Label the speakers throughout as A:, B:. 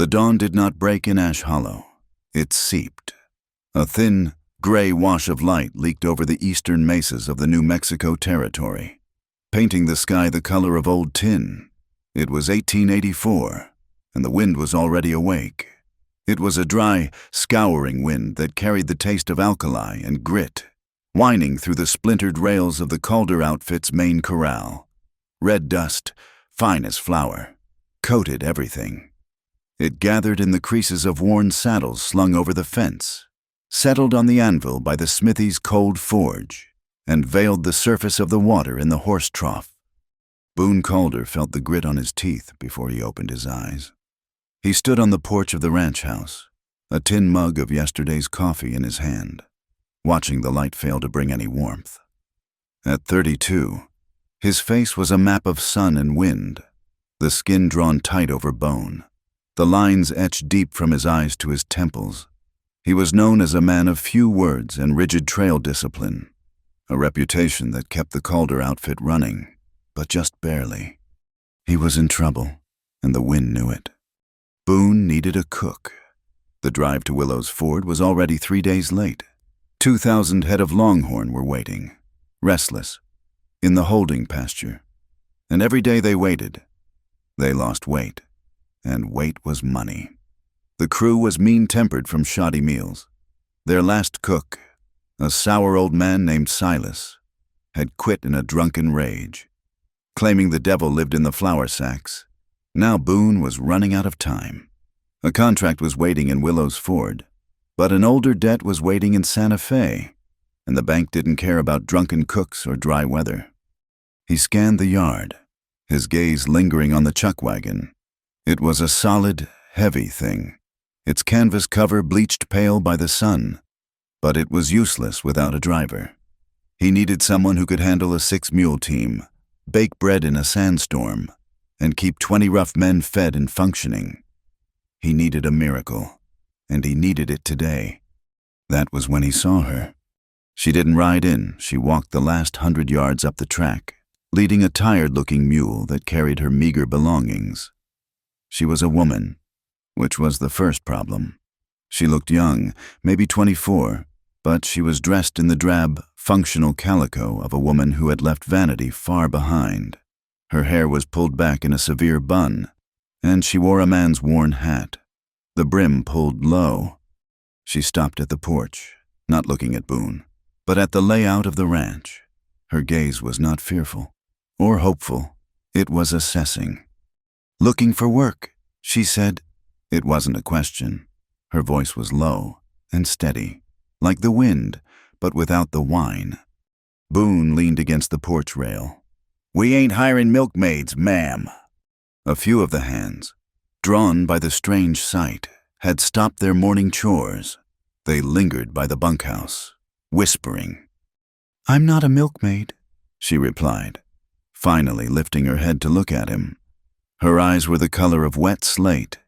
A: The dawn did not break in Ash Hollow. It seeped. A thin, gray wash of light leaked over the eastern mesas of the New Mexico territory, painting the sky the color of old tin. It was 1884, and the wind was already awake. It was a dry, scouring wind that carried the taste of alkali and grit, whining through the splintered rails of the Calder outfit's main corral. Red dust, fine as flour, coated everything. It gathered in the creases of worn saddles slung over the fence, settled on the anvil by the smithy's cold forge, and veiled the surface of the water in the horse trough. Boone Calder felt the grit on his teeth before he opened his eyes. He stood on the porch of the ranch house, a tin mug of yesterday's coffee in his hand, watching the light fail to bring any warmth. At 32, his face was a map of sun and wind, the skin drawn tight over bone, the lines etched deep from his eyes to his temples. He was known as a man of few words and rigid trail discipline, a reputation that kept the Calder outfit running, but just barely. He was in trouble, and the wind knew it. Boone needed a cook. The drive to Willow's Ford was already 3 days late. 2,000 head of longhorn were waiting, restless, in the holding pasture. And every day they waited, they lost weight, and weight was money. The crew was mean-tempered from shoddy meals. Their last cook, a sour old man named Silas, had quit in a drunken rage, claiming the devil lived in the flour sacks. Now Boone was running out of time. A contract was waiting in Willow's Ford, but an older debt was waiting in Santa Fe, and the bank didn't care about drunken cooks or dry weather. He scanned the yard, his gaze lingering on the chuck wagon. It was a solid, heavy thing, its canvas cover bleached pale by the sun, but it was useless without a driver. He needed someone who could handle a 6-mule team, bake bread in a sandstorm, and keep 20 rough men fed and functioning. He needed a miracle, and he needed it today. That was when he saw her. She didn't ride in, she walked the last 100 yards up the track, leading a tired-looking mule that carried her meager belongings. She was a woman, which was the first problem. She looked young, maybe 24, but she was dressed in the drab, functional calico of a woman who had left vanity far behind. Her hair was pulled back in a severe bun, and she wore a man's worn hat, the brim pulled low. She stopped at the porch, not looking at Boone, but at the layout of the ranch. Her gaze was not fearful or hopeful. It was assessing. "Looking for work," she said. It wasn't a question. Her voice was low and steady, like the wind, but without the whine. Boone leaned against the porch rail. "We ain't hiring milkmaids, ma'am." A few of the hands, drawn by the strange sight, had stopped their morning chores. They lingered by the bunkhouse, whispering. "I'm not a milkmaid," she replied, finally lifting her head to look at him. Her eyes were the color of wet slate,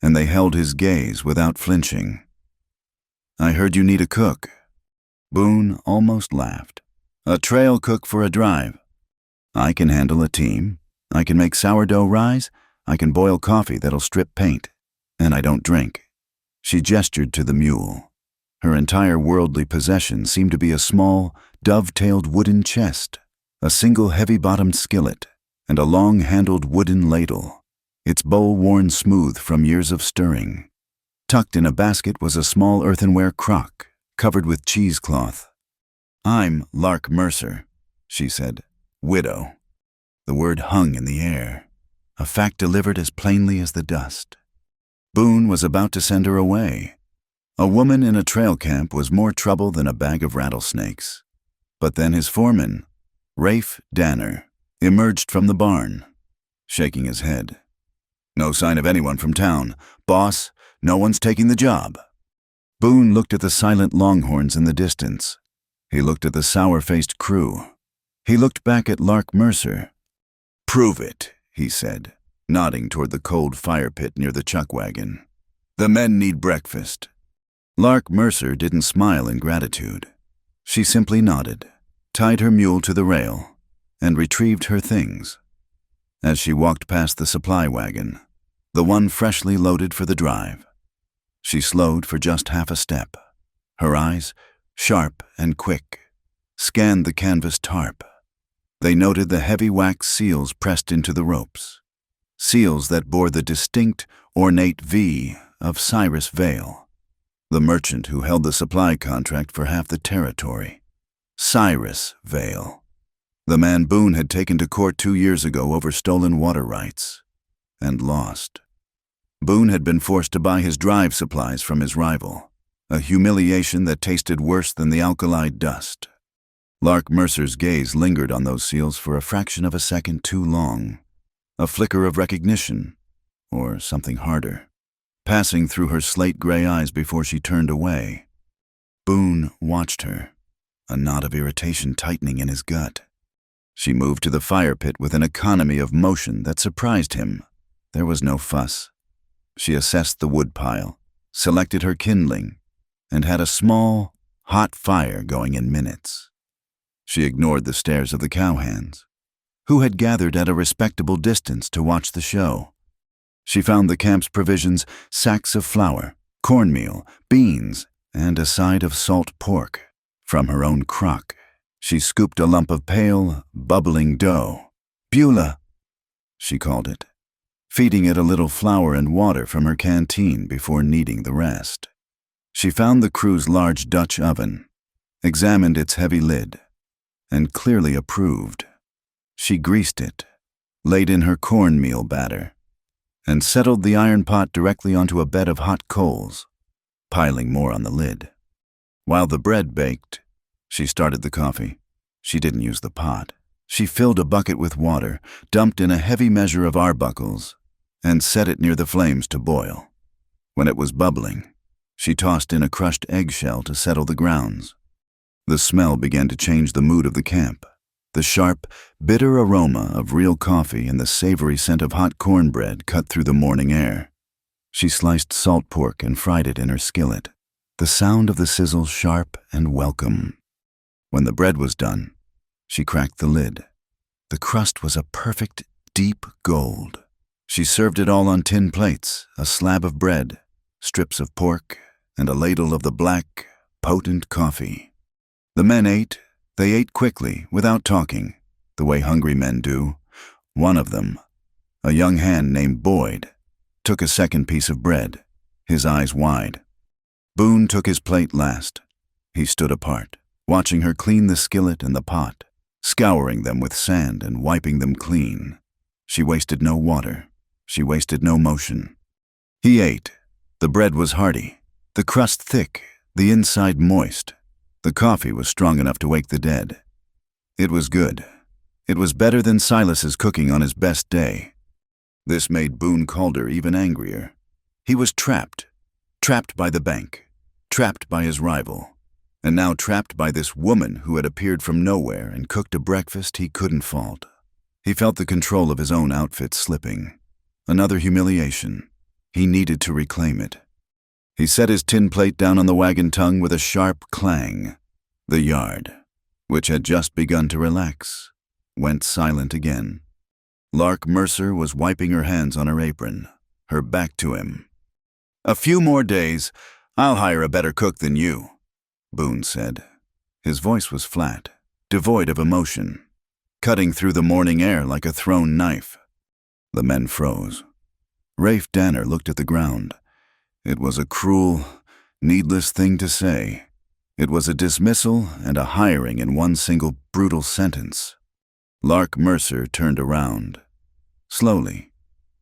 A: and they held his gaze without flinching. "I heard you need a cook." Boone almost laughed. "A trail cook for a drive. I can handle a team. I can make sourdough rise. I can boil coffee that'll strip paint. And I don't drink." She gestured to the mule. Her entire worldly possession seemed to be a small, dove-tailed wooden chest, a single heavy-bottomed skillet, and a long-handled wooden ladle, its bowl worn smooth from years of stirring. Tucked in a basket was a small earthenware crock, covered with cheesecloth. "I'm Lark Mercer," she said. "Widow." The word hung in the air, a fact delivered as plainly as the dust. Boone was about to send her away. A woman in a trail camp was more trouble than a bag of rattlesnakes. But then his foreman, Rafe Danner, emerged from the barn, shaking his head. "No sign of anyone from town. Boss, no one's taking the job." Boone looked at the silent longhorns in the distance. He looked at the sour-faced crew. He looked back at Lark Mercer. "Prove it," he said, nodding toward the cold fire pit near the chuck wagon. "The men need breakfast." Lark Mercer didn't smile in gratitude. She simply nodded, tied her mule to the rail, and retrieved her things. As she walked past the supply wagon, the one freshly loaded for the drive. She slowed for just half a step. Her eyes, sharp and quick, scanned the canvas tarp. They noted the heavy wax seals pressed into the ropes, seals that bore the distinct, ornate V of Cyrus Vale, the merchant who held the supply contract for half the territory. Cyrus Vale, the man Boone had taken to court 2 years ago over stolen water rights, and lost. Boone had been forced to buy his drive supplies from his rival, a humiliation that tasted worse than the alkali dust. Lark Mercer's gaze lingered on those seals for a fraction of a second too long, a flicker of recognition, or something harder, passing through her slate-gray eyes before she turned away. Boone watched her, a knot of irritation tightening in his gut. She moved to the fire pit with an economy of motion that surprised him. There was no fuss. She assessed the wood pile, selected her kindling, and had a small, hot fire going in minutes. She ignored the stares of the cowhands, who had gathered at a respectable distance to watch the show. She found the camp's provisions, sacks of flour, cornmeal, beans, and a side of salt pork. From her own crock, she scooped a lump of pale, bubbling dough. Beulah, she called it, feeding it a little flour and water from her canteen before kneading the rest. She found the crew's large Dutch oven, examined its heavy lid, and clearly approved. She greased it, laid in her cornmeal batter, and settled the iron pot directly onto a bed of hot coals, piling more on the lid. While the bread baked, she started the coffee. She didn't use the pot. She filled a bucket with water, dumped in a heavy measure of arbuckles, and set it near the flames to boil. When it was bubbling, she tossed in a crushed eggshell to settle the grounds. The smell began to change the mood of the camp. The sharp, bitter aroma of real coffee and the savory scent of hot cornbread cut through the morning air. She sliced salt pork and fried it in her skillet, the sound of the sizzle sharp and welcome. When the bread was done, she cracked the lid. The crust was a perfect, deep gold. She served it all on tin plates, a slab of bread, strips of pork, and a ladle of the black, potent coffee. The men ate. They ate quickly, without talking, the way hungry men do. One of them, a young hand named Boyd, took a second piece of bread, his eyes wide. Boone took his plate last. He stood apart, watching her clean the skillet and the pot, scouring them with sand and wiping them clean. She wasted no water. She wasted no motion. He ate. The bread was hearty, the crust thick, the inside moist. The coffee was strong enough to wake the dead. It was good. It was better than Silas's cooking on his best day. This made Boone Calder even angrier. He was trapped by the bank, trapped by his rival, and now trapped by this woman who had appeared from nowhere and cooked a breakfast he couldn't fault. He felt the control of his own outfit slipping. Another humiliation. He needed to reclaim it. He set his tin plate down on the wagon tongue with a sharp clang. The yard, which had just begun to relax, went silent again. Lark Mercer was wiping her hands on her apron, her back to him. "A few more days, I'll hire a better cook than you," Boone said. His voice was flat, devoid of emotion, cutting through the morning air like a thrown knife. The men froze. Rafe Danner looked at the ground. It was a cruel, needless thing to say. It was a dismissal and a hiring in one single brutal sentence. Lark Mercer turned around. Slowly.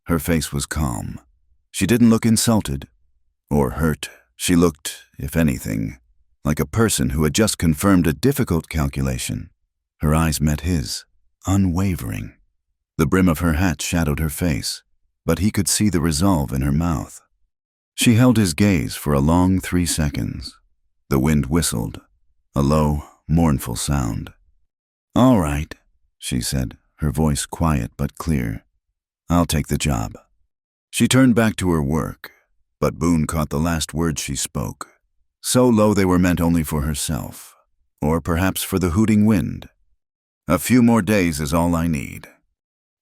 A: Her face was calm. She didn't look insulted or hurt. She looked, if anything, like a person who had just confirmed a difficult calculation. Her eyes met his, unwavering. The brim of her hat shadowed her face, but he could see the resolve in her mouth. She held his gaze for a long 3 seconds. The wind whistled, a low, mournful sound. "All right," she said, her voice quiet but clear. "I'll take the job." She turned back to her work, but Boone caught the last words she spoke, so low they were meant only for herself, or perhaps for the hooting wind. "A few more days is all I need."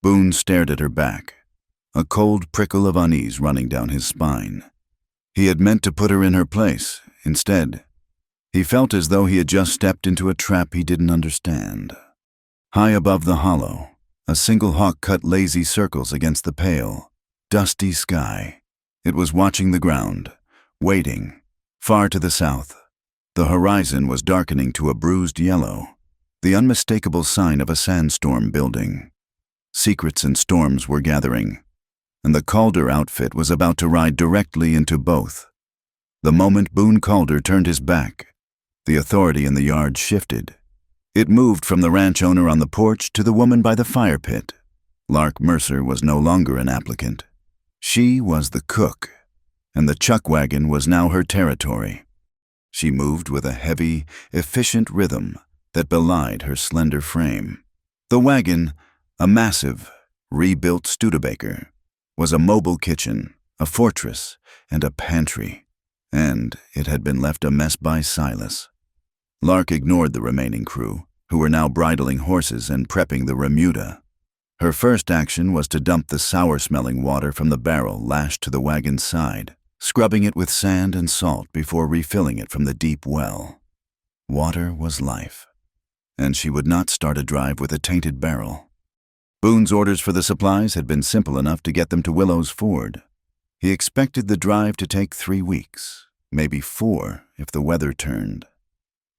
A: Boone stared at her back, a cold prickle of unease running down his spine. He had meant to put her in her place. Instead, he felt as though he had just stepped into a trap he didn't understand. High above the hollow, a single hawk cut lazy circles against the pale, dusty sky. It was watching the ground, waiting. Far to the south, the horizon was darkening to a bruised yellow, the unmistakable sign of a sandstorm building. Secrets and storms were gathering, and the Calder outfit was about to ride directly into both. The moment Boone Calder turned his back, the authority in the yard shifted. It moved from the ranch owner on the porch to the woman by the fire pit. Lark Mercer was no longer an applicant. She was the cook, and the chuck wagon was now her territory. She moved with a heavy, efficient rhythm that belied her slender frame. The wagon, a massive, rebuilt Studebaker, was a mobile kitchen, a fortress, and a pantry, and it had been left a mess by Silas. Lark ignored the remaining crew, who were now bridling horses and prepping the remuda. Her first action was to dump the sour-smelling water from the barrel lashed to the wagon's side, scrubbing it with sand and salt before refilling it from the deep well. Water was life, and she would not start a drive with a tainted barrel. Boone's orders for the supplies had been simple enough to get them to Willow's Ford. He expected the drive to take 3 weeks, maybe 4 if the weather turned.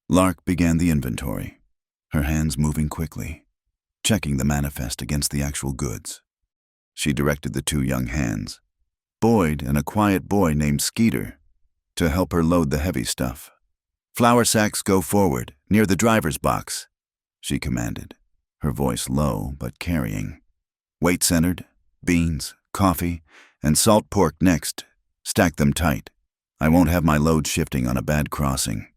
A: Lark began the inventory, her hands moving quickly, checking the manifest against the actual goods. She directed the 2 young hands, Boyd and a quiet boy named Skeeter, to help her load the heavy stuff. "Flour sacks go forward, near the driver's box," she commanded, her voice low but carrying. "Weight-centered, beans, coffee, and salt pork next. Stack them tight. I won't have my load shifting on a bad crossing."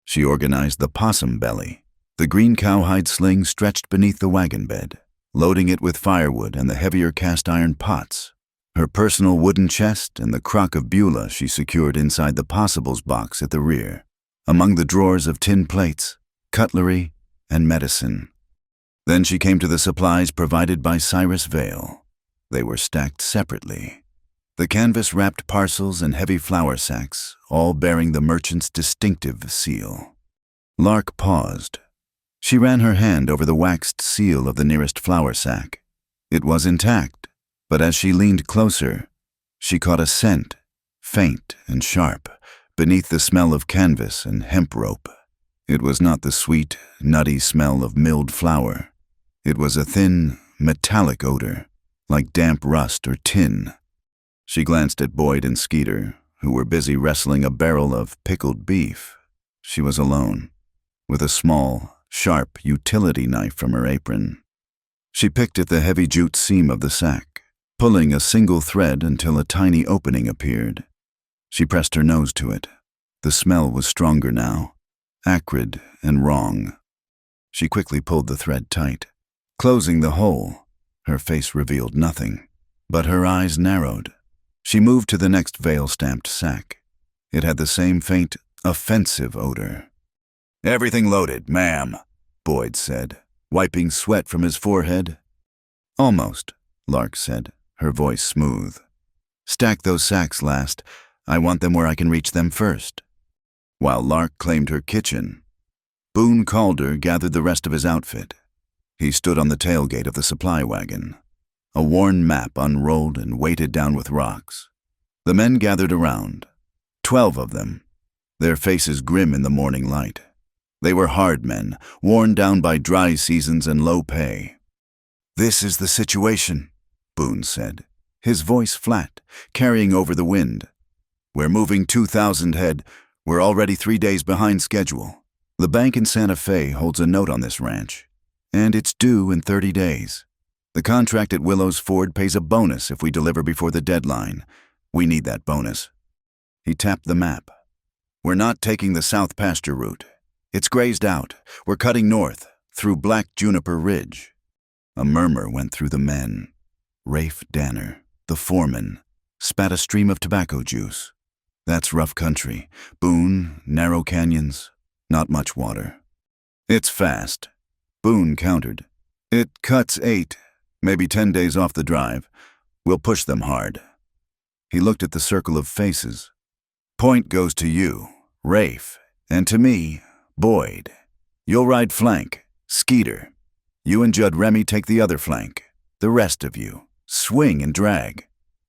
A: She organized the possum belly, the green cowhide sling stretched beneath the wagon bed, loading it with firewood and the heavier cast-iron pots. Her personal wooden chest and the crock of Beulah she secured inside the possibles box at the rear, among the drawers of tin plates, cutlery, and medicine. Then she came to the supplies provided by Cyrus Vale. They were stacked separately. The canvas-wrapped parcels and heavy flour sacks, all bearing the merchant's distinctive seal. Lark paused. She ran her hand over the waxed seal of the nearest flour sack. It was intact, but as she leaned closer, she caught a scent, faint and sharp, beneath the smell of canvas and hemp rope. It was not the sweet, nutty smell of milled flour. It was a thin, metallic odor, like damp rust or tin. She glanced at Boyd and Skeeter, who were busy wrestling a barrel of pickled beef. She was alone, with a small, sharp utility knife from her apron. She picked at the heavy jute seam of the sack, pulling a single thread until a tiny opening appeared. She pressed her nose to it. The smell was stronger now, acrid and wrong. She quickly pulled the thread tight. Closing the hole, her face revealed nothing, but her eyes narrowed. She moved to the next Vale-stamped sack. It had the same faint, offensive odor. "Everything loaded, ma'am," Boyd said, wiping sweat from his forehead. "Almost," Lark said, her voice smooth. "Stack those sacks last. I want them where I can reach them first." While Lark claimed her kitchen, Boone Calder gathered the rest of his outfit. He stood on the tailgate of the supply wagon, a worn map unrolled and weighted down with rocks. The men gathered around, 12 of them, their faces grim in the morning light. They were hard men, worn down by dry seasons and low pay. "This is the situation," Boone said, his voice flat, carrying over the wind. "We're moving 2,000 head. We're already 3 days behind schedule. The bank in Santa Fe holds a note on this ranch, and it's due in 30 days. The contract at Willow's Ford pays a bonus if we deliver before the deadline. We need that bonus." He tapped the map. "We're not taking the South Pasture route. It's grazed out. We're cutting north, through Black Juniper Ridge." A murmur went through the men. Rafe Danner, the foreman, spat a stream of tobacco juice. "That's rough country. Boone, narrow canyons, not much water." "It's fast," Boone countered. "It cuts 8, maybe 10 days off the drive, We'll push them hard." He looked at the circle of faces. "Point goes to you, Rafe, and to me, Boyd. You'll ride flank, Skeeter. You and Judd Remy take the other flank. The rest of you, swing and drag.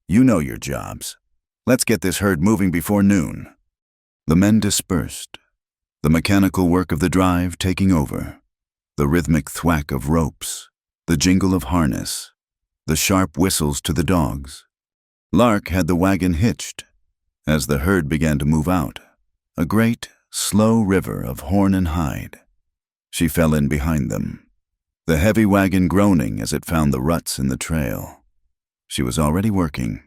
A: You know your jobs. Let's get this herd moving before noon." The men dispersed, the mechanical work of the drive taking over, the rhythmic thwack of ropes, the jingle of harness, the sharp whistles to the dogs. Lark had the wagon hitched. As the herd began to move out, a great, slow river of horn and hide. She fell in behind them, the heavy wagon groaning as it found the ruts in the trail. She was already working,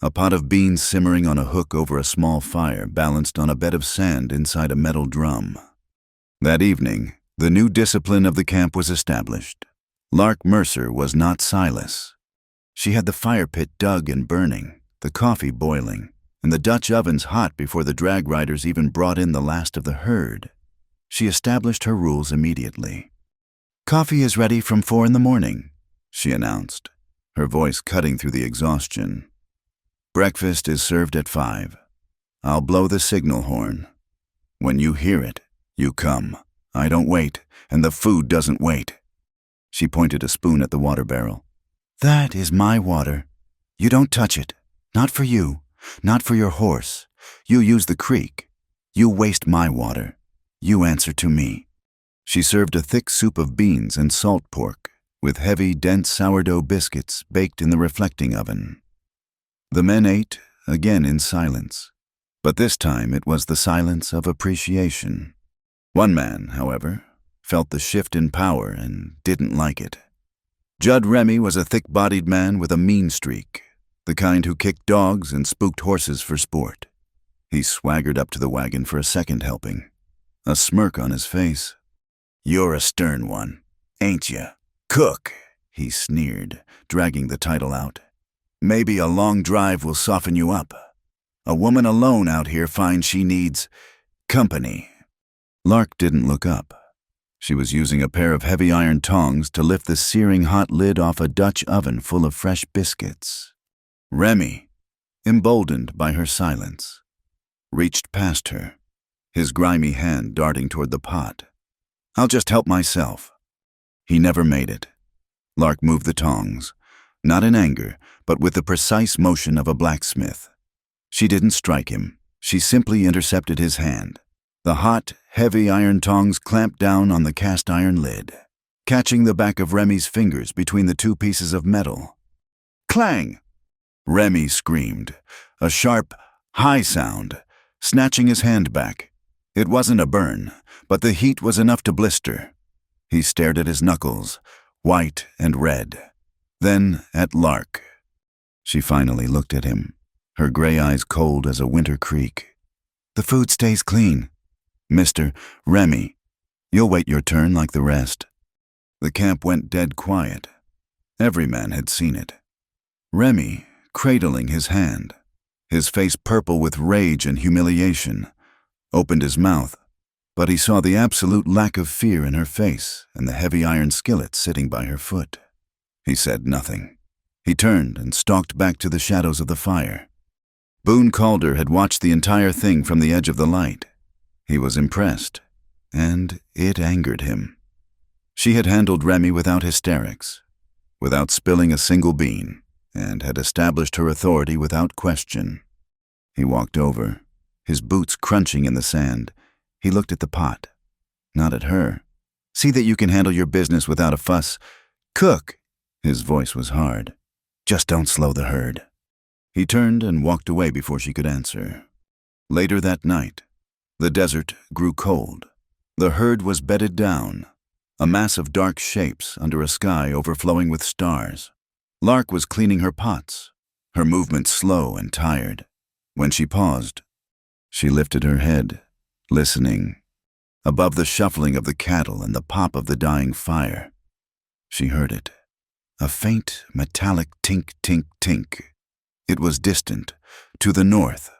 A: a pot of beans simmering on a hook over a small fire balanced on a bed of sand inside a metal drum. That evening, the new discipline of the camp was established. Lark Mercer was not Silas. She had the fire pit dug and burning, the coffee boiling, and the Dutch ovens hot before the drag riders even brought in the last of the herd. She established her rules immediately. "Coffee is ready from 4 in the morning," she announced, her voice cutting through the exhaustion. "Breakfast is served at 5. I'll blow the signal horn. When you hear it, you come. I don't wait, and the food doesn't wait." She pointed a spoon at the water barrel. "That is my water. You don't touch it. Not for you. Not for your horse. You use the creek. You waste my water. You answer to me." She served a thick soup of beans and salt pork, with heavy, dense sourdough biscuits baked in the reflecting oven. The men ate, again in silence, but this time it was the silence of appreciation. One man, however, felt the shift in power and didn't like it. Judd Remy was a thick-bodied man with a mean streak, the kind who kicked dogs and spooked horses for sport. He swaggered up to the wagon for a second helping, a smirk on his face. "You're a stern one, ain't ya? Cook," he sneered, dragging the title out. "Maybe a long drive will soften you up. A woman alone out here finds she needs company." Lark didn't look up. She was using a pair of heavy iron tongs to lift the searing hot lid off a Dutch oven full of fresh biscuits. Remy, emboldened by her silence, reached past her, his grimy hand darting toward the pot. "I'll just help myself." He never made it. Lark moved the tongs, not in anger, but with the precise motion of a blacksmith. She didn't strike him. She simply intercepted his hand. The hot, heavy iron tongs clamped down on the cast iron lid, catching the back of Remy's fingers between the two pieces of metal. Clang! Remy screamed, a sharp, high sound, snatching his hand back. It wasn't a burn, but the heat was enough to blister. He stared at his knuckles, white and red, then at Lark. She finally looked at him, her gray eyes cold as a winter creek. "The food stays clean. Mr. Remy, you'll wait your turn like the rest." The camp went dead quiet. Every man had seen it. Remy, cradling his hand, his face purple with rage and humiliation, opened his mouth, but he saw the absolute lack of fear in her face and the heavy iron skillet sitting by her foot. He said nothing. He turned and stalked back to the shadows of the fire. Boone Calder had watched the entire thing from the edge of the light. He was impressed, and it angered him. She had handled Remy without hysterics, without spilling a single bean, and had established her authority without question. He walked over, his boots crunching in the sand. He looked at the pot, not at her. "See that you can handle your business without a fuss. Cook!" His voice was hard. "Just don't slow the herd." He turned and walked away before she could answer. Later that night, the desert grew cold. The herd was bedded down, a mass of dark shapes under a sky overflowing with stars. Lark was cleaning her pots, her movements slow and tired. When she paused, she lifted her head, listening. Above the shuffling of the cattle and the pop of the dying fire, she heard it. A faint, metallic tink, tink, tink. It was distant, to the north,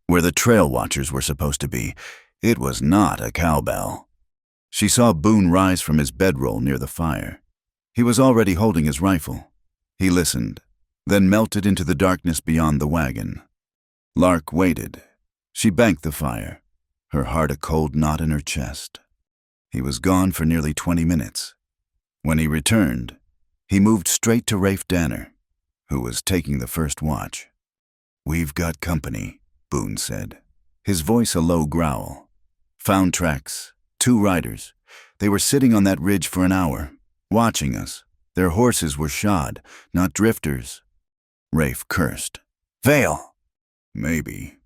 A: where the trail watchers were supposed to be. It was not a cowbell. She saw Boone rise from his bedroll near the fire. He was already holding his rifle. He listened, then melted into the darkness beyond the wagon. Lark waited. She banked the fire, her heart a cold knot in her chest. He was gone for nearly 20 minutes. When he returned, he moved straight to Rafe Danner, who was taking the first watch. "We've got company," Boone said, his voice a low growl. "Found tracks. 2 riders. They were sitting on that ridge for an hour, watching us. Their horses were shod, not drifters." Rafe cursed. "Vale!" "Maybe,"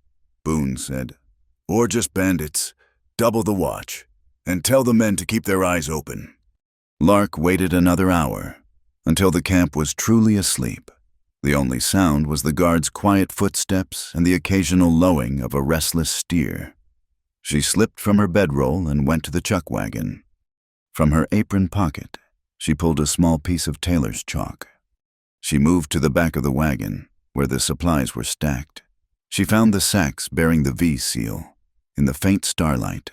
A: Boone said. "Or just bandits. Double the watch, and tell the men to keep their eyes open." Lark waited another hour, until the camp was truly asleep. The only sound was the guard's quiet footsteps and the occasional lowing of a restless steer. She slipped from her bedroll and went to the chuck wagon. From her apron pocket, she pulled a small piece of tailor's chalk. She moved to the back of the wagon, where the supplies were stacked. She found the sacks bearing the V seal. In the faint starlight,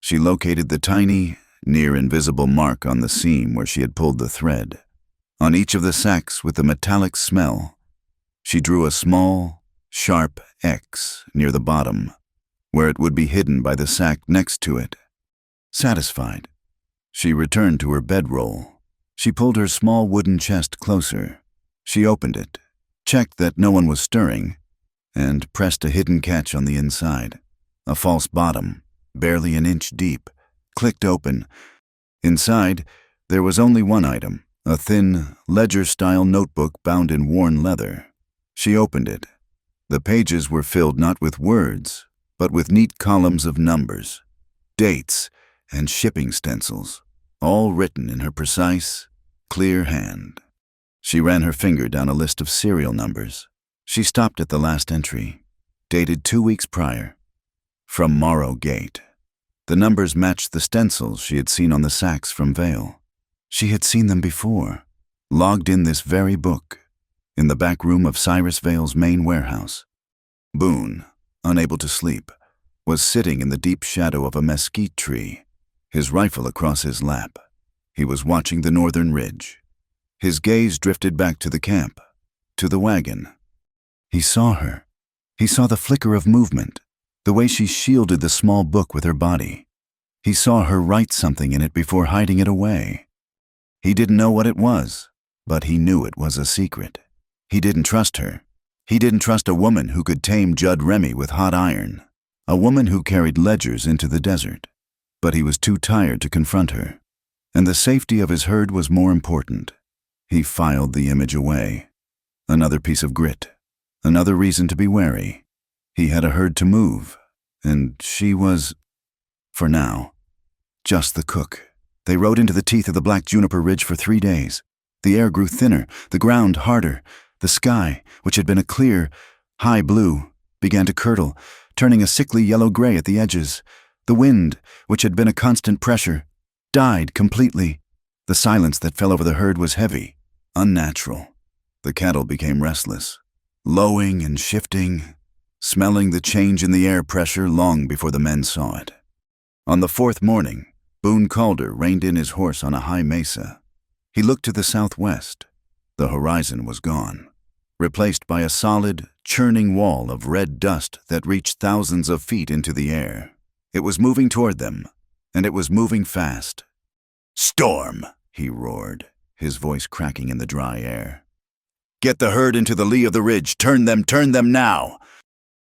A: she located the tiny, near-invisible mark on the seam where she had pulled the thread. On each of the sacks with the metallic smell, she drew a small, sharp X near the bottom, where it would be hidden by the sack next to it. Satisfied, she returned to her bedroll. She pulled her small wooden chest closer. She opened it, checked that no one was stirring, and pressed a hidden catch on the inside. A false bottom, barely an inch deep, clicked open. Inside, there was only one item, a thin, ledger-style notebook bound in worn leather. She opened it. The pages were filled not with words, but with neat columns of numbers, dates, and shipping stencils, all written in her precise, clear hand. She ran her finger down a list of serial numbers. She stopped at the last entry, dated 2 weeks prior, from Morrow Gate. The numbers matched the stencils she had seen on the sacks from Vale. She had seen them before, logged in this very book, in the back room of Cyrus Vale's main warehouse. Boone, unable to sleep, was sitting in the deep shadow of a mesquite tree, his rifle across his lap. He was watching the northern ridge. His gaze drifted back to the camp, to the wagon. He saw her. He saw the flicker of movement, the way she shielded the small book with her body. He saw her write something in it before hiding it away. He didn't know what it was, but he knew it was a secret. He didn't trust her. He didn't trust a woman who could tame Judd Remy with hot iron, a woman who carried ledgers into the desert. But he was too tired to confront her, and the safety of his herd was more important. He filed the image away. Another piece of grit, another reason to be wary. He had a herd to move, and she was, for now, just the cook. They rode into the teeth of the Black Juniper Ridge for 3 days. The air grew thinner, the ground harder. The sky, which had been a clear, high blue, began to curdle, turning a sickly yellow-gray at the edges. The wind, which had been a constant pressure, died completely. The silence that fell over the herd was heavy, unnatural. The cattle became restless, lowing and shifting, smelling the change in the air pressure long before the men saw it. On the 4th morning, Boone Calder reined in his horse on a high mesa. He looked to the southwest. The horizon was gone, replaced by a solid, churning wall of red dust that reached thousands of feet into the air. It was moving toward them, and it was moving fast. "Storm!" he roared, his voice cracking in the dry air. "Get the herd into the lee of the ridge! Turn them now!"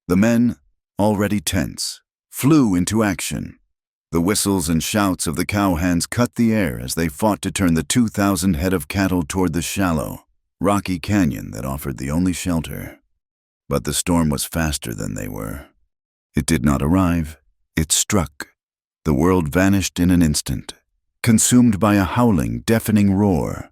A: The men, already tense, flew into action. The whistles and shouts of the cowhands cut the air as they fought to turn the 2,000 head of cattle toward the shallow, rocky canyon that offered the only shelter. But the storm was faster than they were. It did not arrive. It struck. The world vanished in an instant, consumed by a howling, deafening roar.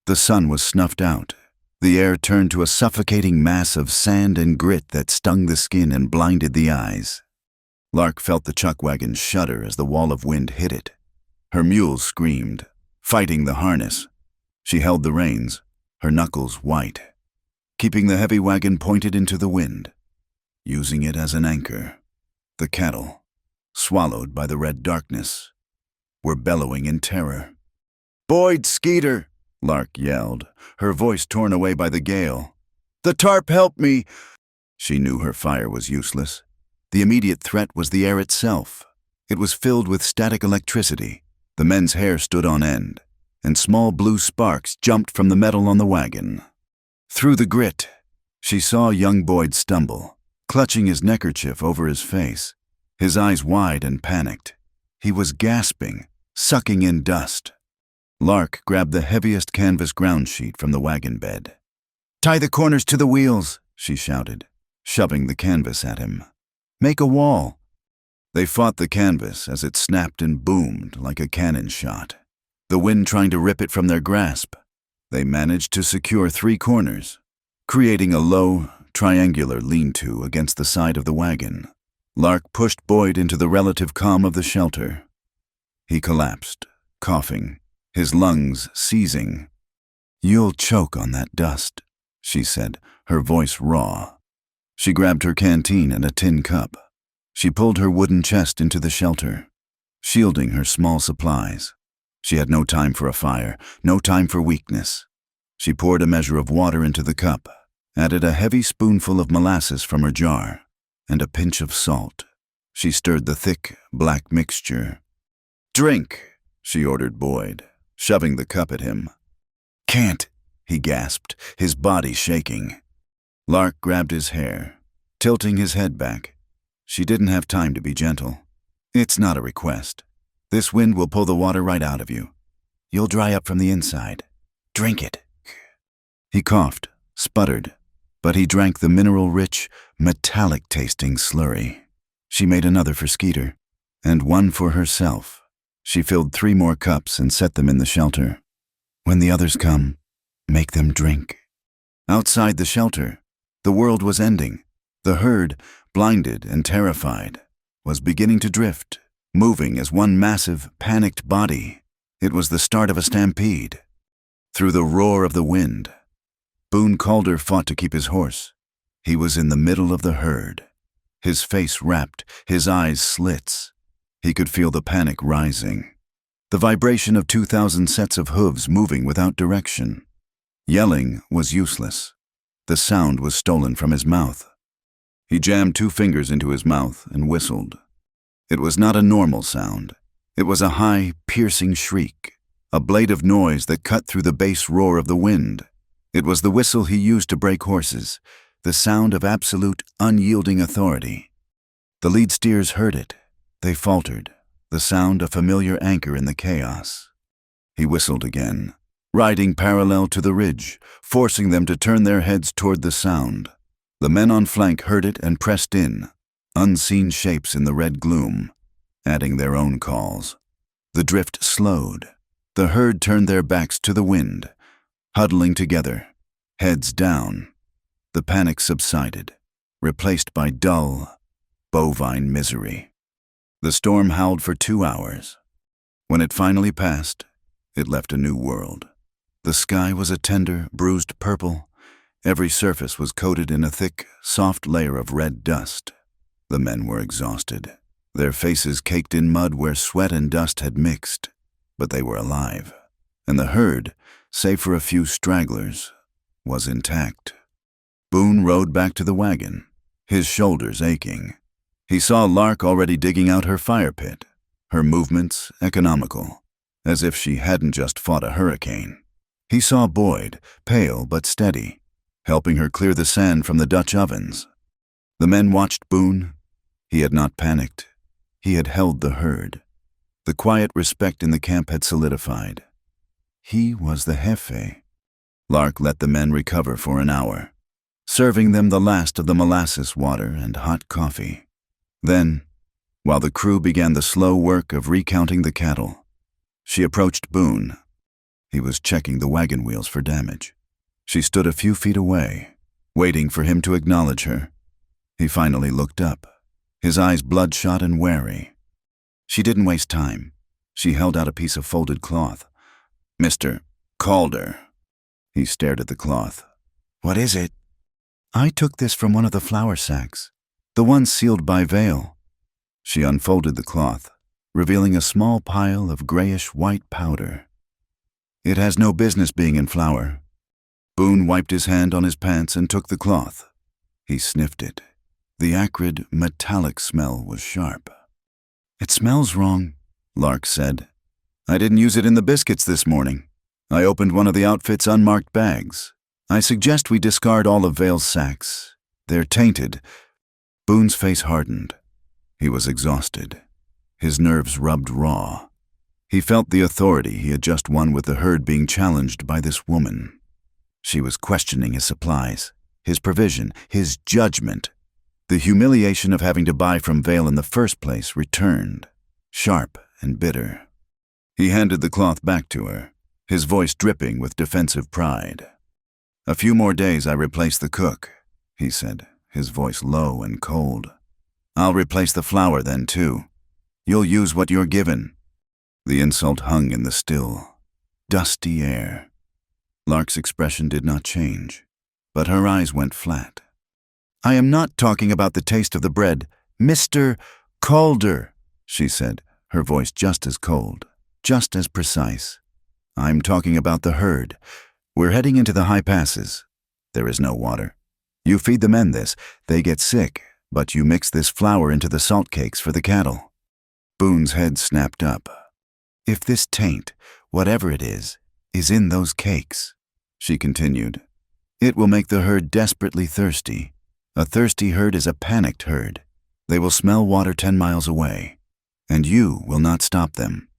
A: The sun was snuffed out. The air turned to a suffocating mass of sand and grit that stung the skin and blinded the eyes. Lark felt the chuck wagon shudder as the wall of wind hit it. Her mules screamed, fighting the harness. She held the reins, her knuckles white, keeping the heavy wagon pointed into the wind, using it as an anchor. The cattle, swallowed by the red darkness, were bellowing in terror. "Boyd Skeeter!" Lark yelled, her voice torn away by the gale. The tarp helped me! She knew her fire was useless. The immediate threat was the air itself. It was filled with static electricity. The men's hair stood on end, and small blue sparks jumped from the metal on the wagon. Through the grit, she saw young Boyd stumble, clutching his neckerchief over his face, his eyes wide and panicked. He was gasping, sucking in dust. Lark grabbed the heaviest canvas ground sheet from the wagon bed. "Tie the corners to the wheels," she shouted, shoving the canvas at him. "Make a wall." They fought the canvas as it snapped and boomed like a cannon shot, the wind trying to rip it from their grasp. They managed to secure 3 corners, creating a low, triangular lean-to against the side of the wagon. Lark pushed Boyd into the relative calm of the shelter. He collapsed, coughing, his lungs seizing. "You'll choke on that dust," she said, her voice raw. She grabbed her canteen and a tin cup. She pulled her wooden chest into the shelter, shielding her small supplies. She had no time for a fire, no time for weakness. She poured a measure of water into the cup, added a heavy spoonful of molasses from her jar, and a pinch of salt. She stirred the thick, black mixture. "Drink," she ordered Boyd, shoving the cup at him. "Can't," he gasped, his body shaking. Lark grabbed his hair, tilting his head back. She didn't have time to be gentle. "It's not a request. This wind will pull the water right out of you. You'll dry up from the inside. Drink it." He coughed, sputtered, but he drank the mineral-rich, metallic-tasting slurry. She made another for Skeeter, and one for herself. She filled 3 more cups and set them in the shelter. "When the others come, make them drink." Outside the shelter, the world was ending. The herd, blinded and terrified, was beginning to drift, moving as one massive, panicked body. It was the start of a stampede. Through the roar of the wind, Boone Calder fought to keep his horse. He was in the middle of the herd, his face wrapped, his eyes slits. He could feel the panic rising, the vibration of 2,000 sets of hooves moving without direction. Yelling was useless. The sound was stolen from his mouth. He jammed 2 fingers into his mouth and whistled. It was not a normal sound. It was a high, piercing shriek, a blade of noise that cut through the bass roar of the wind. It was the whistle he used to break horses, the sound of absolute, unyielding authority. The lead steers heard it. They faltered, the sound a familiar anchor in the chaos. He whistled again, riding parallel to the ridge, forcing them to turn their heads toward the sound. The men on flank heard it and pressed in, unseen shapes in the red gloom, adding their own calls. The drift slowed. The herd turned their backs to the wind, huddling together, heads down. The panic subsided, replaced by dull, bovine misery. The storm howled for 2 hours. When it finally passed, it left a new world. The sky was a tender, bruised purple. Every surface was coated in a thick, soft layer of red dust. The men were exhausted, their faces caked in mud where sweat and dust had mixed. But they were alive, and the herd, save for a few stragglers, was intact. Boone rode back to the wagon, his shoulders aching. He saw Lark already digging out her fire pit, her movements economical, as if she hadn't just fought a hurricane. He saw Boyd, pale but steady, helping her clear the sand from the Dutch ovens. The men watched Boone. He had not panicked. He had held the herd. The quiet respect in the camp had solidified. He was the jefe. Lark let the men recover for an hour, serving them the last of the molasses water and hot coffee. Then, while the crew began the slow work of recounting the cattle, she approached Boone. He was checking the wagon wheels for damage. She stood a few feet away, waiting for him to acknowledge her. He finally looked up, his eyes bloodshot and wary. She didn't waste time. She held out a piece of folded cloth. "Mr. Calder." He stared at the cloth. "What is it?" "I took this from one of the flour sacks, the one sealed by Vale." She unfolded the cloth, revealing a small pile of grayish-white powder. "It has no business being in flour. Boone wiped his hand on his pants and took the cloth. He sniffed it. The acrid, metallic smell was sharp. "It smells wrong," Lark said. "I didn't use it in the biscuits this morning. I opened one of the outfit's unmarked bags. I suggest we discard all of Vale's sacks. They're tainted." Boone's face hardened. He was exhausted. His nerves rubbed raw. He felt the authority he had just won with the herd being challenged by this woman. She was questioning his supplies, his provision, his judgment. The humiliation of having to buy from Vale in the first place returned, sharp and bitter. He handed the cloth back to her, his voice dripping with defensive pride. "A few more days I replace the cook," he said, his voice low and cold. "I'll replace the flour then, too. You'll use what you're given." The insult hung in the still, dusty air. Lark's expression did not change, but her eyes went flat. "I am not talking about the taste of the bread, Mr. Calder," she said, her voice just as cold, just as precise. "I'm talking about the herd. We're heading into the high passes. There is no water. You feed the men this, they get sick, but you mix this flour into the salt cakes for the cattle." Boone's head snapped up. "If this taint, whatever it is in those cakes," she continued, "it will make the herd desperately thirsty. A thirsty herd is a panicked herd. They will smell water 10 miles away, and you will not stop them.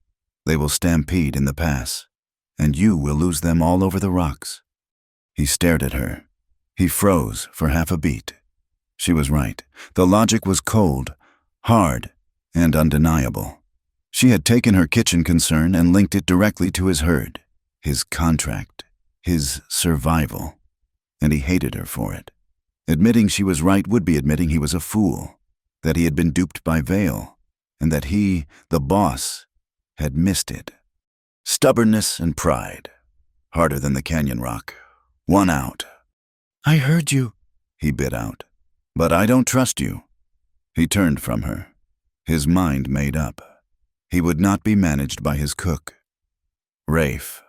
A: They will stampede in the pass, and you will lose them all over the rocks." He stared at her. He froze for half a beat. She was right. The logic was cold, hard, and undeniable. She had taken her kitchen concern and linked it directly to his herd, his contract, his survival, and he hated her for it. Admitting she was right would be admitting he was a fool, that he had been duped by Vale, and that he, the boss, had missed it. Stubbornness and pride, harder than the canyon rock, won out. "I heard you," he bit out, "but I don't trust you." He turned from her, his mind made up. He would not be managed by his cook. Rafe,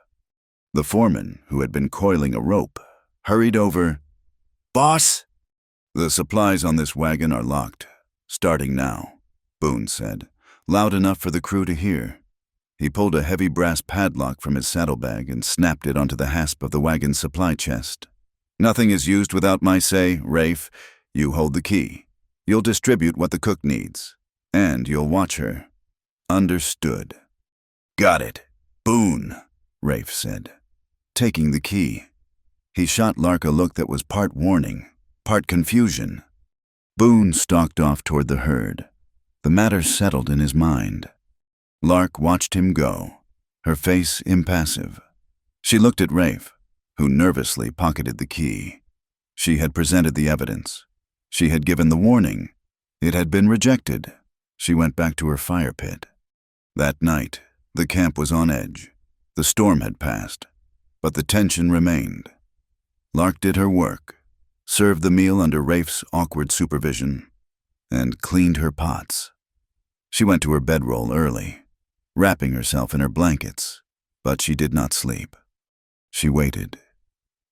A: the foreman who had been coiling a rope, hurried over. "Boss?" "The supplies on this wagon are locked. Starting now," Boone said, loud enough for the crew to hear. He pulled a heavy brass padlock from his saddlebag and snapped it onto the hasp of the wagon's supply chest. "Nothing is used without my say, Rafe. You hold the key. You'll distribute what the cook needs, and you'll watch her." "Understood." "Got it. Boone," Rafe said, taking the key. He shot Lark a look that was part warning, part confusion. Boone stalked off toward the herd. The matter settled in his mind. Lark watched him go, her face impassive. She looked at Rafe, who nervously pocketed the key. She had presented the evidence. She had given the warning. It had been rejected. She went back to her fire pit. That night, the camp was on edge. The storm had passed, but the tension remained. Lark did her work, served the meal under Rafe's awkward supervision, and cleaned her pots. She went to her bedroll early, wrapping herself in her blankets, but she did not sleep. She waited.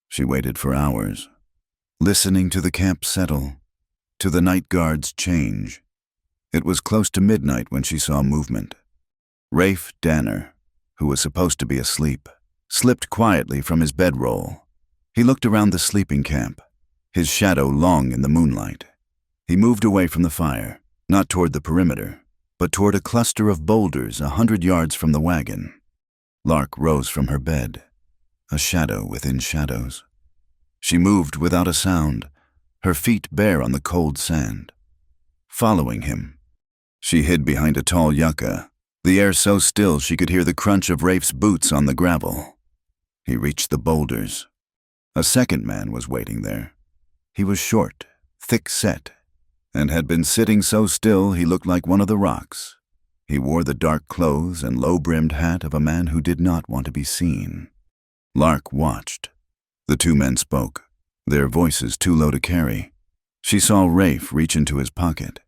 A: She waited for hours, listening to the camp settle, to the night guards change. It was close to midnight when she saw movement. Rafe Danner, who was supposed to be asleep, slipped quietly from his bedroll. He looked around the sleeping camp, his shadow long in the moonlight. He moved away from the fire, not toward the perimeter, but toward a cluster of boulders 100 yards from the wagon. Lark rose from her bed, a shadow within shadows. She moved without a sound, her feet bare on the cold sand. Following him, she hid behind a tall yucca, the air so still she could hear the crunch of Rafe's boots on the gravel. He reached the boulders. A second man was waiting there. He was short, thick-set, and had been sitting so still he looked like one of the rocks. He wore the dark clothes and low-brimmed hat of a man who did not want to be seen. Lark watched. The two men spoke, their voices too low to carry. She saw Rafe reach into his pocket.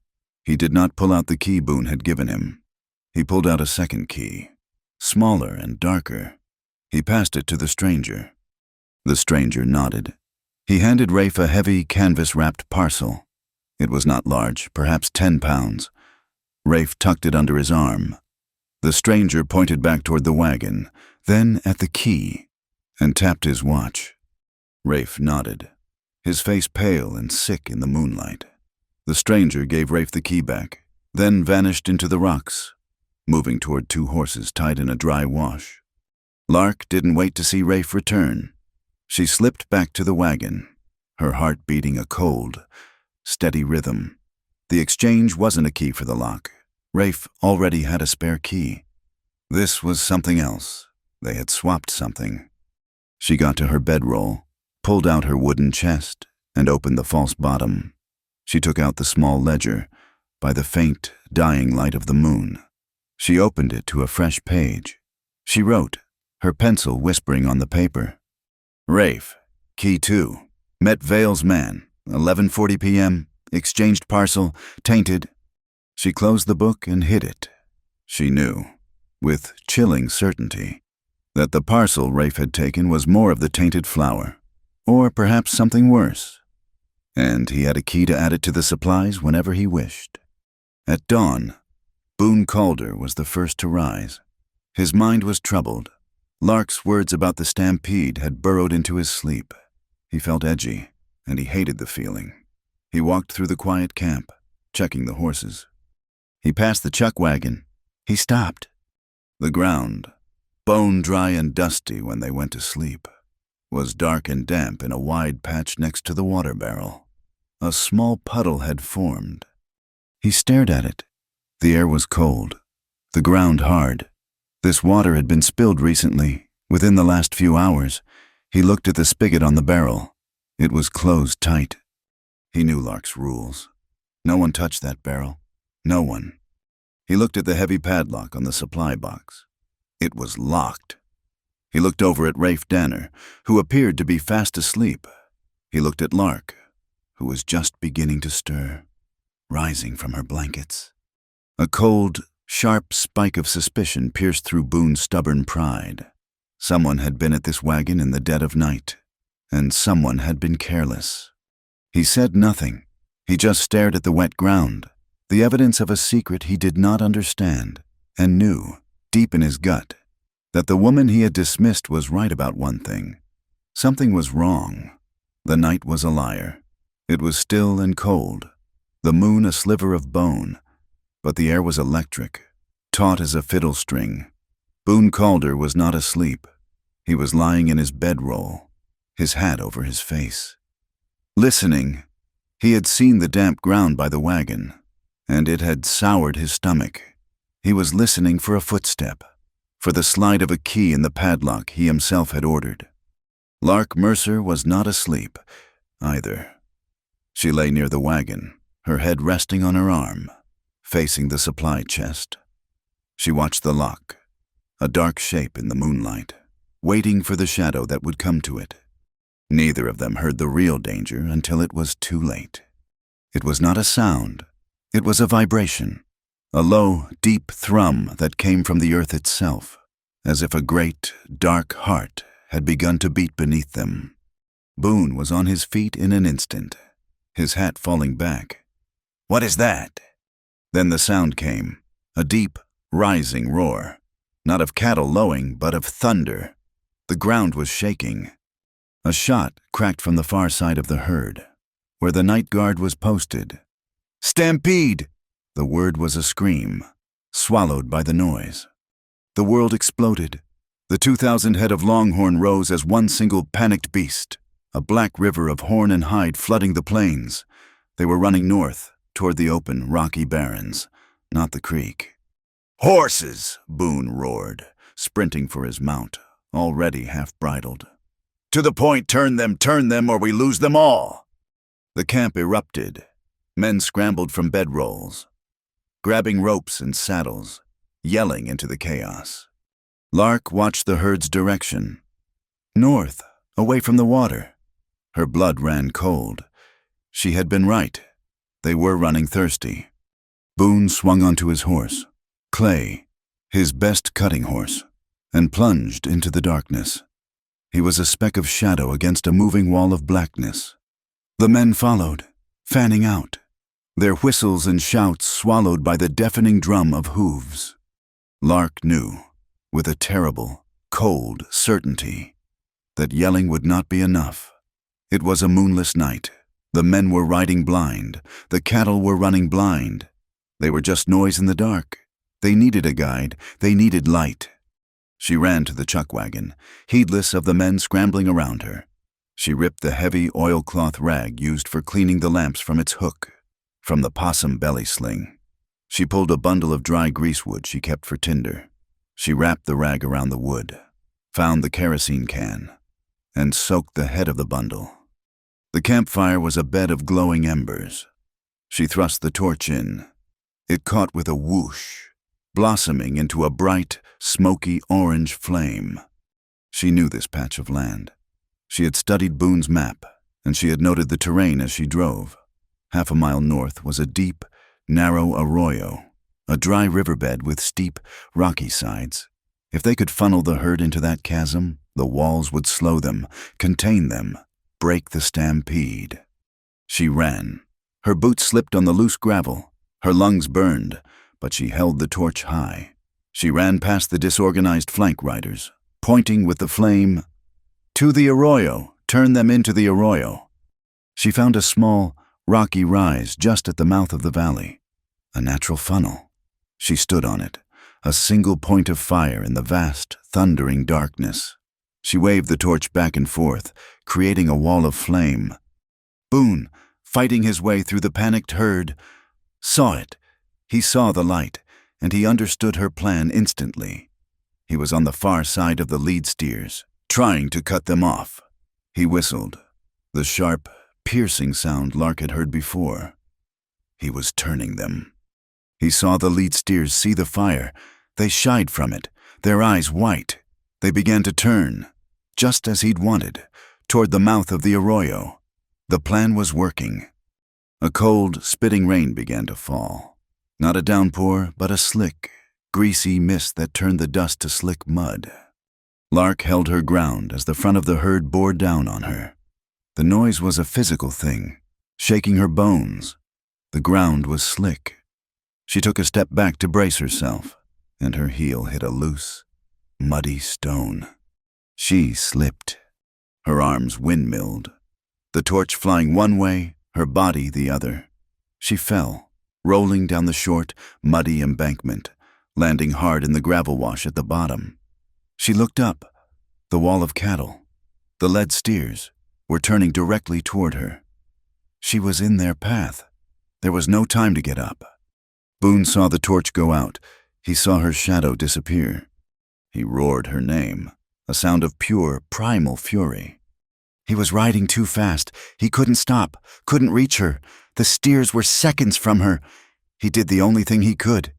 A: He did not pull out the key Boone had given him. He pulled out a second key, smaller and darker. He passed it to the stranger. The stranger nodded. He handed Rafe a heavy, canvas-wrapped parcel. It was not large, perhaps 10 pounds. Rafe tucked it under his arm. The stranger pointed back toward the wagon, then at the key, and tapped his watch. Rafe nodded, his face pale and sick in the moonlight. The stranger gave Rafe the key back, then vanished into the rocks, moving toward 2 horses tied in a dry wash. Lark didn't wait to see Rafe return. She slipped back to the wagon, her heart beating a cold, steady rhythm. The exchange wasn't a key for the lock. Rafe already had a spare key. This was something else. They had swapped something. She got to her bedroll, pulled out her wooden chest, and opened the false bottom. She took out the small ledger by the faint, dying light of the moon. She opened it to a fresh page. She wrote, her pencil whispering on the paper. Rafe, key 2. Met Vale's man, 11:40 p.m., exchanged parcel, tainted. She closed the book and hid it. She knew, with chilling certainty, that the parcel Rafe had taken was more of the tainted flour, or perhaps something worse. And he had a key to add it to the supplies whenever he wished. At dawn, Boone Calder was the first to rise. His mind was troubled. Lark's words about the stampede had burrowed into his sleep. He felt edgy, and he hated the feeling. He walked through the quiet camp, checking the horses. He passed the chuck wagon. He stopped. The ground, bone-dry and dusty when they went to sleep, was dark and damp in a wide patch next to the water barrel. A small puddle had formed. He stared at it. The air was cold, the ground hard. This water had been spilled recently, within the last few hours. He looked at the spigot on the barrel. It was closed tight. He knew Lark's rules. No one touched that barrel. No one. He looked at the heavy padlock on the supply box. It was locked. He looked over at Rafe Danner, who appeared to be fast asleep. He looked at Lark, who was just beginning to stir, rising from her blankets. A cold, sharp spike of suspicion pierced through Boone's stubborn pride. Someone had been at this wagon in the dead of night, and someone had been careless. He said nothing. He just stared at the wet ground, the evidence of a secret he did not understand, and knew, deep in his gut, that the woman he had dismissed was right about one thing. Something was wrong. The night was a liar. It was still and cold, the moon a sliver of bone, but the air was electric, taut as a fiddle string. Boone Calder was not asleep. He was lying in his bedroll, his hat over his face. Listening, he had seen the damp ground by the wagon, and it had soured his stomach. He was listening for a footstep, for the slide of a key in the padlock he himself had ordered. Lark Mercer was not asleep, either. She lay near the wagon, her head resting on her arm, facing the supply chest. She watched the lock, a dark shape in the moonlight, waiting for the shadow that would come to it. Neither of them heard the real danger until it was too late. It was not a sound. It was a vibration, a low, deep thrum that came from the earth itself, as if a great, dark heart had begun to beat beneath them. Boone was on his feet in an instant, his hat falling back. "What is that?" Then the sound came, a deep, rising roar, not of cattle lowing, but of thunder. The ground was shaking. A shot cracked from the far side of the herd, where the night guard was posted. "Stampede!" The word was a scream, swallowed by the noise. The world exploded. The 2,000 head of longhorn rose as one single panicked beast, a black river of horn and hide flooding the plains. They were running north, toward the open, rocky barrens, not the creek. "Horses!" Boone roared, sprinting for his mount, already half-bridled. "To the point, turn them, or we lose them all!" The camp erupted. Men scrambled from bedrolls, grabbing ropes and saddles, yelling into the chaos. Lark watched the herd's direction. North, away from the water. Her blood ran cold. She had been right. They were running thirsty. Boone swung onto his horse, Clay, his best cutting horse, and plunged into the darkness. He was a speck of shadow against a moving wall of blackness. The men followed, fanning out, their whistles and shouts swallowed by the deafening drum of hooves. Lark knew, with a terrible, cold certainty, that yelling would not be enough. It was a moonless night. The men were riding blind. The cattle were running blind. They were just noise in the dark. They needed a guide. They needed light. She ran to the chuck wagon, heedless of the men scrambling around her. She ripped the heavy oilcloth rag used for cleaning the lamps from its hook, from the possum belly sling. She pulled a bundle of dry greasewood she kept for tinder. She wrapped the rag around the wood, found the kerosene can, and soaked the head of the bundle. The campfire was a bed of glowing embers. She thrust the torch in. It caught with a whoosh, blossoming into a bright, smoky orange flame. She knew this patch of land. She had studied Boone's map, and she had noted the terrain as she drove. Half a mile north was a deep, narrow arroyo, a dry riverbed with steep, rocky sides. If they could funnel the herd into that chasm, the walls would slow them, contain them, break the stampede. She ran. Her boots slipped on the loose gravel. Her lungs burned, but she held the torch high. She ran past the disorganized flank riders, pointing with the flame, "To the arroyo! Turn them into the arroyo!" She found a small, rocky rise just at the mouth of the valley, a natural funnel. She stood on it, a single point of fire in the vast, thundering darkness. She waved the torch back and forth, creating a wall of flame. Boone, fighting his way through the panicked herd, saw it. He saw the light, and he understood her plan instantly. He was on the far side of the lead steers, trying to cut them off. He whistled, the sharp, piercing sound Lark had heard before. He was turning them. He saw the lead steers see the fire. They shied from it, their eyes white. They began to turn, just as he'd wanted, toward the mouth of the arroyo. The plan was working. A cold, spitting rain began to fall. Not a downpour, but a slick, greasy mist that turned the dust to slick mud. Lark held her ground as the front of the herd bore down on her. The noise was a physical thing, shaking her bones. The ground was slick. She took a step back to brace herself, and her heel hit a loose, muddy stone. She slipped. Her arms windmilled, the torch flying one way, her body the other. She fell, rolling down the short, muddy embankment, landing hard in the gravel wash at the bottom. She looked up. The wall of cattle, the led steers, were turning directly toward her. She was in their path. There was no time to get up. Boone saw the torch go out. He saw her shadow disappear. He roared her name, a sound of pure, primal fury. He was riding too fast. He couldn't stop, couldn't reach her. The steers were seconds from her. He did the only thing he could.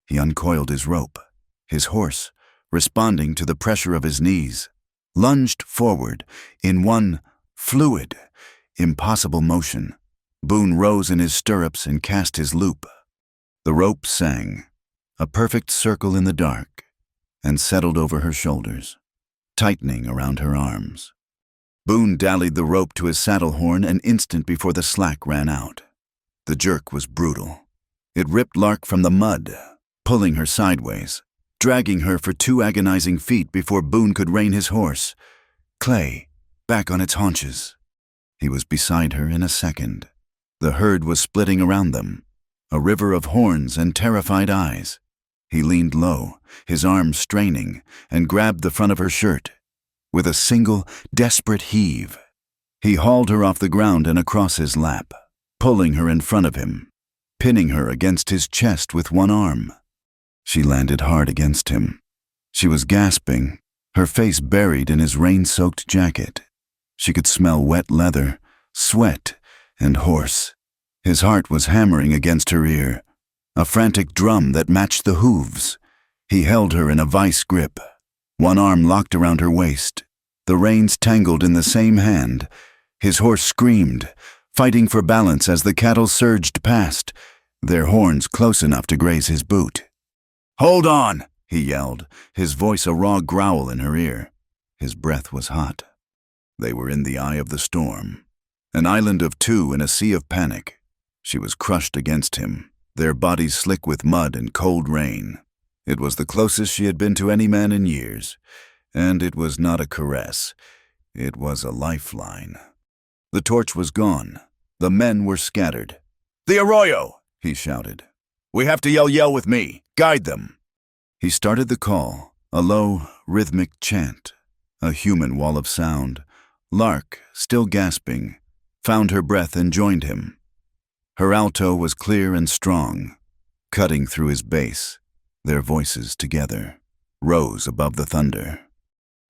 A: He uncoiled his rope. His horse, responding to the pressure of his knees, lunged forward in one fluid, impossible motion. Boone rose in his stirrups and cast his loop. The rope sang, a perfect circle in the dark, and settled over her shoulders, tightening around her arms. Boone dallied the rope to his saddle horn an instant before the slack ran out. The jerk was brutal. It ripped Lark from the mud, pulling her sideways, dragging her for 2 agonizing feet before Boone could rein his horse. Clay, back on its haunches. He was beside her in a second. The herd was splitting around them, a river of horns and terrified eyes. He leaned low, his arms straining, and grabbed the front of her shirt. With a single, desperate heave, he hauled her off the ground and across his lap, pulling her in front of him, pinning her against his chest with one arm. She landed hard against him. She was gasping, her face buried in his rain-soaked jacket. She could smell wet leather, sweat, and horse. His heart was hammering against her ear, a frantic drum that matched the hooves. He held her in a vice grip, one arm locked around her waist. The reins tangled in the same hand. His horse screamed, fighting for balance as the cattle surged past, their horns close enough to graze his boot. "Hold on!" he yelled, his voice a raw growl in her ear. His breath was hot. They were in the eye of the storm. An island of two in a sea of panic. She was crushed against him, their bodies slick with mud and cold rain. It was the closest she had been to any man in years, and it was not a caress. It was a lifeline. The torch was gone. The men were scattered. "The arroyo!" he shouted. "We have to yell with me. Guide them." He started the call, a low, rhythmic chant, a human wall of sound. Lark, still gasping, found her breath and joined him. Her alto was clear and strong, cutting through his bass. Their voices together rose above the thunder.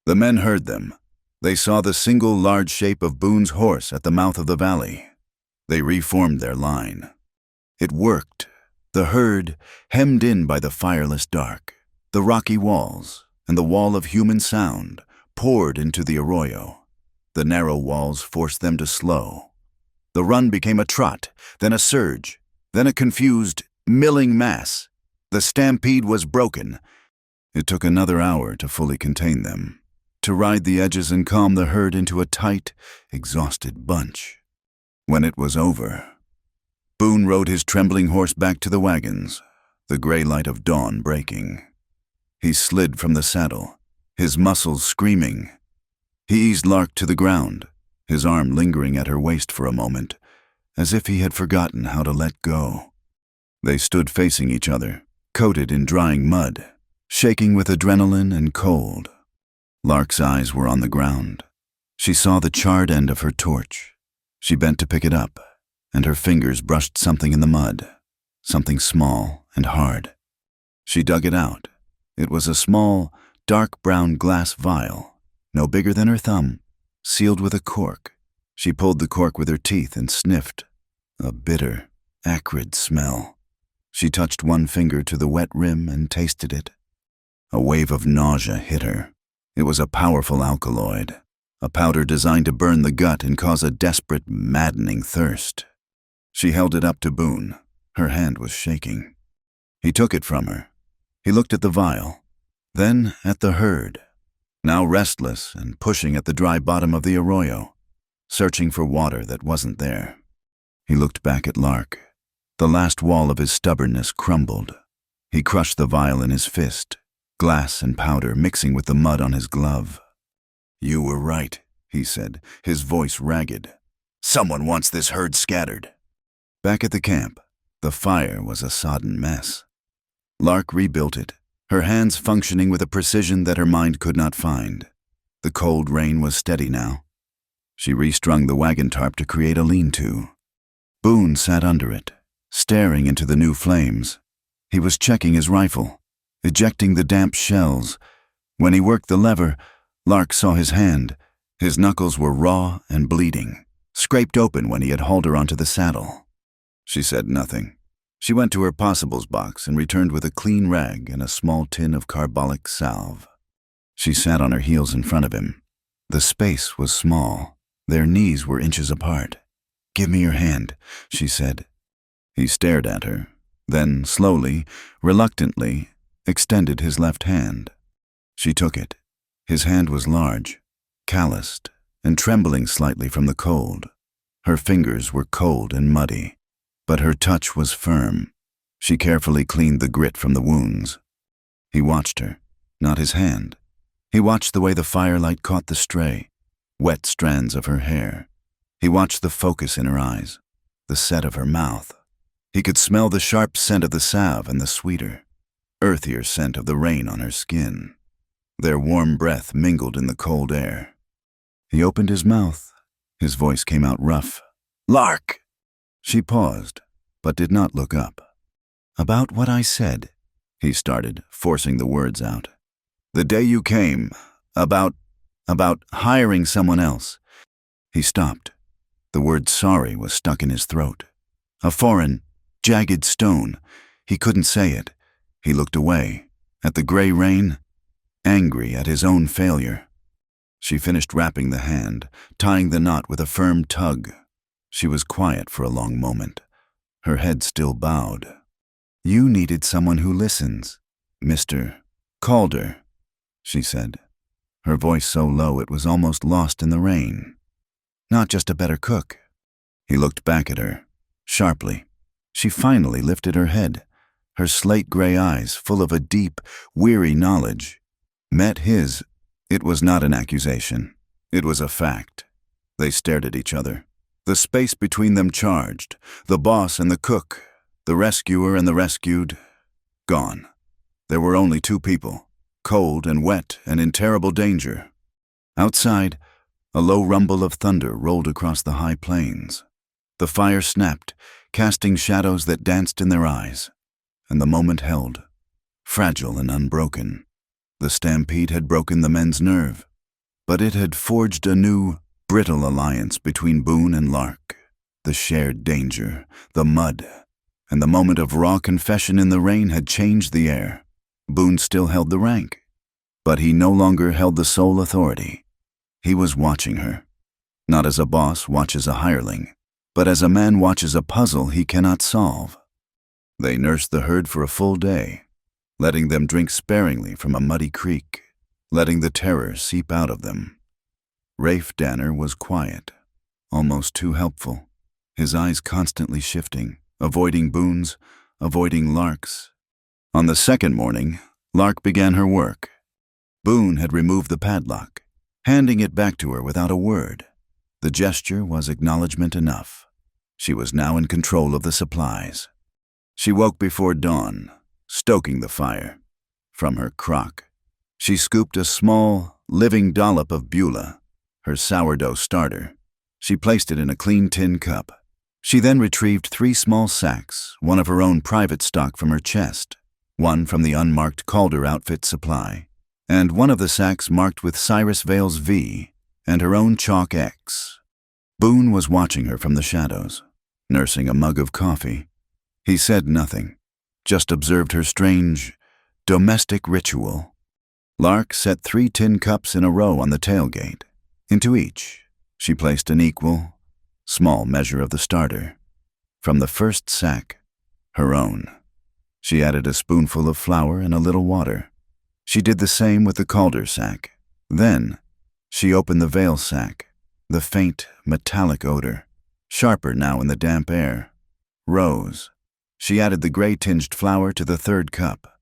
A: The men heard them. They saw the single large shape of Boone's horse at the mouth of the valley. They reformed their line. It worked. The herd, hemmed in by the fireless dark, the rocky walls, and the wall of human sound, poured into the arroyo. The narrow walls forced them to slow. The run became a trot, then a surge, then a confused, milling mass. The stampede was broken. It took another hour to fully contain them, to ride the edges and calm the herd into a tight, exhausted bunch. When it was over, Boone rode his trembling horse back to the wagons, the gray light of dawn breaking. He slid from the saddle, his muscles screaming. He eased Lark to the ground, his arm lingering at her waist for a moment, as if he had forgotten how to let go. They stood facing each other, coated in drying mud, shaking with adrenaline and cold. Lark's eyes were on the ground. She saw the charred end of her torch. She bent to pick it up, and her fingers brushed something in the mud, something small and hard. She dug it out. It was a small, dark brown glass vial, no bigger than her thumb, sealed with a cork. She pulled the cork with her teeth and sniffed. A bitter, acrid smell. She touched one finger to the wet rim and tasted it. A wave of nausea hit her. It was a powerful alkaloid, a powder designed to burn the gut and cause a desperate, maddening thirst. She held it up to Boone. Her hand was shaking. He took it from her. He looked at the vial, then at the herd, now restless and pushing at the dry bottom of the arroyo, searching for water that wasn't there. He looked back at Lark. The last wall of his stubbornness crumbled. He crushed the vial in his fist, glass and powder mixing with the mud on his glove. "You were right," he said, his voice ragged. "Someone wants this herd scattered." Back at the camp, the fire was a sodden mess. Lark rebuilt it, her hands functioning with a precision that her mind could not find. The cold rain was steady now. She restrung the wagon tarp to create a lean-to. Boone sat under it, staring into the new flames. He was checking his rifle, ejecting the damp shells. When he worked the lever, Lark saw his hand. His knuckles were raw and bleeding, scraped open when he had hauled her onto the saddle. She said nothing. She went to her possibles box and returned with a clean rag and a small tin of carbolic salve. She sat on her heels in front of him. The space was small. Their knees were inches apart. "Give me your hand," she said. He stared at her, then slowly, reluctantly, extended his left hand. She took it. His hand was large, calloused, and trembling slightly from the cold. Her fingers were cold and muddy, but her touch was firm. She carefully cleaned the grit from the wounds. He watched her, not his hand. He watched the way the firelight caught the stray, wet strands of her hair. He watched the focus in her eyes, the set of her mouth. He could smell the sharp scent of the salve and the sweeter, earthier scent of the rain on her skin. Their warm breath mingled in the cold air. He opened his mouth. His voice came out rough. "Lark!" She paused, but did not look up. "About what I said," he started, forcing the words out. "The day you came, about hiring someone else." He stopped. The word sorry was stuck in his throat. A foreign, jagged stone. He couldn't say it. He looked away, at the gray rain, angry at his own failure. She finished wrapping the hand, tying the knot with a firm tug. She was quiet for a long moment, her head still bowed. "You needed someone who listens, Mr. Calder," she said. her voice so low it was almost lost in the rain. "Not just a better cook." He looked back at her, sharply. She finally lifted her head. Her slate-gray eyes, full of a deep, weary knowledge, met his. It was not an accusation. It was a fact. They stared at each other. The space between them charged, the boss and the cook, the rescuer and the rescued, gone. There were only two people, cold and wet and in terrible danger. Outside, a low rumble of thunder rolled across the high plains. The fire snapped, casting shadows that danced in their eyes, and the moment held, fragile and unbroken. The stampede had broken the men's nerve, but it had forged a new, brittle alliance between Boone and Lark. The shared danger, the mud, and the moment of raw confession in the rain had changed the air. Boone still held the rank, but he no longer held the sole authority. He was watching her, not as a boss watches a hireling, but as a man watches a puzzle he cannot solve. They nursed the herd for a full day, letting them drink sparingly from a muddy creek, letting the terror seep out of them. Rafe Danner was quiet, almost too helpful, his eyes constantly shifting, avoiding Boone's, avoiding Lark's. On the second morning, Lark began her work. Boone had removed the padlock, handing it back to her without a word. The gesture was acknowledgement enough. She was now in control of the supplies. She woke before dawn, stoking the fire. From her crock, she scooped a small, living dollop of Beulah, her sourdough starter. She placed it in a clean tin cup. She then retrieved 3 small sacks, one of her own private stock from her chest, one from the unmarked Calder outfit supply, and one of the sacks marked with Cyrus Vale's V and her own chalk X. Boone was watching her from the shadows, nursing a mug of coffee. He said nothing, just observed her strange, domestic ritual. Lark set 3 tin cups in a row on the tailgate. Into each, she placed an equal, small measure of the starter. From the first sack, her own. She added a spoonful of flour and a little water. She did the same with the Calder sack. Then, she opened the Vale sack, the faint, metallic odor, sharper now in the damp air, rose. She added the gray-tinged flour to the 3rd cup.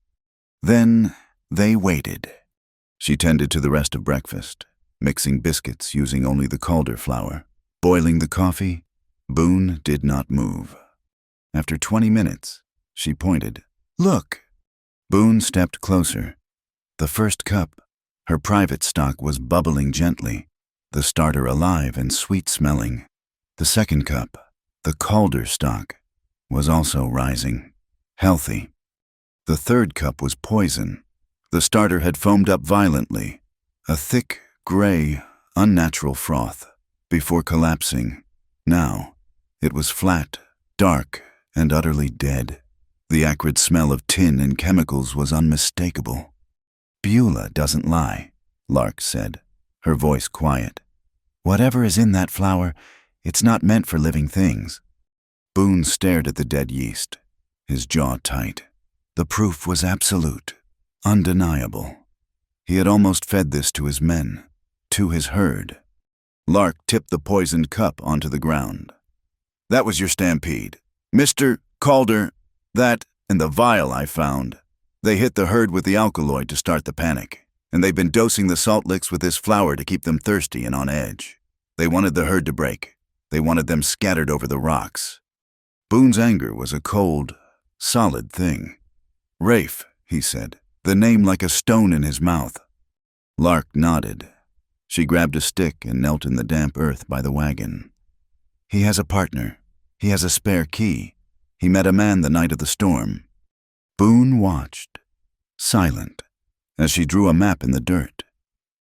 A: Then they waited. She tended to the rest of breakfast, mixing biscuits using only the Calder flour. Boiling the coffee, Boone did not move. After 20 minutes, she pointed. "Look!" Boone stepped closer. The first cup, her private stock, was bubbling gently, the starter alive and sweet-smelling. The second cup, the Calder stock, was also rising, healthy. The 3rd cup was poison. The starter had foamed up violently, a thick, gray, unnatural froth, before collapsing. Now, it was flat, dark, and utterly dead. The acrid smell of tin and chemicals was unmistakable. "Beulah doesn't lie," Lark said, her voice quiet. "Whatever is in that flour, it's not meant for living things." Boone stared at the dead yeast, his jaw tight. The proof was absolute, undeniable. He had almost fed this to his men, to his herd. Lark tipped the poisoned cup onto the ground. "That was your stampede. Mr. Calder, that and the vial I found. They hit the herd with the alkaloid to start the panic, and they've been dosing the salt licks with this flour to keep them thirsty and on edge. They wanted the herd to break. They wanted them scattered over the rocks." Boone's anger was a cold, solid thing. "Rafe," he said, the name like a stone in his mouth. Lark nodded. She grabbed a stick and knelt in the damp earth by the wagon. "He has a partner. He has a spare key. He met a man the night of the storm." Boone watched, silent, as she drew a map in the dirt.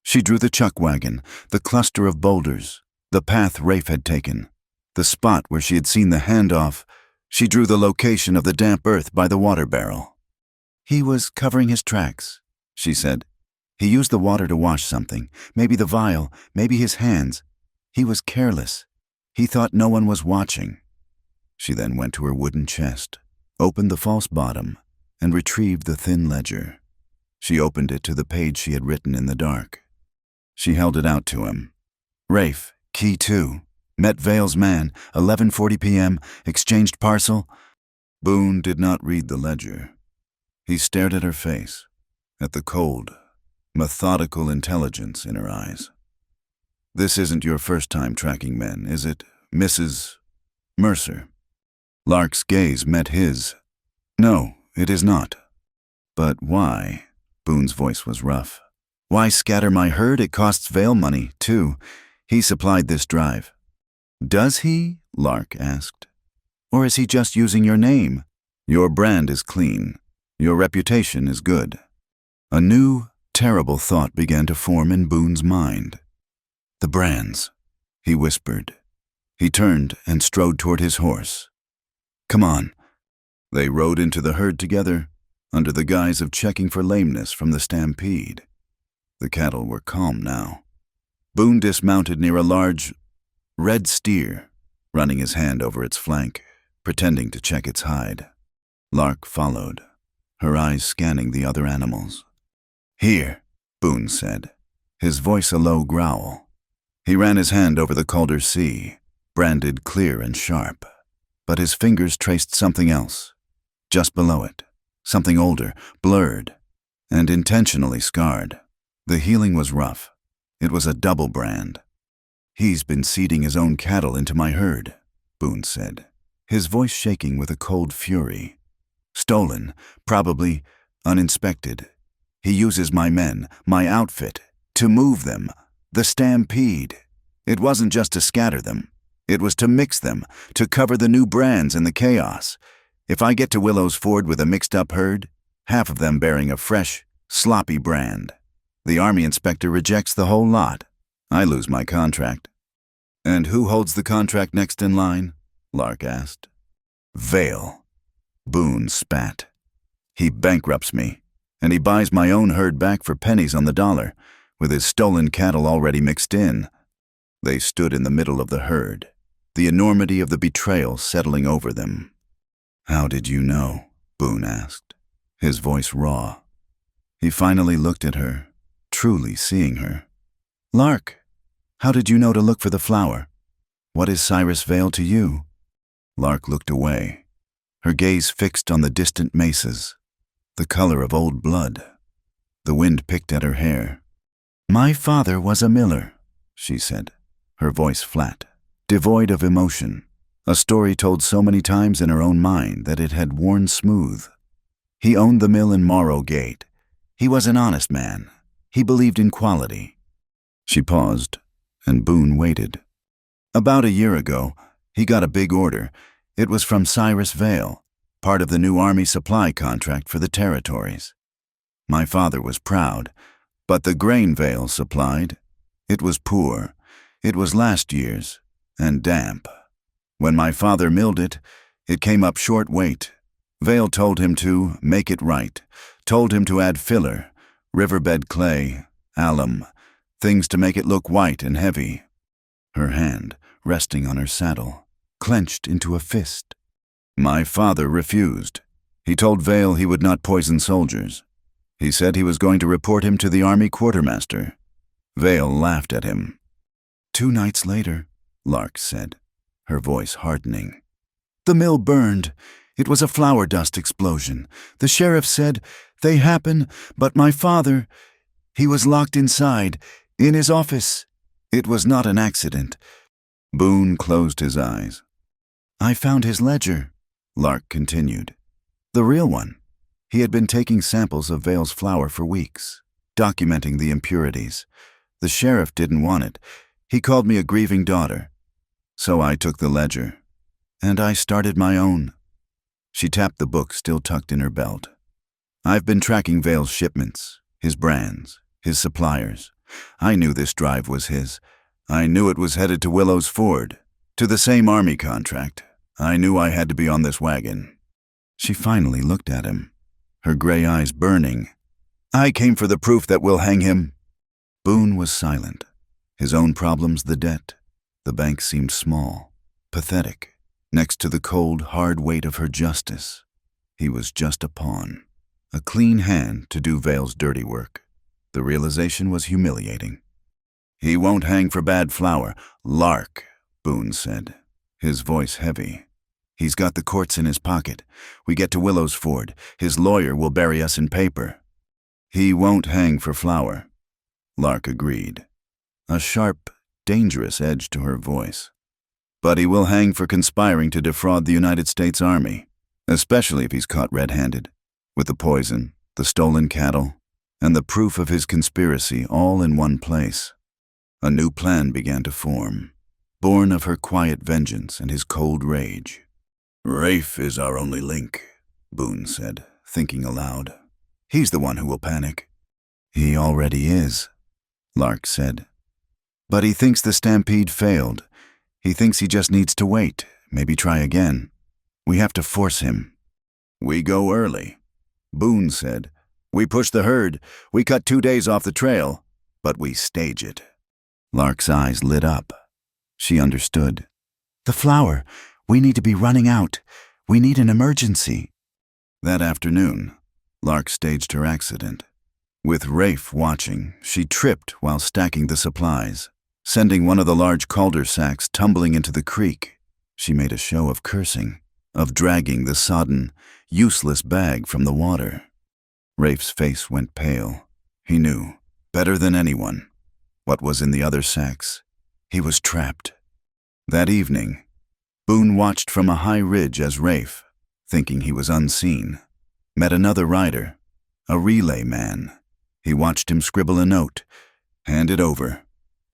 A: She drew the chuck wagon, the cluster of boulders, the path Rafe had taken, the spot where she had seen the handoff. She drew the location of the damp earth by the water barrel. "He was covering his tracks," she said. "He used the water to wash something, maybe the vial, maybe his hands. He was careless. He thought no one was watching." She then went to her wooden chest, opened the false bottom, and retrieved the thin ledger. She opened it to the page she had written in the dark. She held it out to him. Rafe, key 2. Met Vale's man, 11:40 p.m., exchanged parcel. Boone did not read the ledger. He stared at her face, at the cold, methodical intelligence in her eyes. This isn't your first time tracking men, is it, Mrs. Mercer? Lark's gaze met his. No, it is not. But why? Boone's voice was rough. Why scatter my herd? It costs Vale money, too. He supplied this drive. Does he? Lark asked. Or is he just using your name? Your brand is clean. Your reputation is good. A new, terrible thought began to form in Boone's mind. The brands, he whispered. He turned and strode toward his horse. Come on. They rode into the herd together, under the guise of checking for lameness from the stampede. The cattle were calm now. Boone dismounted near a large, red steer, running his hand over its flank, pretending to check its hide. Lark followed, her eyes scanning the other animals. Here, Boone said, his voice a low growl. He ran his hand over the Calder C, branded clear and sharp, but his fingers traced something else, just below it, something older, blurred, and intentionally scarred. The healing was rough. It was a double brand. He's been seeding his own cattle into my herd, Boone said, his voice shaking with a cold fury. Stolen, probably uninspected. He uses my men, my outfit, to move them. The stampede. It wasn't just to scatter them. It was to mix them, to cover the new brands in the chaos. If I get to Willow's Ford with a mixed-up herd, half of them bearing a fresh, sloppy brand, the Army inspector rejects the whole lot. I lose my contract. And who holds the contract next in line? Lark asked. Vale. Boone spat. He bankrupts me, and he buys my own herd back for pennies on the dollar, with his stolen cattle already mixed in. They stood in the middle of the herd, the enormity of the betrayal settling over them. How did you know? Boone asked, his voice raw. He finally looked at her, truly seeing her. Lark, how did you know to look for the flower? What is Cyrus Vale to you? Lark looked away, her gaze fixed on the distant mesas, the color of old blood. The wind picked at her hair. My father was a miller, she said, her voice flat, devoid of emotion, a story told so many times in her own mind that it had worn smooth. He owned the mill in Morrow Gate. He was an honest man. He believed in quality. She paused, and Boone waited. About a year ago, he got a big order. It was from Cyrus Vale, part of the new Army supply contract for the territories. My father was proud, but the grain Vale supplied, it was poor. It was last year's, and damp. When my father milled it, it came up short weight. Vale told him to make it right, told him to add filler, riverbed clay, alum, things to make it look white and heavy. Her hand, resting on her saddle, clenched into a fist. My father refused. He told Vale he would not poison soldiers. He said he was going to report him to the Army quartermaster. Vale laughed at him. 2 nights later, Lark said, her voice hardening. The mill burned. It was a flour dust explosion. The sheriff said, they happen, but my father, he was locked inside, in his office. It was not an accident. Boone closed his eyes. I found his ledger, Lark continued. The real one. He had been taking samples of Vale's flour for weeks, documenting the impurities. The sheriff didn't want it. He called me a grieving daughter. So I took the ledger, and I started my own. She tapped the book still tucked in her belt. I've been tracking Vale's shipments, his brands, his suppliers. I knew this drive was his. I knew it was headed to Willow's Ford, to the same Army contract. I knew I had to be on this wagon. She finally looked at him, her gray eyes burning. I came for the proof that we'll hang him. Boone was silent. His own problems, the debt. The bank seemed small, pathetic, next to the cold, hard weight of her justice. He was just a pawn, a clean hand to do Vale's dirty work. The realization was humiliating. He won't hang for bad flour. Lark, Boone said, his voice heavy. He's got the courts in his pocket. We get to Willow's Ford. His lawyer will bury us in paper. He won't hang for flour, Lark agreed, a sharp, dangerous edge to her voice. But he will hang for conspiring to defraud the United States Army, especially if he's caught red-handed, with the poison, the stolen cattle, and the proof of his conspiracy all in one place. A new plan began to form, born of her quiet vengeance and his cold rage. Rafe is our only link, Boone said, thinking aloud. He's the one who will panic. He already is, Lark said. But he thinks the stampede failed. He thinks he just needs to wait, maybe try again. We have to force him. We go early, Boone said. We push the herd. We cut 2 days off the trail, but we stage it. Lark's eyes lit up. She understood. The flour. We need to be running out. We need an emergency. That afternoon, Lark staged her accident. With Rafe watching, she tripped while stacking the supplies, sending one of the large Calder sacks tumbling into the creek. She made a show of cursing, of dragging the sodden, useless bag from the water. Rafe's face went pale. He knew, better than anyone, what was in the other sacks. He was trapped. That evening, Boone watched from a high ridge as Rafe, thinking he was unseen, met another rider, a relay man. He watched him scribble a note, hand it over.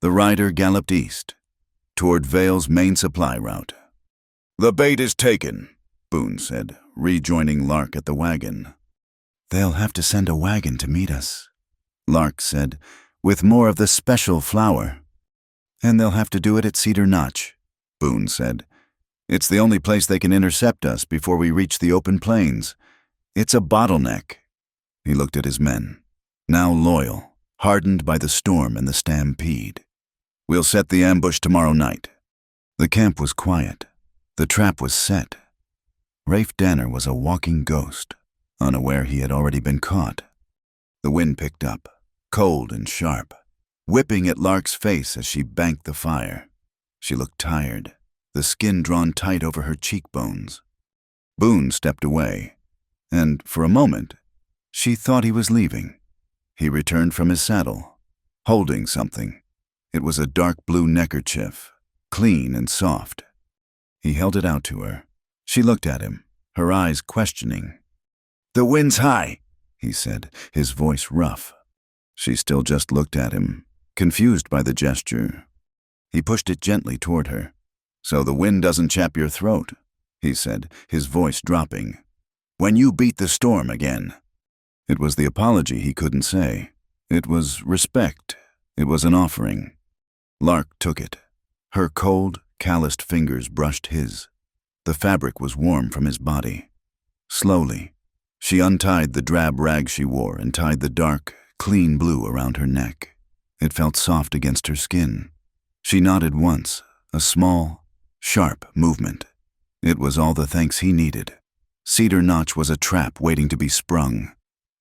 A: The rider galloped east, toward Vale's main supply route. The bait is taken, Boone said, rejoining Lark at the wagon. They'll have to send a wagon to meet us, Lark said, with more of the special flour. And they'll have to do it at Cedar Notch, Boone said. It's the only place they can intercept us before we reach the open plains. It's a bottleneck. He looked at his men, now loyal, hardened by the storm and the stampede. We'll set the ambush tomorrow night. The camp was quiet. The trap was set. Rafe Danner was a walking ghost, unaware he had already been caught. The wind picked up, cold and sharp, whipping at Lark's face as she banked the fire. She looked tired, the skin drawn tight over her cheekbones. Boone stepped away, and for a moment, she thought he was leaving. He returned from his saddle, holding something. It was a dark blue neckerchief, clean and soft. He held it out to her. She looked at him, her eyes questioning. The wind's high, he said, his voice rough. She still just looked at him, confused by the gesture. He pushed it gently toward her. So the wind doesn't chap your throat, he said, his voice dropping. When you beat the storm again. It was the apology he couldn't say. It was respect. It was an offering. Lark took it. Her cold, calloused fingers brushed his. The fabric was warm from his body. Slowly, she untied the drab rag she wore and tied the dark, clean blue around her neck. It felt soft against her skin. She nodded once, a small, sharp movement. It was all the thanks he needed. Cedar Notch was a trap waiting to be sprung.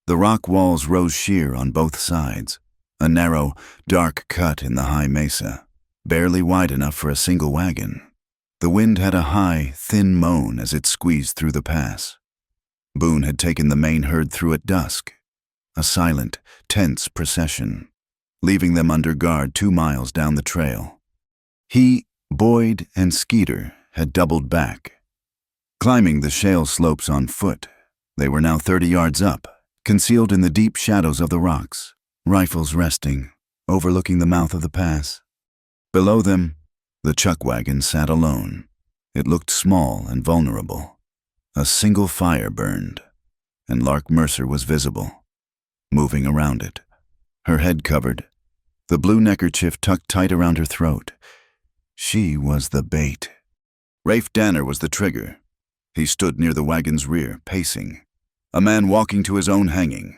A: The rock walls rose sheer on both sides, a narrow, dark cut in the high mesa, barely wide enough for a single wagon. The wind had a high, thin moan as it squeezed through the pass. Boone had taken the main herd through at dusk, a silent, tense procession, leaving them under guard 2 miles down the trail. He, Boyd, and Skeeter had doubled back. Climbing the shale slopes on foot, they were now 30 yards up, concealed in the deep shadows of the rocks, rifles resting, overlooking the mouth of the pass. Below them, the chuck wagon sat alone. It looked small and vulnerable. A single fire burned, and Lark Mercer was visible, moving around it, her head covered, the blue neckerchief tucked tight around her throat. She was the bait. Rafe Danner was the trigger. He stood near the wagon's rear, pacing, a man walking to his own hanging.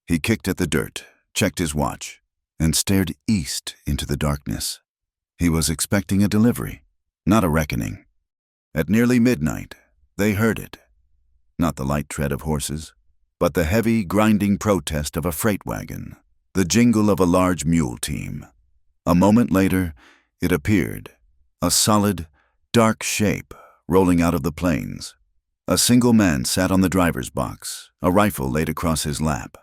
A: He kicked at the dirt, checked his watch, and stared east into the darkness. He was expecting a delivery, not a reckoning. At nearly midnight, they heard it. Not the light tread of horses, but the heavy, grinding protest of a freight wagon, the jingle of a large mule team. A moment later, it appeared, a solid, dark shape rolling out of the plains. A single man sat on the driver's box, a rifle laid across his lap.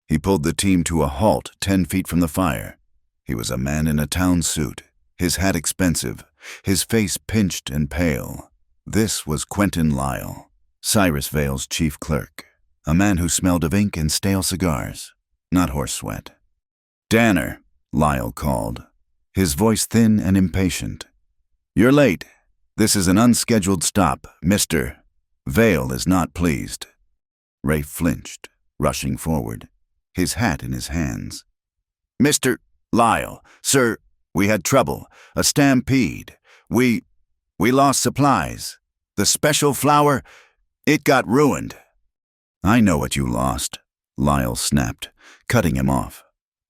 A: He pulled the team to a halt 10 feet from the fire. He was a man in a town suit, his hat expensive, his face pinched and pale. This was Quentin Lyle, Cyrus Vale's chief clerk, a man who smelled of ink and stale cigars, not horse sweat. "Danner," Lyle called, his voice thin and impatient. "You're late. This is an unscheduled stop, Mr. Vale is not pleased." Rafe flinched, rushing forward, his hat in his hands. "Mr. Lyle, sir, we had trouble, a stampede. We lost supplies. The special flour, it got ruined." "I know what you lost," Lyle snapped, cutting him off.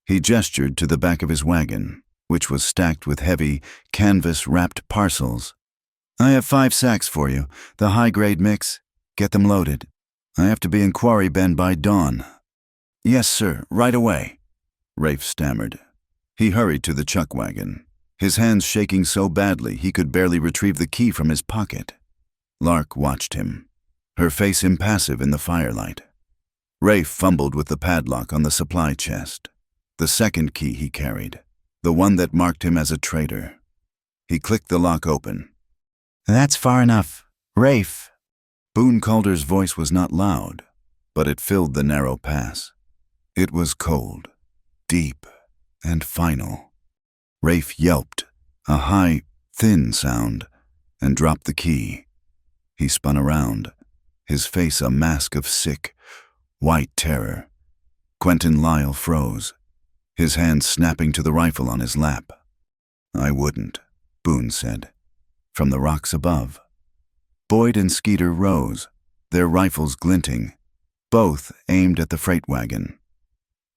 A: He gestured to the back of his wagon, which was stacked with heavy, canvas-wrapped parcels. "I have 5 sacks for you, the high-grade mix. Get them loaded. I have to be in Quarry Bend by dawn." "Yes, sir, right away," Rafe stammered. He hurried to the chuck wagon, his hands shaking so badly he could barely retrieve the key from his pocket. Lark watched him, her face impassive in the firelight. Rafe fumbled with the padlock on the supply chest, the second key he carried, the one that marked him as a traitor. He clicked the lock open. "That's far enough. Rafe." Boone Calder's voice was not loud, but it filled the narrow pass. It was cold, deep, and final. Rafe yelped, a high, thin sound, and dropped the key. He spun around, his face a mask of sick, white terror. Quentin Lyle froze, his hand snapping to the rifle on his lap. "I wouldn't," Boone said, from the rocks above. Boyd and Skeeter rose, their rifles glinting, both aimed at the freight wagon.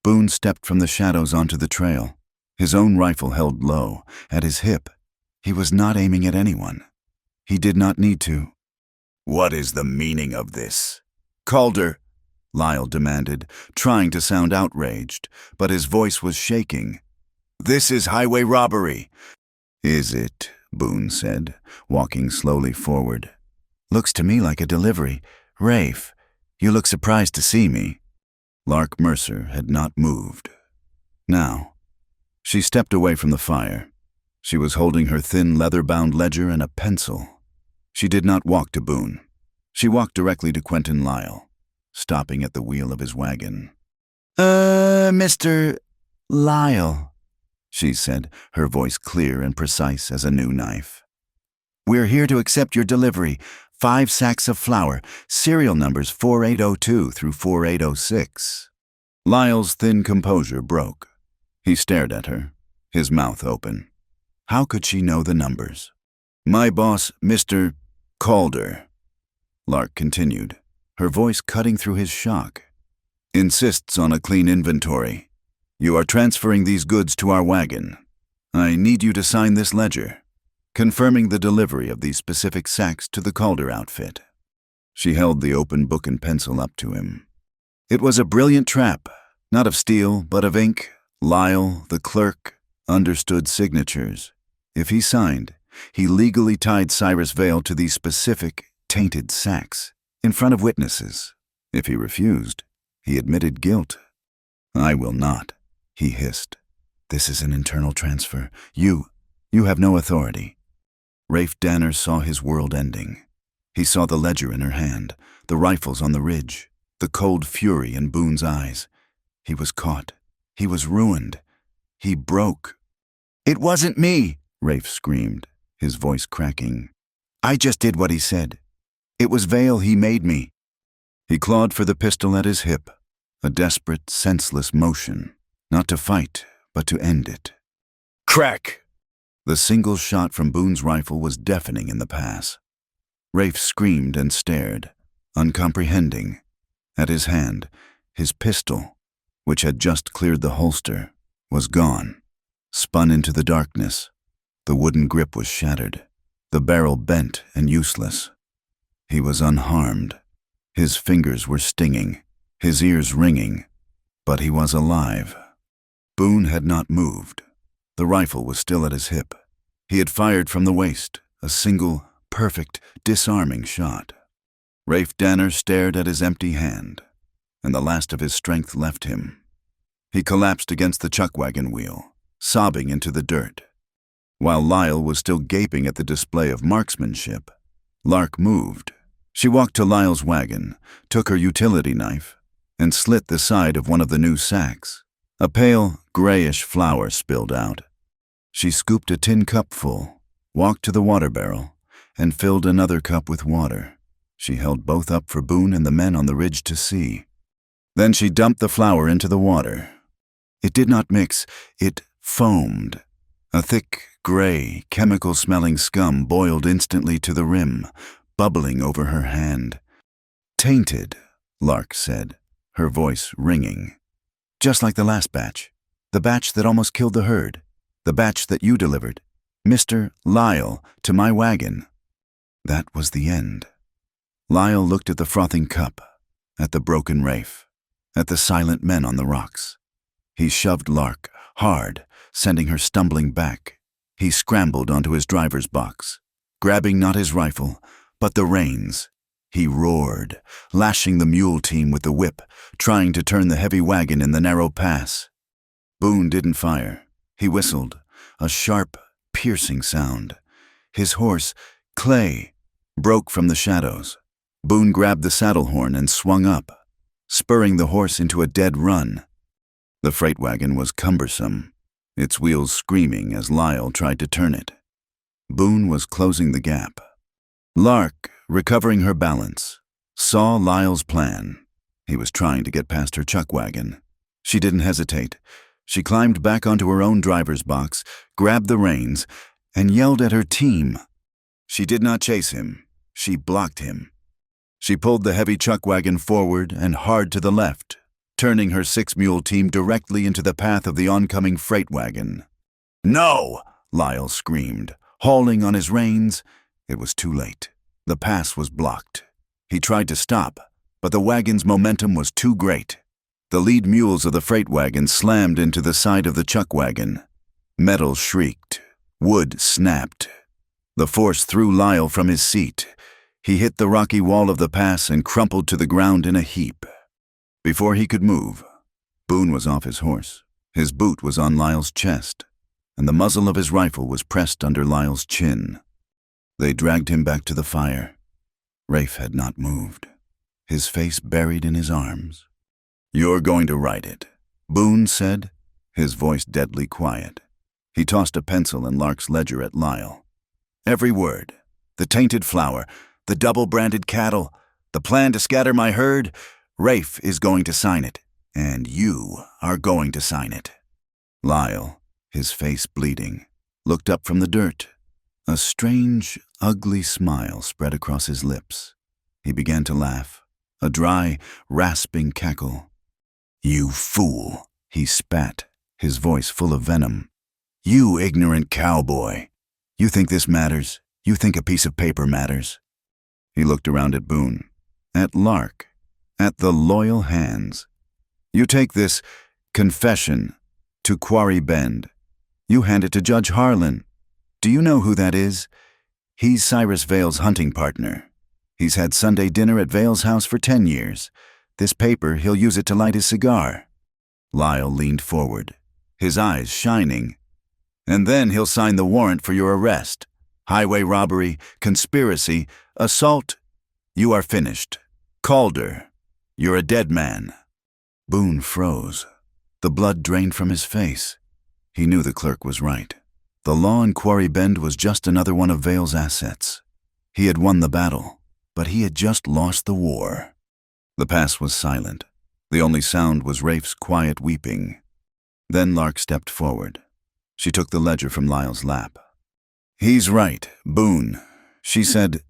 A: Boone stepped from the shadows onto the trail, his own rifle held low, at his hip. He was not aiming at anyone. He did not need to. "What is the meaning of this, Calder?" Lyle demanded, trying to sound outraged, but his voice was shaking. "This is highway robbery." "Is it?" Boone said, walking slowly forward. "Looks to me like a delivery. Rafe, you look surprised to see me." Lark Mercer had not moved. Now, she stepped away from the fire. She was holding her thin leather-bound ledger and a pencil. She did not walk to Boone. She walked directly to Quentin Lyle, stopping at the wheel of his wagon. Mr. Lyle," she said, her voice clear and precise as a new knife. "We're here to accept your delivery. 5 sacks of flour, serial numbers 4802 through 4806. Lyle's thin composure broke. He stared at her, his mouth open. How could she know the numbers? "My boss, Mr. Calder," Lark continued, her voice cutting through his shock, "insists on a clean inventory. You are transferring these goods to our wagon. I need you to sign this ledger, confirming the delivery of these specific sacks to the Calder outfit." She held the open book and pencil up to him. It was a brilliant trap, not of steel, but of ink. Lyle, the clerk, understood signatures. If he signed, he legally tied Cyrus Vale to these specific, tainted sacks, in front of witnesses. If he refused, he admitted guilt. "I will not," he hissed. "This is an internal transfer. You have no authority." Rafe Danner saw his world ending. He saw the ledger in her hand, the rifles on the ridge, the cold fury in Boone's eyes. He was caught. He was ruined. He broke. "It wasn't me," Rafe screamed, his voice cracking. "I just did what he said. It was Vale, he made me." He clawed for the pistol at his hip, a desperate, senseless motion, not to fight, but to end it. Crack! The single shot from Boone's rifle was deafening in the pass. Rafe screamed and stared, uncomprehending. At his hand, his pistol, which had just cleared the holster, was gone, spun into the darkness. The wooden grip was shattered, the barrel bent and useless. He was unharmed. His fingers were stinging, his ears ringing, but he was alive. Boone had not moved. The rifle was still at his hip. He had fired from the waist, a single, perfect, disarming shot. Rafe Danner stared at his empty hand, and the last of his strength left him. He collapsed against the chuckwagon wheel, sobbing into the dirt. While Lyle was still gaping at the display of marksmanship, Lark moved. She walked to Lyle's wagon, took her utility knife, and slit the side of one of the new sacks. A pale, grayish flour spilled out. She scooped a tin cup full, walked to the water barrel, and filled another cup with water. She held both up for Boone and the men on the ridge to see. Then she dumped the flour into the water. It did not mix, it foamed. A thick, gray, chemical-smelling scum boiled instantly to the rim, bubbling over her hand. "Tainted," Lark said, her voice ringing. "Just like the last batch. The batch that almost killed the herd. The batch that you delivered, Mr. Lyle, to my wagon." That was the end. Lyle looked at the frothing cup, at the broken Rafe, at the silent men on the rocks. He shoved Lark hard, sending her stumbling back. He scrambled onto his driver's box, grabbing not his rifle, but the reins. He roared, lashing the mule team with the whip, trying to turn the heavy wagon in the narrow pass. Boone didn't fire. He whistled, a sharp, piercing sound. His horse, Clay, broke from the shadows. Boone grabbed the saddle horn and swung up, spurring the horse into a dead run. The freight wagon was cumbersome, its wheels screaming as Lyle tried to turn it. Boone was closing the gap. Lark, recovering her balance, saw Lyle's plan. He was trying to get past her chuckwagon. She didn't hesitate. She climbed back onto her own driver's box, grabbed the reins, and yelled at her team. She did not chase him. She blocked him. She pulled the heavy chuckwagon forward and hard to the left, turning her six-mule team directly into the path of the oncoming freight wagon. "No!" Lyle screamed, hauling on his reins. It was too late. The pass was blocked. He tried to stop, but the wagon's momentum was too great. The lead mules of the freight wagon slammed into the side of the chuckwagon. Metal shrieked. Wood snapped. The force threw Lyle from his seat. He hit the rocky wall of the pass and crumpled to the ground in a heap. Before he could move, Boone was off his horse. His boot was on Lyle's chest, and the muzzle of his rifle was pressed under Lyle's chin. They dragged him back to the fire. Rafe had not moved, his face buried in his arms. "You're going to write it," Boone said, his voice deadly quiet. He tossed a pencil and Lark's ledger at Lyle. "Every word. The tainted flour, the double-branded cattle, the plan to scatter my herd. Rafe is going to sign it, and you are going to sign it." Lyle, his face bleeding, looked up from the dirt. A strange, ugly smile spread across his lips. He began to laugh, a dry, rasping cackle. "You fool," he spat, his voice full of venom. "You ignorant cowboy. You think this matters? You think a piece of paper matters?" He looked around at Boone, at Lark, at the loyal hands. "You take this confession to Quarry Bend. You hand it to Judge Harlan. Do you know who that is? He's Cyrus Vale's hunting partner. He's had Sunday dinner at Vale's house for 10 years. This paper, he'll use it to light his cigar." Lyle leaned forward, his eyes shining. "And then he'll sign the warrant for your arrest. Highway robbery, conspiracy, assault. You are finished. Calder, you're a dead man." Boone froze. The blood drained from his face. He knew the clerk was right. The law in Quarry Bend was just another one of Vale's assets. He had won the battle, but he had just lost the war. The pass was silent. The only sound was Rafe's quiet weeping. Then Lark stepped forward. She took the ledger from Lyle's lap. "He's right, Boone," she said.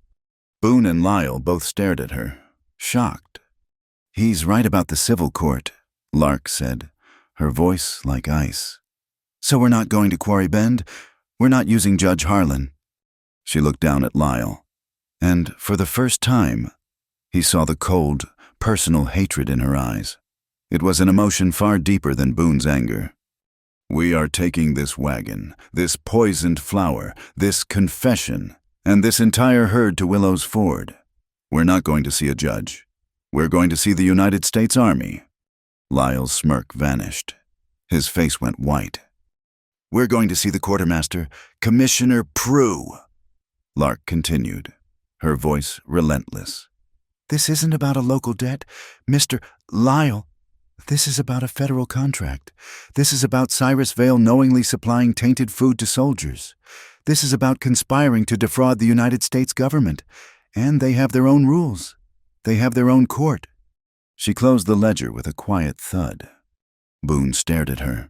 A: Boone and Lyle both stared at her, shocked. "He's right about the civil court," Lark said, her voice like ice. "So we're not going to Quarry Bend? We're not using Judge Harlan?" She looked down at Lyle, and for the first time, he saw the cold, personal hatred in her eyes. It was an emotion far deeper than Boone's anger. We are taking this wagon, this poisoned flower, this confession, and this entire herd to Willow's Ford. We're not going to see a judge. We're going to see the United States Army." Lyle's smirk vanished. His face went white. "We're going to see the quartermaster, Commissioner Prue," Lark continued, her voice relentless. "This isn't about a local debt, Mr. Lyle. This is about a federal contract. This is about Cyrus Vale knowingly supplying tainted food to soldiers. This is about conspiring to defraud the United States government. And they have their own rules. They have their own court." She closed the ledger with a quiet thud. Boone stared at her,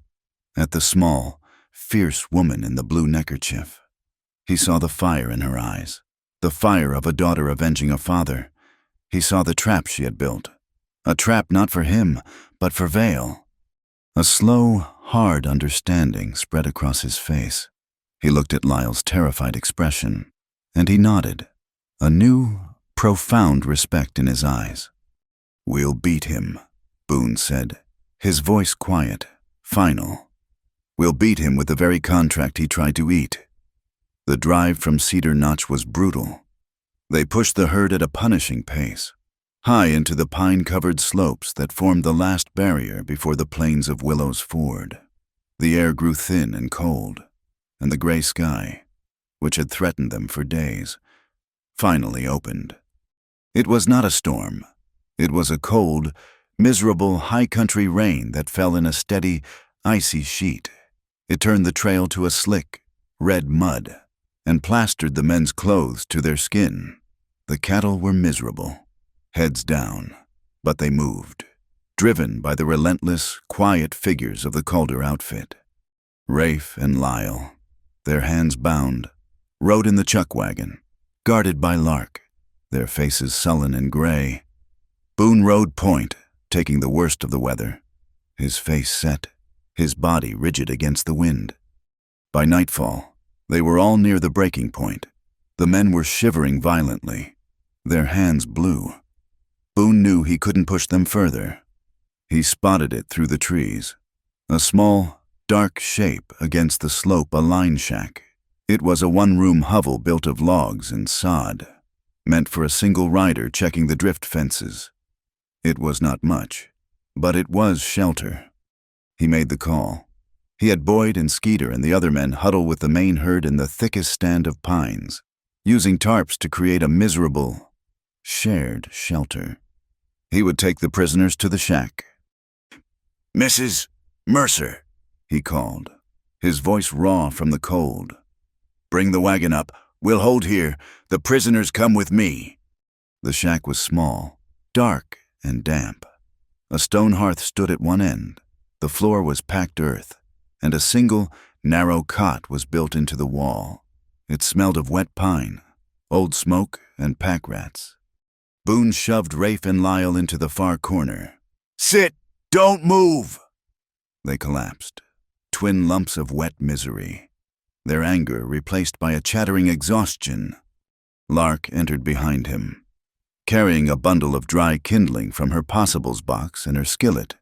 A: at the small, fierce woman in the blue neckerchief. He saw the fire in her eyes, the fire of a daughter avenging a father. He saw the trap she had built, a trap not for him, but for Vale. A slow, hard understanding spread across his face. He looked at Lyle's terrified expression, and he nodded, a new, profound respect in his eyes. "We'll beat him," Boone said, his voice quiet, final. "We'll beat him with the very contract he tried to eat." The drive from Cedar Notch was brutal. They pushed the herd at a punishing pace, high into the pine-covered slopes that formed the last barrier before the plains of Willow's Ford. The air grew thin and cold, and the gray sky, which had threatened them for days, finally opened. It was not a storm. It was a cold, miserable high-country rain that fell in a steady, icy sheet. It turned the trail to a slick, red mud, and plastered the men's clothes to their skin. The cattle were miserable, heads down, but they moved, driven by the relentless, quiet figures of the Calder outfit. Rafe and Lyle, their hands bound, rode in the chuck wagon, guarded by Lark, their faces sullen and gray. Boone rode point, taking the worst of the weather, his face set, his body rigid against the wind. By nightfall, they were all near the breaking point. The men were shivering violently, their hands blue. Boone knew he couldn't push them further. He spotted it through the trees, a small, dark shape against the slope, a line shack. It was a one-room hovel built of logs and sod, meant for a single rider checking the drift fences. It was not much, but it was shelter. He made the call. He had Boyd and Skeeter and the other men huddle with the main herd in the thickest stand of pines, using tarps to create a miserable, shared shelter. He would take the prisoners to the shack. "Mrs. Mercer," he called, his voice raw from the cold. "Bring the wagon up. We'll hold here. The prisoners come with me." The shack was small, dark, and damp. A stone hearth stood at one end. The floor was packed earth, and a single, narrow cot was built into the wall. It smelled of wet pine, old smoke, and pack rats. Boone shoved Rafe and Lyle into the far corner. "Sit! Don't move!" They collapsed, twin lumps of wet misery, their anger replaced by a chattering exhaustion. Lark entered behind him, carrying a bundle of dry kindling from her possibles box and her skillet.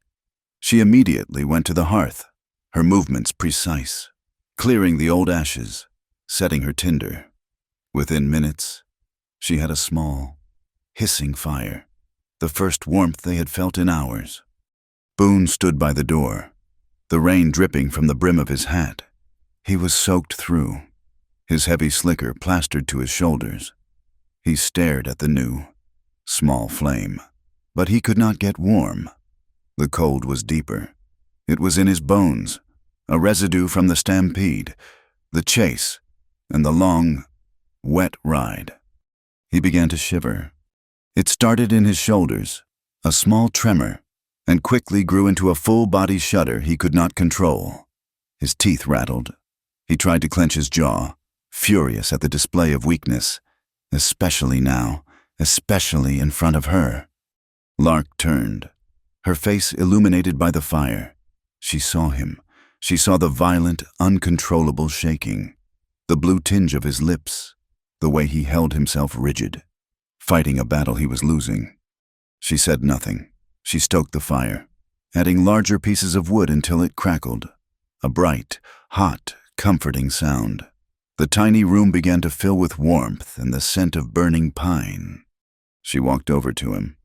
A: She immediately went to the hearth, her movements precise, clearing the old ashes, setting her tinder. Within minutes, she had a small, hissing fire, the first warmth they had felt in hours. Boone stood by the door, the rain dripping from the brim of his hat. He was soaked through, his heavy slicker plastered to his shoulders. He stared at the new, small flame, but he could not get warm. The cold was deeper. It was in his bones, a residue from the stampede, the chase, and the long, wet ride. He began to shiver. It started in his shoulders, a small tremor, and quickly grew into a full-body shudder he could not control. His teeth rattled. He tried to clench his jaw, furious at the display of weakness, especially now, especially in front of her. Lark turned, her face illuminated by the fire. She saw him. She saw the violent, uncontrollable shaking, the blue tinge of his lips, the way he held himself rigid, fighting a battle he was losing. She said nothing. She stoked the fire, adding larger pieces of wood until it crackled. a bright, hot, comforting sound. The tiny room began to fill with warmth and the scent of burning pine. She walked over to him.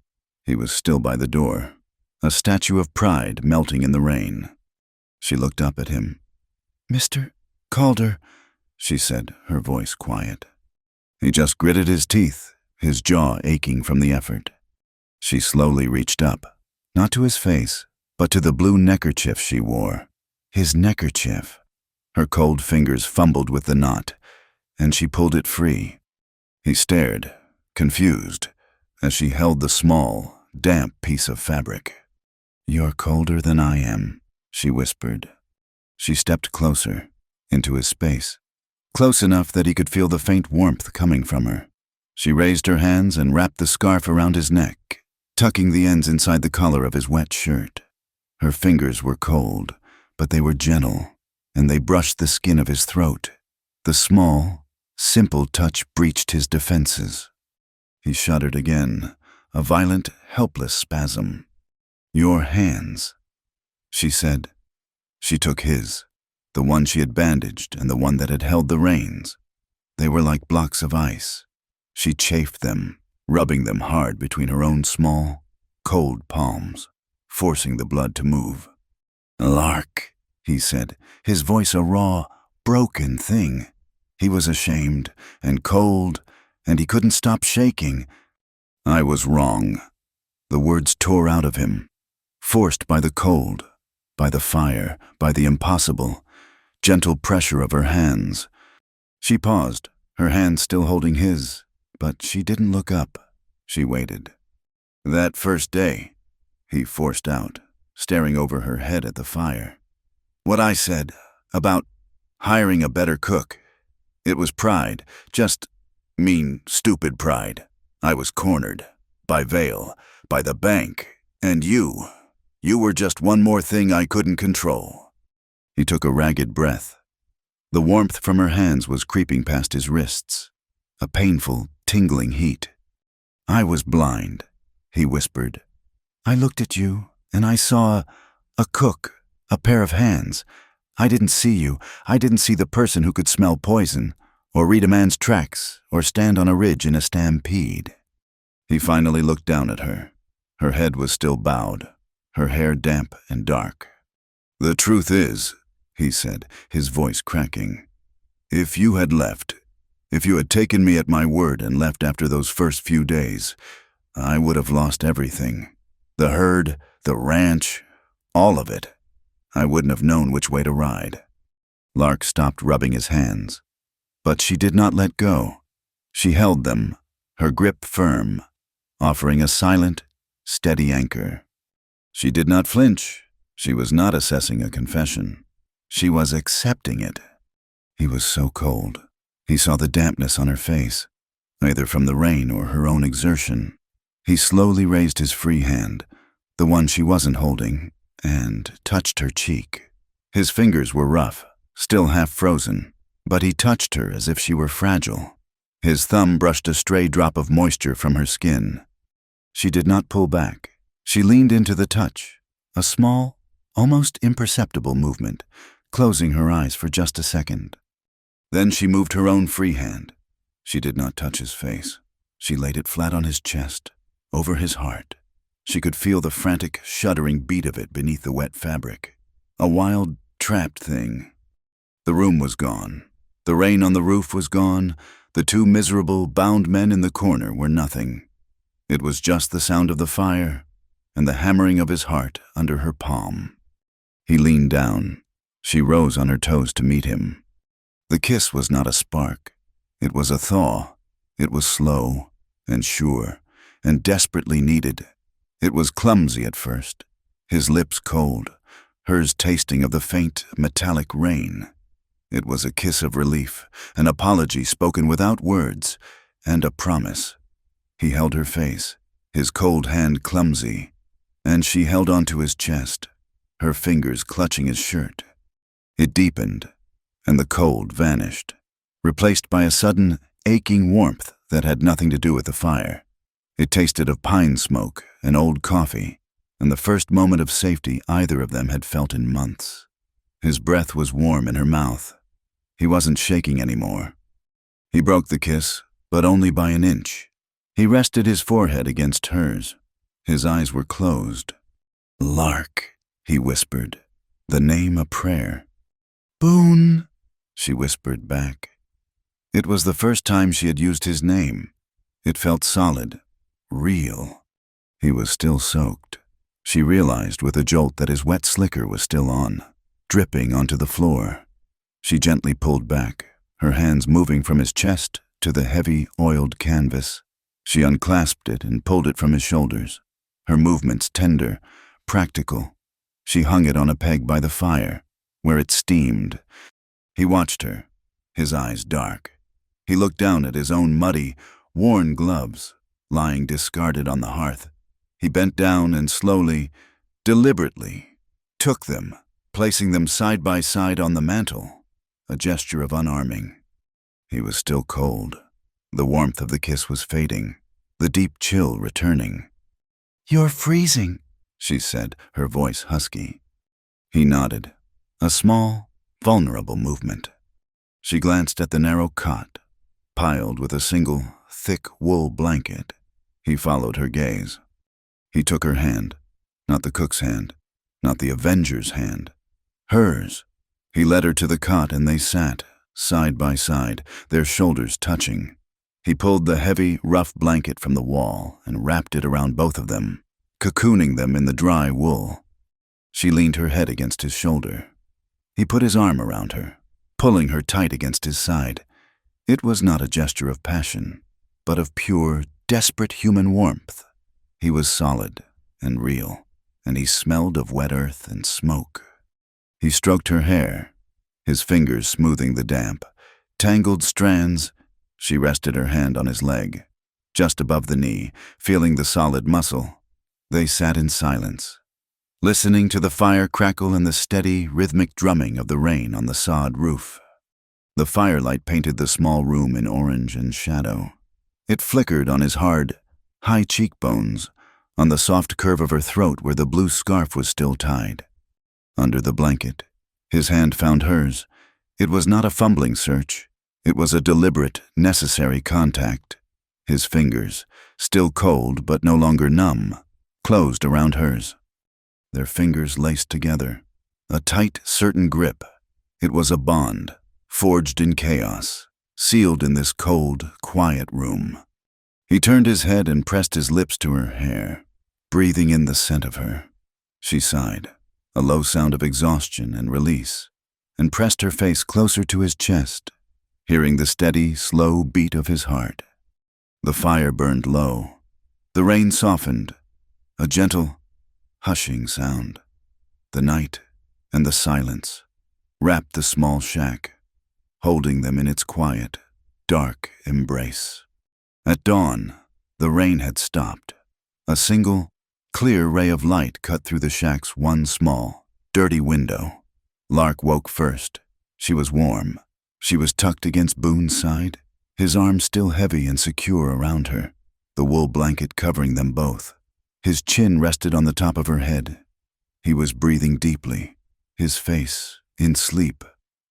A: He was still by the door, a statue of pride melting in the rain. She looked up at him. "Mr. Calder," she said, her voice quiet. He just gritted his teeth, his jaw aching from the effort. She slowly reached up, not to his face, but to the blue neckerchief she wore. His neckerchief. Her cold fingers fumbled with the knot, and she pulled it free. He stared, confused, as she held the small, damp piece of fabric. "You're colder than I am," she whispered. She stepped closer, into his space, close enough that he could feel the faint warmth coming from her. She raised her hands and wrapped the scarf around his neck, tucking the ends inside the collar of his wet shirt. Her fingers were cold, but they were gentle, and they brushed the skin of his throat. The small, simple touch breached his defenses. He shuddered again, a violent, helpless spasm. "Your hands," she said. She took his, the one she had bandaged and the one that had held the reins. They were like blocks of ice. She chafed them, rubbing them hard between her own small, cold palms, forcing the blood to move. "Lark," he said, his voice a raw, broken thing. He was ashamed and cold, and he couldn't stop shaking. "I was wrong." The words tore out of him, forced by the cold, by the fire, by the impossible, gentle pressure of her hands. She paused, her hand still holding his, but she didn't look up. She waited. "That first day," he forced out, staring over her head at the fire. "What I said about hiring a better cook, it was pride, just mean, stupid pride. I was cornered, by Vale, by the bank, and you were just one more thing I couldn't control." He took a ragged breath. The warmth from her hands was creeping past his wrists, a painful, tingling heat. "I was blind," he whispered. "I looked at you, and I saw a cook, a pair of hands. I didn't see you. I didn't see the person who could smell poison, or read a man's tracks, or stand on a ridge in a stampede." He finally looked down at her. Her head was still bowed, her hair damp and dark. "The truth is," he said, his voice cracking, "if you had left, if you had taken me at my word and left after those first few days, I would have lost everything. The herd, the ranch, all of it. I wouldn't have known which way to ride." Lark stopped rubbing his hands, but she did not let go. She held them, her grip firm, offering a silent, steady anchor. She did not flinch. She was not assessing a confession. She was accepting it. He was so cold. He saw the dampness on her face, either from the rain or her own exertion. He slowly raised his free hand, the one she wasn't holding, and touched her cheek. His fingers were rough, still half frozen, but he touched her as if she were fragile. His thumb brushed a stray drop of moisture from her skin. She did not pull back. She leaned into the touch, a small, almost imperceptible movement, closing her eyes for just a second. Then she moved her own free hand. She did not touch his face. She laid it flat on his chest, over his heart. She could feel the frantic, shuddering beat of it beneath the wet fabric. A wild, trapped thing. The room was gone. The rain on the roof was gone. The two miserable, bound men in the corner were nothing. It was just the sound of the fire and the hammering of his heart under her palm. He leaned down. She rose on her toes to meet him. The kiss was not a spark. It was a thaw. It was slow and sure and desperately needed. It was clumsy at first, his lips cold, hers tasting of the faint, metallic rain. It was a kiss of relief, an apology spoken without words, and a promise. He held her face, his cold hand clumsy, and she held onto his chest, her fingers clutching his shirt. It deepened, and the cold vanished, replaced by a sudden, aching warmth that had nothing to do with the fire. It tasted of pine smoke and old coffee, and the first moment of safety either of them had felt in months. His breath was warm in her mouth. He wasn't shaking anymore. He broke the kiss, but only by an inch. He rested his forehead against hers. His eyes were closed. "Lark," he whispered, the name a prayer. "Boone," she whispered back. It was the first time she had used his name. It felt solid, real. He was still soaked. She realized with a jolt that his wet slicker was still on, dripping onto the floor. She gently pulled back, her hands moving from his chest to the heavy, oiled canvas. She unclasped it and pulled it from his shoulders, her movements tender, practical. She hung it on a peg by the fire, where it steamed. He watched her, his eyes dark. He looked down at his own muddy, worn gloves, lying discarded on the hearth. He bent down and slowly, deliberately, took them, placing them side by side on the mantel, a gesture of unarming. He was still cold. The warmth of the kiss was fading, the deep chill returning. "You're freezing," she said, her voice husky. He nodded, a small, vulnerable movement. She glanced at the narrow cot, piled with a single, thick wool blanket. He followed her gaze. He took her hand, not the cook's hand, not the avenger's hand, hers. He led her to the cot and they sat, side by side, their shoulders touching. He pulled the heavy, rough blanket from the wall and wrapped it around both of them, cocooning them in the dry wool. She leaned her head against his shoulder. He put his arm around her, pulling her tight against his side. It was not a gesture of passion, but of pure, desperate human warmth. He was solid and real, and he smelled of wet earth and smoke. He stroked her hair, his fingers smoothing the damp, tangled strands. She rested her hand on his leg, just above the knee, feeling the solid muscle. They sat in silence, listening to the fire crackle and the steady, rhythmic drumming of the rain on the sod roof. The firelight painted the small room in orange and shadow. It flickered on his hard, high cheekbones, on the soft curve of her throat where the blue scarf was still tied. Under the blanket, his hand found hers. It was not a fumbling search. It was a deliberate, necessary contact. His fingers, still cold but no longer numb, closed around hers. Their fingers laced together, a tight, certain grip. It was a bond, forged in chaos, sealed in this cold, quiet room. He turned his head and pressed his lips to her hair, breathing in the scent of her. She sighed, a low sound of exhaustion and release, and pressed her face closer to his chest, hearing the steady, slow beat of his heart. The fire burned low. The rain softened, a gentle, hushing sound. The night and the silence wrapped the small shack, holding them in its quiet, dark embrace. At dawn, the rain had stopped. A single, clear ray of light cut through the shack's one small, dirty window. Lark woke first. She was warm. She was tucked against Boone's side, his arms still heavy and secure around her, the wool blanket covering them both. His chin rested on the top of her head. He was breathing deeply, his face in sleep,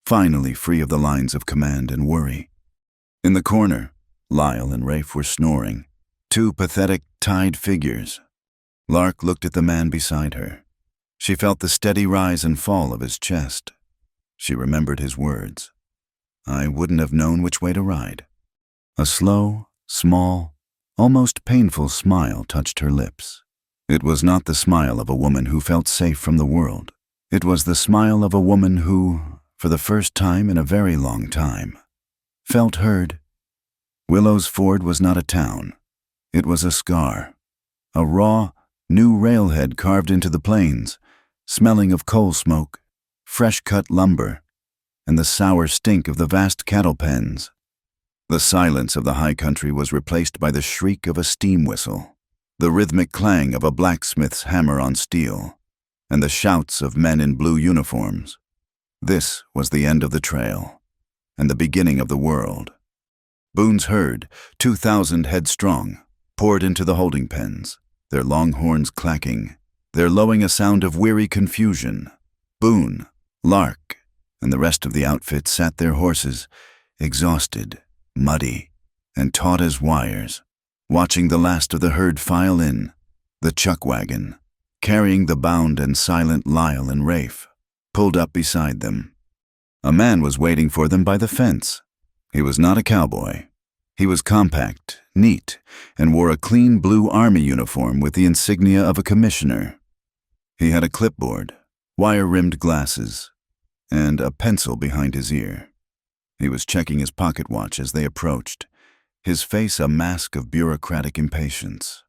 A: finally free of the lines of command and worry. In the corner, Lyle and Rafe were snoring, two pathetic, tied figures. Lark looked at the man beside her. She felt the steady rise and fall of his chest. She remembered his words. "I wouldn't have known which way to ride." A slow, small, almost painful smile touched her lips. It was not the smile of a woman who felt safe from the world. It was the smile of a woman who, for the first time in a very long time, felt heard. Willow's Ford was not a town. It was a scar, a raw, new railhead carved into the plains, smelling of coal smoke, fresh-cut lumber, and the sour stink of the vast cattle pens. The silence of the high country was replaced by the shriek of a steam whistle, the rhythmic clang of a blacksmith's hammer on steel, and the shouts of men in blue uniforms. This was the end of the trail, and the beginning of the world. Boone's herd, 2,000 head strong, poured into the holding pens, their long horns clacking, their lowing a sound of weary confusion. Boone, Lark and the rest of the outfit sat their horses, exhausted, muddy, and taut as wires, watching the last of the herd file in, the chuck wagon, carrying the bound and silent Lyle and Rafe, pulled up beside them. A man was waiting for them by the fence. He was not a cowboy. He was compact, neat, and wore a clean blue army uniform with the insignia of a commissioner. He had a clipboard, wire-rimmed glasses, and a pencil behind his ear. He was checking his pocket watch as they approached, his face a mask of bureaucratic impatience.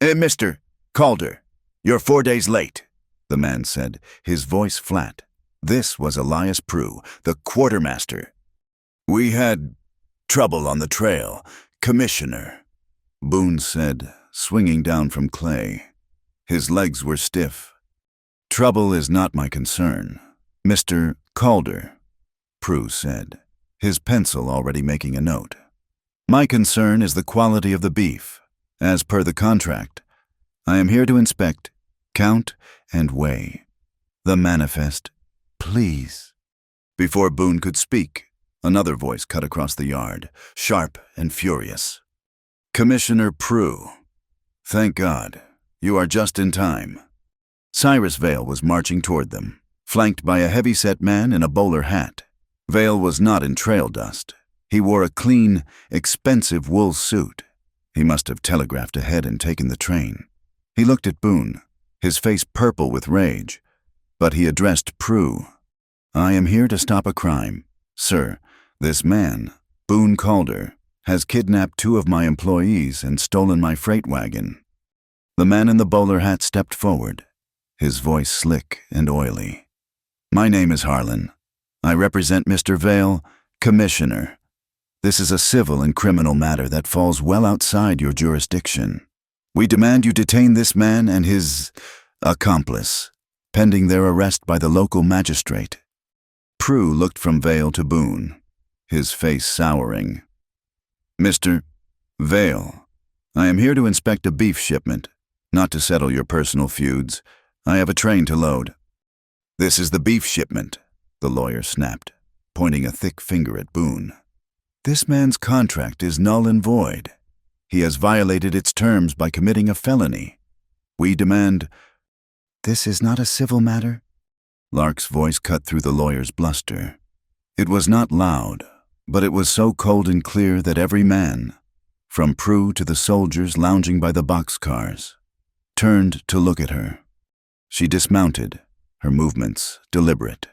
A: Mr. Calder, you're 4 days late," the man said, his voice flat. This was Elias Prue, the quartermaster. "We had trouble on the trail, Commissioner," Boone said, swinging down from Clay. His legs were stiff. "Trouble is not my concern, Mr. Calder," Prue said, his pencil already making a note. "My concern is the quality of the beef. As per the contract, I am here to inspect, count, and weigh. The manifest, please." Before Boone could speak, another voice cut across the yard, sharp and furious. "Commissioner Prue, thank God, you are just in time." Cyrus Vale was marching toward them, flanked by a heavy-set man in a bowler hat. Vale was not in trail dust. He wore a clean, expensive wool suit. He must have telegraphed ahead and taken the train. He looked at Boone, his face purple with rage, but he addressed Prue. "I am here to stop a crime. Sir, this man, Boone Calder, has kidnapped 2 of my employees and stolen my freight wagon." The man in the bowler hat stepped forward, his voice slick and oily. "My name is Harlan. I represent Mr. Vale, Commissioner. This is a civil and criminal matter that falls well outside your jurisdiction. We demand you detain this man and his accomplice, pending their arrest by the local magistrate." Prue looked from Vale to Boone, his face souring. "Mr. Vale, I am here to inspect a beef shipment, not to settle your personal feuds. I have a train to load." "This is the beef shipment," the lawyer snapped, pointing a thick finger at Boone. "This man's contract is null and void. He has violated its terms by committing a felony. We demand—" "This is not a civil matter?" Lark's voice cut through the lawyer's bluster. It was not loud, but it was so cold and clear that every man, from Prue to the soldiers lounging by the boxcars, turned to look at her. She dismounted, her movements deliberate,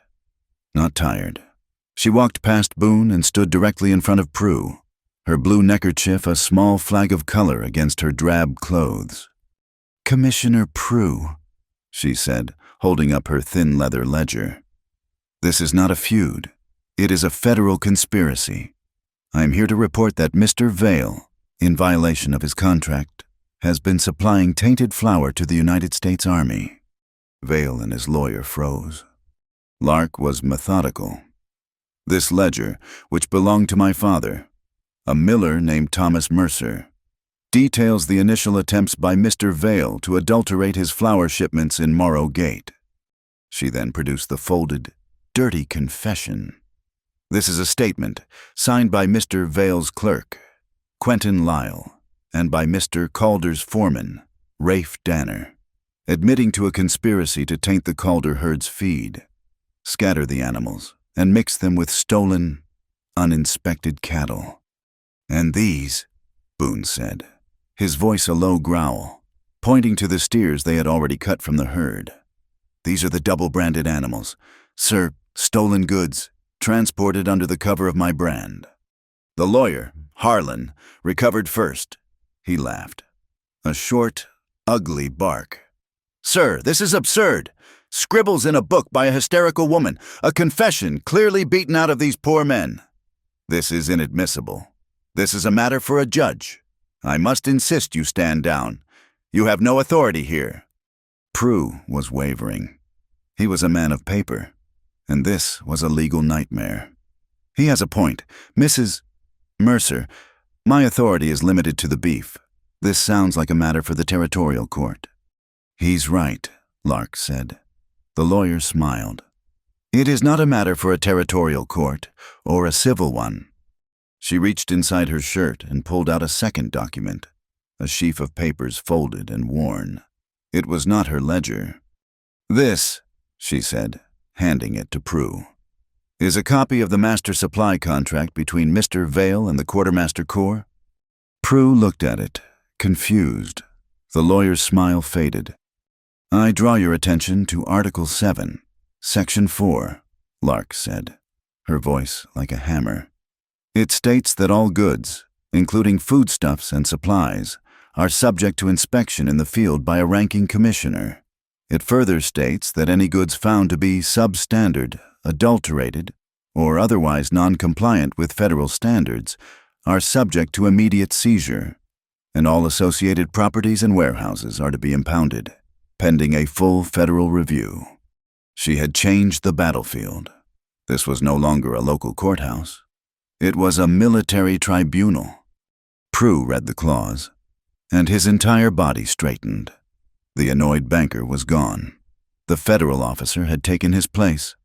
A: not tired. She walked past Boone and stood directly in front of Prue, her blue neckerchief a small flag of color against her drab clothes. "Commissioner Prue," she said, holding up her thin leather ledger. "This is not a feud. It is a federal conspiracy. I am here to report that Mr. Vale, in violation of his contract, has been supplying tainted flour to the United States Army." Vale and his lawyer froze. Lark was methodical. "This ledger, which belonged to my father, a miller named Thomas Mercer, details the initial attempts by Mr. Vale to adulterate his flour shipments in Morrow Gate." She then produced the folded, dirty confession. "This is a statement signed by Mr. Vale's clerk, Quentin Lyle, and by Mr. Calder's foreman, Rafe Danner, admitting to a conspiracy to taint the Calder herd's feed, scatter the animals, and mix them with stolen, uninspected cattle. And these," Boone said, his voice a low growl, pointing to the steers they had already cut from the herd. "These are the double-branded animals. Sir, stolen goods, transported under the cover of my brand." The lawyer, Harlan, recovered first. He laughed. A short, ugly bark. "Sir, this is absurd. Scribbles in a book by a hysterical woman, a confession clearly beaten out of these poor men. This is inadmissible. This is a matter for a judge. I must insist you stand down. You have no authority here." Prue was wavering. He was a man of paper, and this was a legal nightmare. "He has a point. Mrs. Mercer, my authority is limited to the beef. This sounds like a matter for the territorial court." "He's right," Lark said. The lawyer smiled. It is not a matter for a territorial court or a civil one. She reached inside her shirt and pulled out a second document, a sheaf of papers folded and worn. It was not her ledger. "This," she said, handing it to Prue, "is a copy of the master supply contract between Mr. Vale and the Quartermaster Corps." Prue looked at it, confused. The lawyer's smile faded. "I draw your attention to Article 7, Section 4, Lark said, her voice like a hammer. "It states that all goods, including foodstuffs and supplies, are subject to inspection in the field by a ranking commissioner. It further states that any goods found to be substandard, adulterated, or otherwise non-compliant with federal standards are subject to immediate seizure, and all associated properties and warehouses are to be impounded, pending a full federal review." She had changed the battlefield. This was no longer a local courthouse. It was a military tribunal. Prue read the clause, and his entire body straightened. The annoyed banker was gone. The federal officer had taken his place.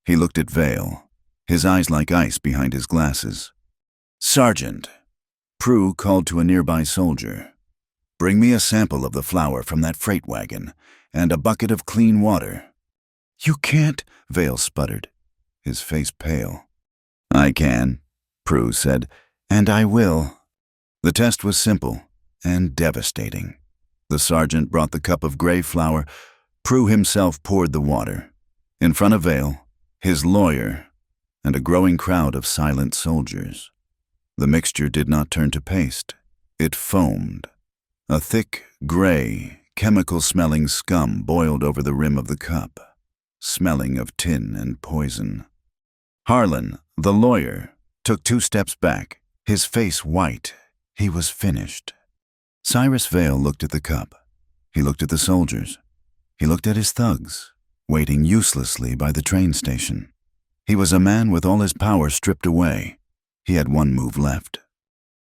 A: He looked at Vale, his eyes like ice behind his glasses. "Sergeant," Prue called to a nearby soldier, "bring me a sample of the flour from that freight wagon and a bucket of clean water." "You can't," Vale sputtered, his face pale. "I can," Prue said, "and I will." The test was simple and devastating. The sergeant brought the cup of gray flour. Prue himself poured the water. In front of Vale, his lawyer, and a growing crowd of silent soldiers. The mixture did not turn to paste. It foamed. A thick, gray, chemical-smelling scum boiled over the rim of the cup, smelling of tin and poison. Harlan, the lawyer, took 2 steps back, his face white. He was finished. Cyrus Vale looked at the cup. He looked at the soldiers. He looked at his thugs, waiting uselessly by the train station. He was a man with all his power stripped away. He had one move left.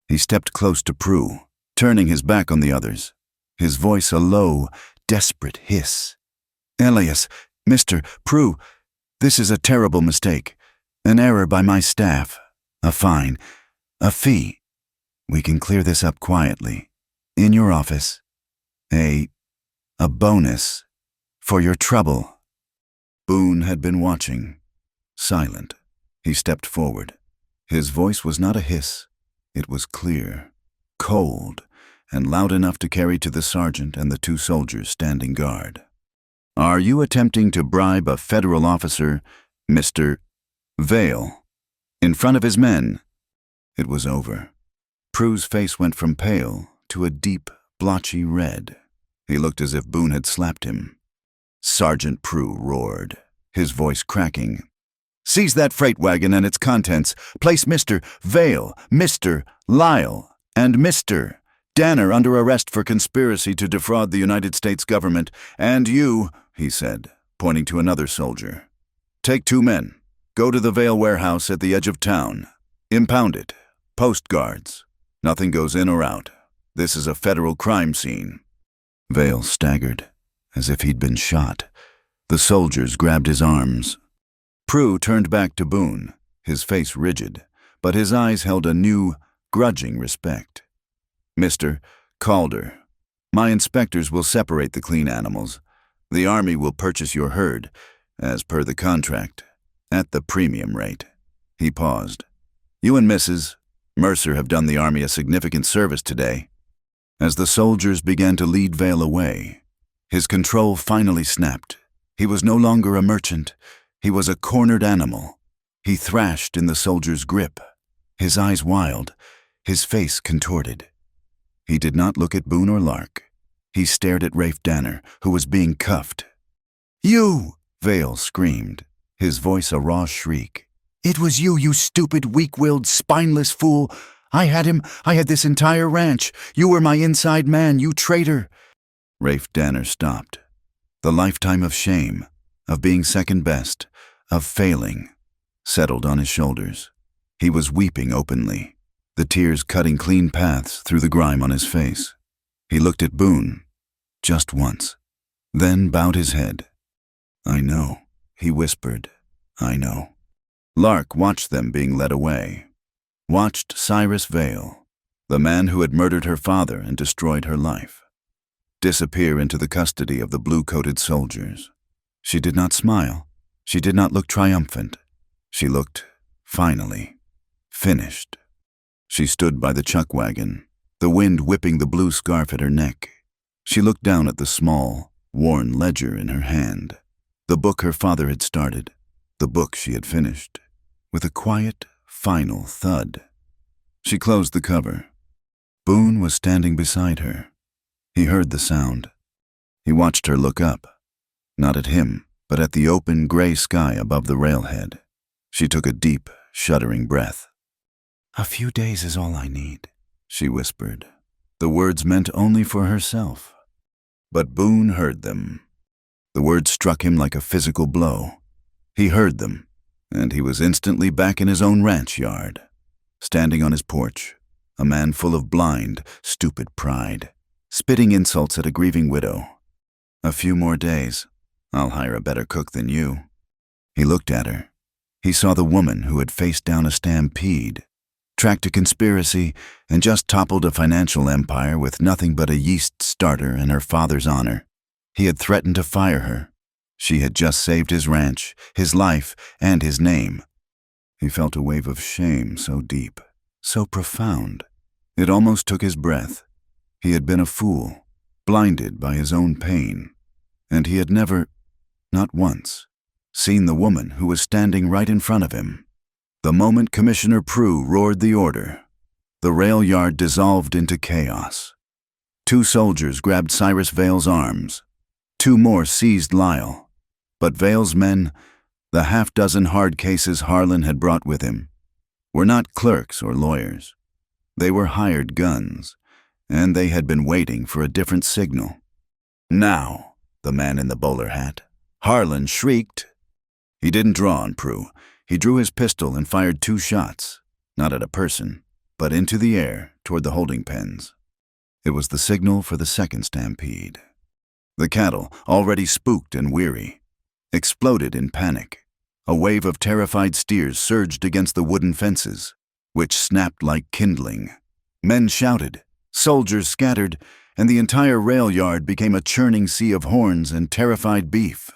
A: He stepped close to Prue, turning his back on the others, his voice a low, desperate hiss. "Elias, Mr. Prue, this is a terrible mistake. An error by my staff. A fine. A fee. We can clear this up quietly. In your office. A bonus. For your trouble." Boone had been watching. Silent. He stepped forward. His voice was not a hiss. It was clear, cold, and loud enough to carry to the sergeant and the 2 soldiers standing guard. "Are you attempting to bribe a federal officer, Mr. Vale, in front of his men?" It was over. Prue's face went from pale to a deep, blotchy red. He looked as if Boone had slapped him. Sergeant Prue roared, his voice cracking. "Seize that freight wagon and its contents. Place Mr. Vale, Mr. Lyle, and Mr. Danner under arrest for conspiracy to defraud the United States government. And you," he said, pointing to another soldier, "take 2 men. Go to the Vale warehouse at the edge of town. Impound it. Post guards. Nothing goes in or out. This is a federal crime scene." Vale staggered, as if he'd been shot. The soldiers grabbed his arms. Prue turned back to Boone, his face rigid, but his eyes held a new, grudging respect. "Mr. Calder, my inspectors will separate the clean animals. The Army will purchase your herd, as per the contract, at the premium rate." He paused. "You and Mrs. Mercer have done the Army a significant service today." As the soldiers began to lead Vale away, his control finally snapped. He was no longer a merchant. He was a cornered animal. He thrashed in the soldier's grip, his eyes wild, his face contorted. He did not look at Boone or Lark. He stared at Rafe Danner, who was being cuffed. "You!" Vale screamed, his voice a raw shriek. "It was you, you stupid, weak-willed, spineless fool! I had him. I had this entire ranch. You were my inside man, you traitor!" Rafe Danner stopped. The lifetime of shame, of being second best, of failing, settled on his shoulders. He was weeping openly, the tears cutting clean paths through the grime on his face. He looked at Boone, just once, then bowed his head. "I know," he whispered. I know. Lark watched them being led away. Watched Cyrus Vale, the man who had murdered her father and destroyed her life, disappear into the custody of the blue-coated soldiers. She did not smile. She did not look triumphant. She looked, finally, finished. She stood by the chuck wagon, the wind whipping the blue scarf at her neck. She looked down at the small, worn ledger in her hand, the book her father had started, the book she had finished, with a quiet, final thud. She closed the cover. Boone was standing beside her. He heard the sound. He watched her look up, not at him, but at the open gray sky above the railhead. She took a deep, shuddering breath. "A few days is all I need," she whispered. The words meant only for herself. But Boone heard them. The words struck him like a physical blow. He heard them, and he was instantly back in his own ranch yard, standing on his porch, a man full of blind, stupid pride, spitting insults at a grieving widow. "A few more days. I'll hire a better cook than you." He looked at her. He saw the woman who had faced down a stampede, tracked a conspiracy, and just toppled a financial empire with nothing but a yeast starter and her father's honor. He had threatened to fire her. She had just saved his ranch, his life, and his name. He felt a wave of shame so deep, so profound. It almost took his breath. He had been a fool, blinded by his own pain, and he had never, not once, seen the woman who was standing right in front of him. The moment Commissioner Prue roared the order, the rail yard dissolved into chaos. 2 soldiers grabbed Cyrus Vale's arms. 2 more seized Lyle. But Vale's men, the half-dozen hard cases Harlan had brought with him, were not clerks or lawyers. They were hired guns, and they had been waiting for a different signal. "Now," the man in the bowler hat, Harlan shrieked. He didn't draw on Prue. He drew his pistol and fired 2 shots, not at a person, but into the air toward the holding pens. It was the signal for the second stampede. The cattle, already spooked and weary, exploded in panic. A wave of terrified steers surged against the wooden fences, which snapped like kindling. Men shouted, soldiers scattered, and the entire rail yard became a churning sea of horns and terrified beef.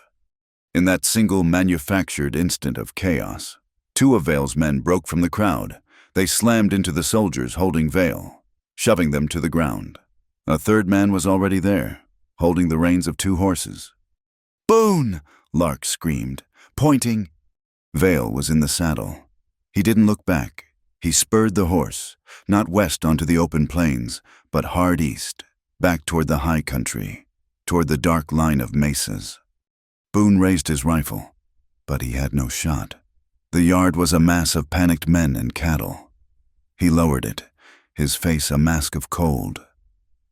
A: In that single manufactured instant of chaos, 2 of Vale's men broke from the crowd. They slammed into the soldiers holding Vale, shoving them to the ground. A 3rd man was already there, holding the reins of 2 horses. "Boone!" Lark screamed, pointing. Vale was in the saddle. He didn't look back. He spurred the horse, not west onto the open plains, but hard east, back toward the high country, toward the dark line of mesas. Boone raised his rifle, but he had no shot. The yard was a mass of panicked men and cattle. He lowered it, his face a mask of cold,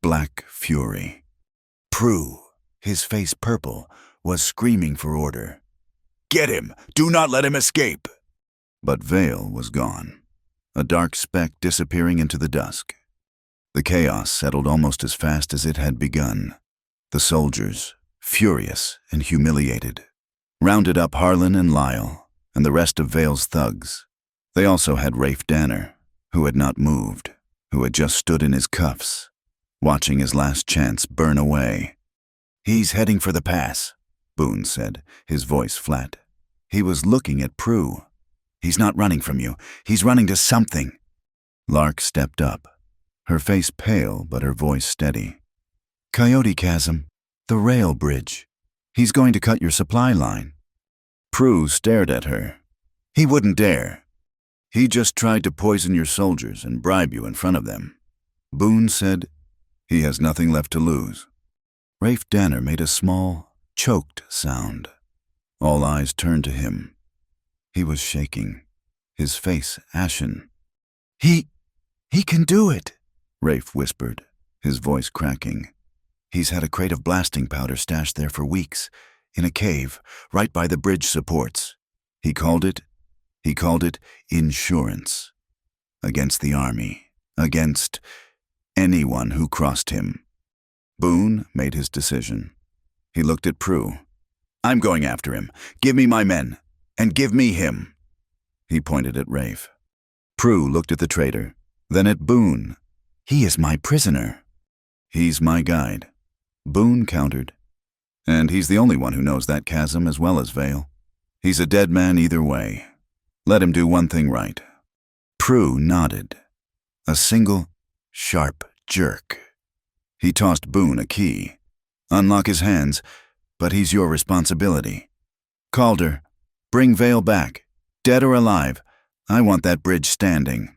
A: black fury. Prue, his face purple, was screaming for order. "Get him! Do not let him escape!" But Vale was gone, a dark speck disappearing into the dusk. The chaos settled almost as fast as it had begun. The soldiers, furious and humiliated, rounded up Harlan and Lyle and the rest of Vale's thugs. They also had Rafe Danner, who had not moved, who had just stood in his cuffs, watching his last chance burn away. "He's heading for the pass," Boone said, his voice flat. He was looking at Prue. "He's not running from you. He's running to something." Lark stepped up, her face pale but her voice steady. "Coyote Chasm. The rail bridge. He's going to cut your supply line." Prue stared at her. "He wouldn't dare. He just tried to poison your soldiers and bribe you in front of them." Boone said, "He has nothing left to lose." Rafe Danner made a small, choked sound. All eyes turned to him. He was shaking, his face ashen. He can do it," Rafe whispered, his voice cracking. "He's had a crate of blasting powder stashed there for weeks, in a cave, right by the bridge supports. He called it insurance. Against the army, against anyone who crossed him." Boone made his decision. He looked at Prue. "I'm going after him. Give me my men." And give me him." He pointed at Rafe. Prue looked at the traitor, then at Boone. "He is my prisoner." "He's my guide," Boone countered. "And he's the only one who knows that chasm as well as Vale. He's a dead man either way. Let him do one thing right." Prue nodded. A single, sharp jerk. He tossed Boone a key. "Unlock his hands, but he's your responsibility. Calder, bring Vale back, dead or alive. I want that bridge standing."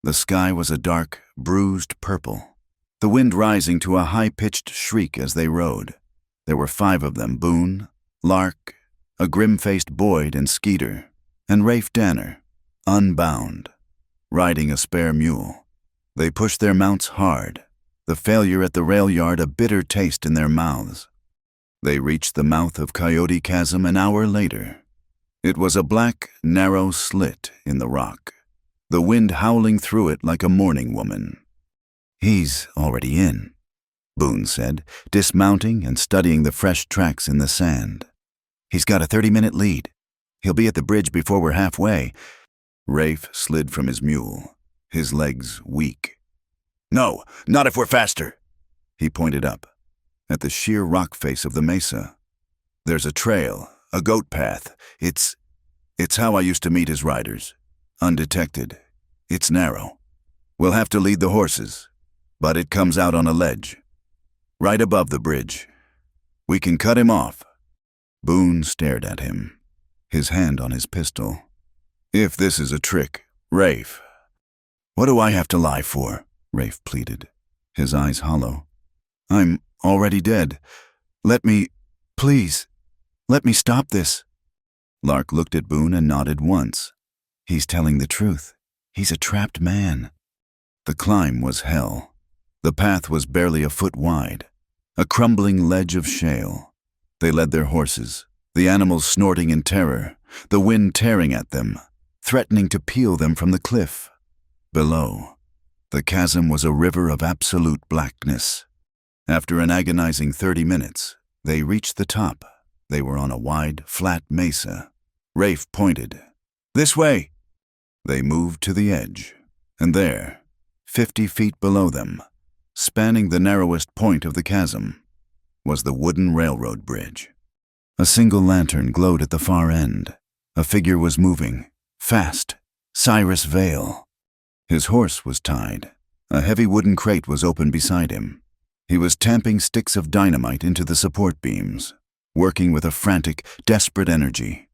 A: The sky was a dark, bruised purple, the wind rising to a high-pitched shriek as they rode. There were 5 of them: Boone, Lark, a grim-faced Boyd and Skeeter, and Rafe Danner, unbound, riding a spare mule. They pushed their mounts hard, the failure at the rail yard a bitter taste in their mouths. They reached the mouth of Coyote Chasm an hour later. It was a black, narrow slit in the rock, the wind howling through it like a mourning woman. "He's already in," Boone said, dismounting and studying the fresh tracks in the sand. "He's got a 30-minute lead. He'll be at the bridge before we're halfway." Rafe slid from his mule, his legs weak. "No, not if we're faster." He pointed up, at the sheer rock face of the mesa. "There's a trail, a goat path. It's how I used to meet his riders, undetected. It's narrow. We'll have to lead the horses, but it comes out on a ledge, right above the bridge. We can cut him off." Boone stared at him, his hand on his pistol. "If this is a trick, Rafe." "What do I have to lie for?" Rafe pleaded, his eyes hollow. "I'm already dead. Please, let me stop this." Lark looked at Boone and nodded once. "He's telling the truth. He's a trapped man." The climb was hell. The path was barely a foot wide, a crumbling ledge of shale. They led their horses, the animals snorting in terror, the wind tearing at them, threatening to peel them from the cliff. Below, the chasm was a river of absolute blackness. After an agonizing 30 minutes, they reached the top. They were on a wide, flat mesa. Rafe pointed. "This way." They moved to the edge, and there, 50 feet below them, spanning the narrowest point of the chasm, was the wooden railroad bridge. A single lantern glowed at the far end. A figure was moving, fast. Cyrus Vale. His horse was tied. A heavy wooden crate was open beside him. He was tamping sticks of dynamite into the support beams, working with a frantic, desperate energy.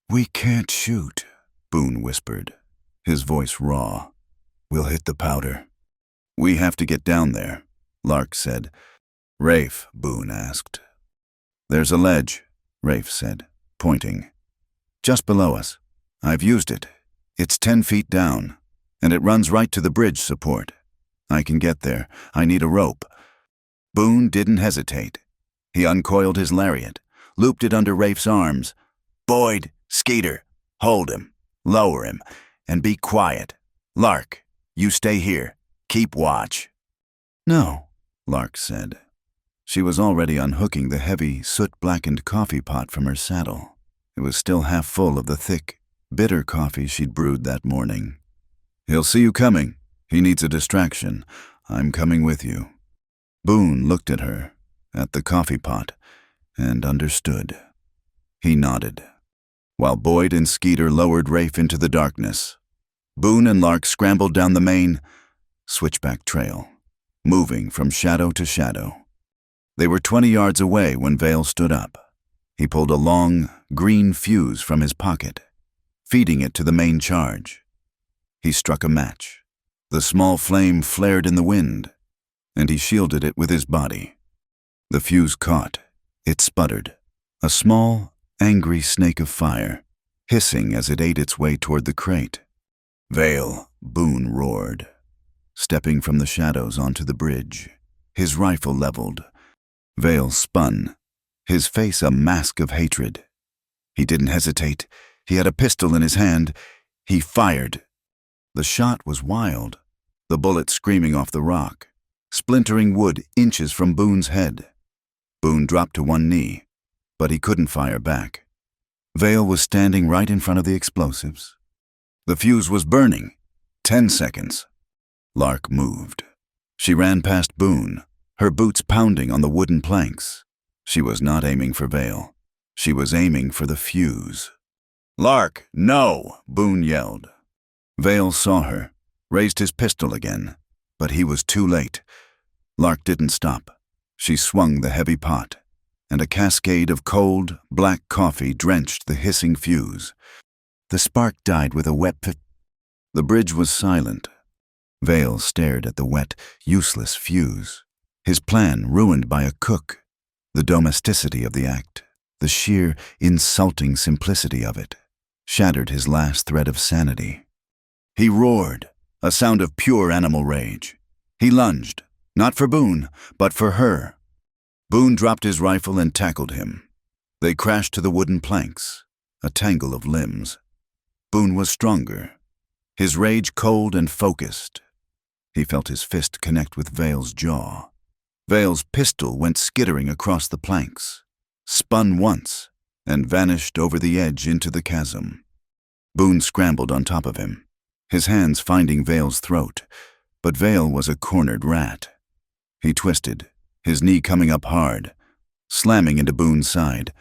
A: "We can't shoot," Boone whispered, his voice raw. "We'll hit the powder." "We have to get down there," Lark said. "Rafe," Boone asked. "There's a ledge," Rafe said, pointing. "Just below us. I've used it. It's 10 feet down, and it runs right to the bridge support. I can get there. I need a rope." Boone didn't hesitate. He uncoiled his lariat, looped it under Rafe's arms. "Boyd, Skeeter, hold him, lower him, and be quiet. Lark, you stay here. Keep watch." "No," Lark said. She was already unhooking the heavy, soot-blackened coffee pot from her saddle. It was still half full of the thick, bitter coffee she'd brewed that morning. "He'll see you coming. He needs a distraction. I'm coming with you." Boone looked at her, at the coffee pot, and understood. He nodded, while Boyd and Skeeter lowered Rafe into the darkness. Boone and Lark scrambled down the main, switchback trail, moving from shadow to shadow. They were 20 yards away when Vale stood up. He pulled a long, green fuse from his pocket, feeding it to the main charge. He struck a match. The small flame flared in the wind, and he shielded it with his body. The fuse caught. It sputtered, a small, angry snake of fire, hissing as it ate its way toward the crate. "Vale," Boone roared, stepping from the shadows onto the bridge, his rifle leveled. Vale spun, his face a mask of hatred. He didn't hesitate. He had a pistol in his hand. He fired. The shot was wild, the bullet screaming off the rock, splintering wood inches from Boone's head. Boone dropped to one knee, but he couldn't fire back. Vale was standing right in front of the explosives. The fuse was burning. 10 seconds. Lark moved. She ran past Boone, her boots pounding on the wooden planks. She was not aiming for Vale. She was aiming for the fuse. "Lark, no!" Boone yelled. Vale saw her, raised his pistol again, but he was too late. Lark didn't stop. She swung the heavy pot, and a cascade of cold, black coffee drenched the hissing fuse. The spark died with a wet The bridge was silent. Vale stared at the wet, useless fuse. His plan ruined by a cook. The domesticity of the act, the sheer, insulting simplicity of it, shattered his last thread of sanity. He roared, a sound of pure animal rage. He lunged, not for Boone, but for her. Boone dropped his rifle and tackled him. They crashed to the wooden planks, a tangle of limbs. Boone was stronger, his rage cold and focused. He felt his fist connect with Vale's jaw. Vale's pistol went skittering across the planks, spun once, and vanished over the edge into the chasm. Boone scrambled on top of him, his hands finding Vale's throat, but Vale was a cornered rat. He twisted, his knee coming up hard, slamming into Boone's side.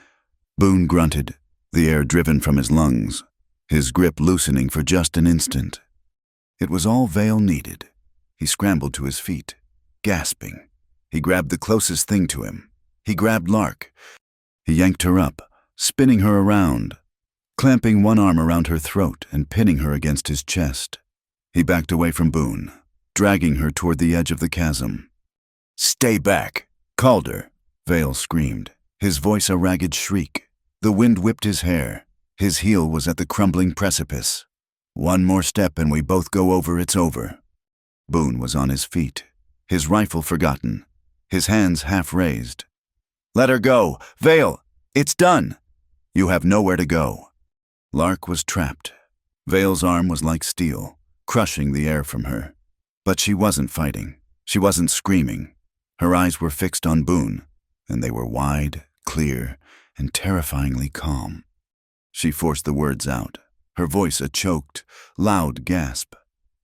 A: Boone grunted, the air driven from his lungs, his grip loosening for just an instant. It was all Vale needed. He scrambled to his feet, gasping. He grabbed the closest thing to him. He grabbed Lark. He yanked her up, spinning her around, clamping one arm around her throat and pinning her against his chest. He backed away from Boone, dragging her toward the edge of the chasm. "Stay back!" Calder, Vale screamed, his voice a ragged shriek. The wind whipped his hair. His heel was at the crumbling precipice. "One more step and we both go over, it's over." Boone was on his feet, his rifle forgotten, his hands half raised. "Let her go! Vale! It's done! You have nowhere to go." Lark was trapped. Vale's arm was like steel, crushing the air from her. But she wasn't fighting. She wasn't screaming. Her eyes were fixed on Boone, and they were wide, clear, and terrifyingly calm. She forced the words out, her voice a choked, loud gasp.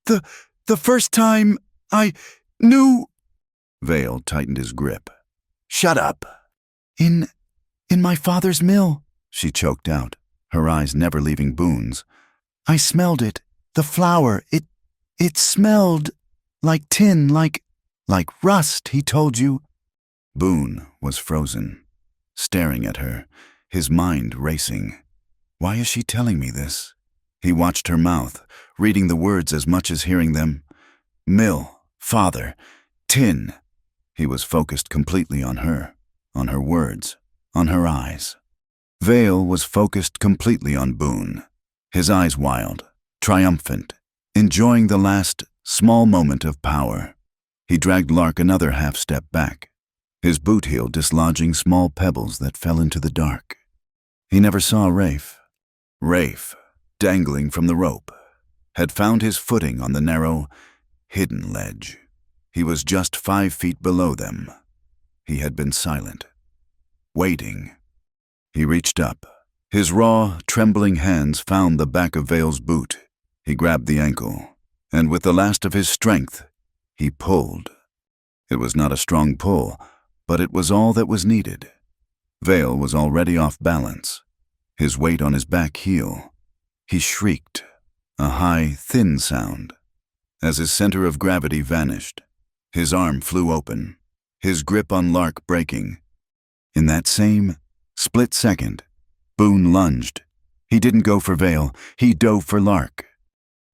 A: The first time I knew—" Vale tightened his grip. "Shut up." In my father's mill," she choked out, her eyes never leaving Boone's. "I smelled it, the flour, it smelled like tin, like rust, he told you." Boone was frozen, staring at her, his mind racing. Why is she telling me this? He watched her mouth, reading the words as much as hearing them. Mill, father, tin. He was focused completely on her words, on her eyes. Vale was focused completely on Boone, his eyes wild, triumphant, enjoying the last small moment of power. He dragged Lark another half-step back, his boot heel dislodging small pebbles that fell into the dark. He never saw Rafe. Rafe, dangling from the rope, had found his footing on the narrow, hidden ledge. He was just 5 feet below them. He had been silent, waiting. He reached up. His raw, trembling hands found the back of Vale's boot. He grabbed the ankle, and with the last of his strength, he pulled. It was not a strong pull, but it was all that was needed. Vale was already off balance, his weight on his back heel. He shrieked, a high, thin sound. As his center of gravity vanished, his arm flew open, his grip on Lark breaking. In that same split second, Boone lunged. He didn't go for Vale, he dove for Lark.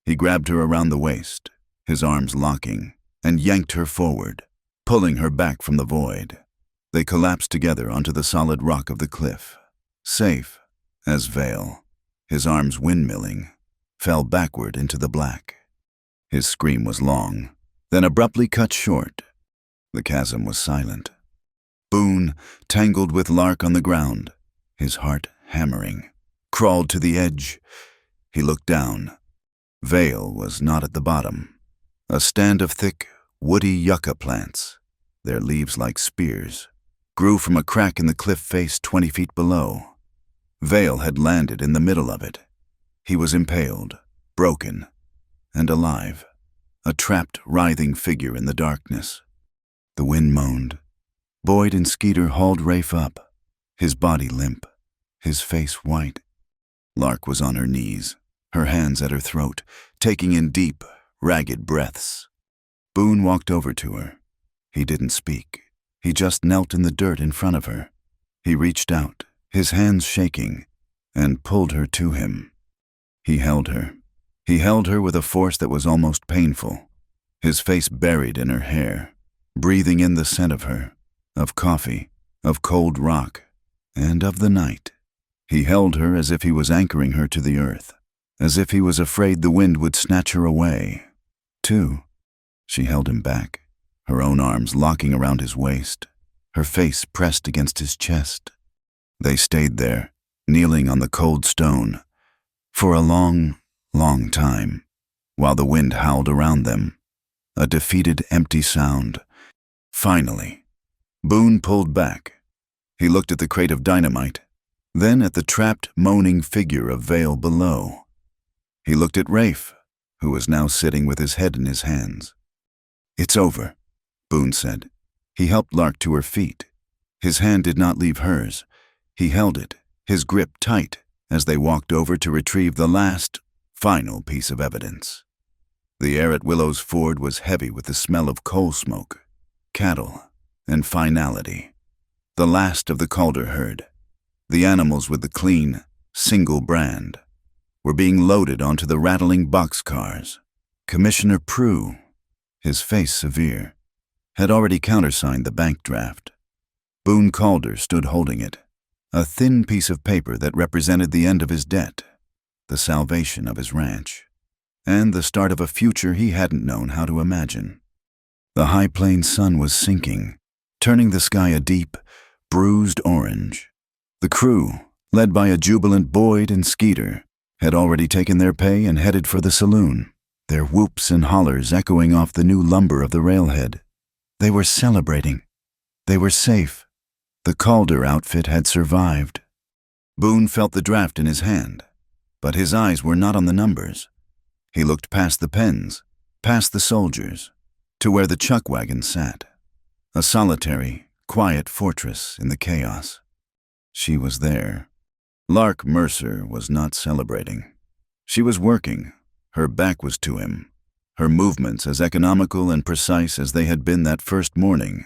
A: He grabbed her around the waist, his arms locking, and yanked her forward, pulling her back from the void. They collapsed together onto the solid rock of the cliff, safe as Vale, his arms windmilling, fell backward into the black. His scream was long, then abruptly cut short. The chasm was silent. Boone, tangled with Lark on the ground, his heart hammering, crawled to the edge. He looked down. Vale was not at the bottom. A stand of thick, woody yucca plants, their leaves like spears, grew from a crack in the cliff face 20 feet below. Vale had landed in the middle of it. He was impaled, broken, and alive, a trapped, writhing figure in the darkness. The wind moaned. Boyd and Skeeter hauled Rafe up, his body limp, his face white. Lark was on her knees, her hands at her throat, taking in deep, ragged breaths. Boone walked over to her. He didn't speak. He just knelt in the dirt in front of her. He reached out, his hands shaking, and pulled her to him. He held her. He held her with a force that was almost painful, his face buried in her hair, breathing in the scent of her, of coffee, of cold rock, and of the night. He held her as if he was anchoring her to the earth, as if he was afraid the wind would snatch her away. Too, she held him back, her own arms locking around his waist, her face pressed against his chest. They stayed there, kneeling on the cold stone, for a long, long time, while the wind howled around them, a defeated, empty sound. Finally, Boone pulled back. He looked at the crate of dynamite, then at the trapped, moaning figure of Vale below. He looked at Rafe, who was now sitting with his head in his hands. "It's over," Boone said. He helped Lark to her feet. His hand did not leave hers. He held it, his grip tight, as they walked over to retrieve the last, final piece of evidence. The air at Willow's Ford was heavy with the smell of coal smoke, cattle, and finality. The last of the Calder herd, the animals with the clean, single brand, were being loaded onto the rattling boxcars. Commissioner Prue, his face severe, had already countersigned the bank draft. Boone Calder stood holding it, a thin piece of paper that represented the end of his debt, the salvation of his ranch, and the start of a future he hadn't known how to imagine. The High Plains sun was sinking, turning the sky a deep, bruised orange. The crew, led by a jubilant Boyd and Skeeter, had already taken their pay and headed for the saloon, their whoops and hollers echoing off the new lumber of the railhead. They were celebrating. They were safe. The Calder outfit had survived. Boone felt the draft in his hand, but his eyes were not on the numbers. He looked past the pens, past the soldiers, to where the chuck wagon sat, a solitary, quiet fortress in the chaos. She was there. Lark Mercer was not celebrating. She was working. Her back was to him, her movements as economical and precise as they had been that first morning.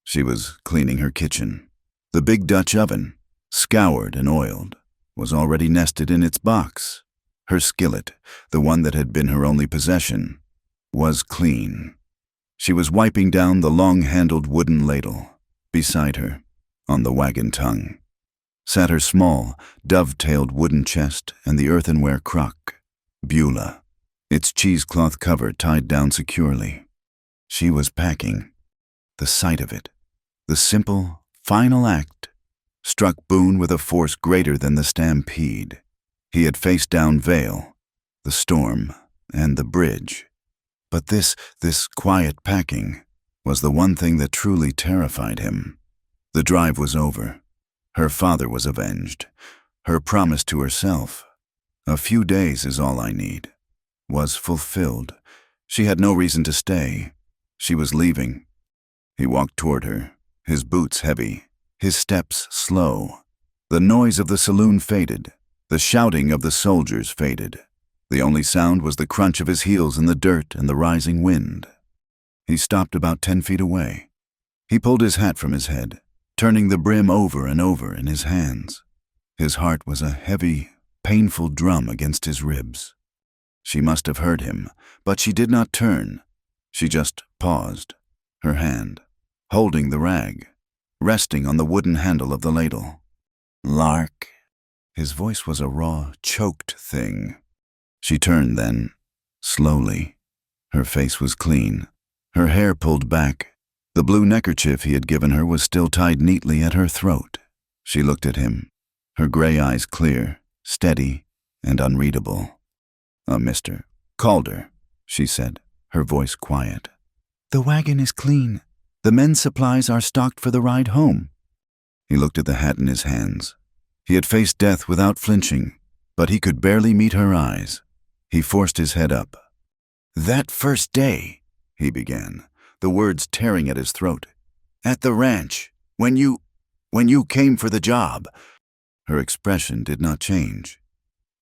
A: She was cleaning her kitchen. The big Dutch oven, scoured and oiled, was already nested in its box. Her skillet, the one that had been her only possession, was clean. She was wiping down the long-handled wooden ladle. Beside her, on the wagon tongue, sat her small, dove-tailed wooden chest and the earthenware crock, Beulah, its cheesecloth cover tied down securely. She was packing. The sight of it, the simple, final act, struck Boone with a force greater than the stampede. He had faced down Vale, the storm, and the bridge. But this quiet packing was the one thing that truly terrified him. The drive was over. Her father was avenged. Her promise to herself, "A few days is all I need," was fulfilled. She had no reason to stay. She was leaving. He walked toward her, his boots heavy, his steps slow. The noise of the saloon faded. The shouting of the soldiers faded. The only sound was the crunch of his heels in the dirt and the rising wind. He stopped about 10 feet away. He pulled his hat from his head, turning the brim over and over in his hands. His heart was a heavy, painful drum against his ribs. She must have heard him, but she did not turn. She just paused, her hand, holding the rag, resting on the wooden handle of the ladle. "Lark." His voice was a raw, choked thing. She turned then, slowly. Her face was clean, her hair pulled back. The blue neckerchief he had given her was still tied neatly at her throat. She looked at him, her gray eyes clear, steady, and unreadable. Mr. Calder," she said, her voice quiet. "The wagon is clean. The men's supplies are stocked for the ride home." He looked at the hat in his hands. He had faced death without flinching, but he could barely meet her eyes. He forced his head up. "That first day," he began, the words tearing at his throat. "At the ranch, when you came for the job." Her expression did not change.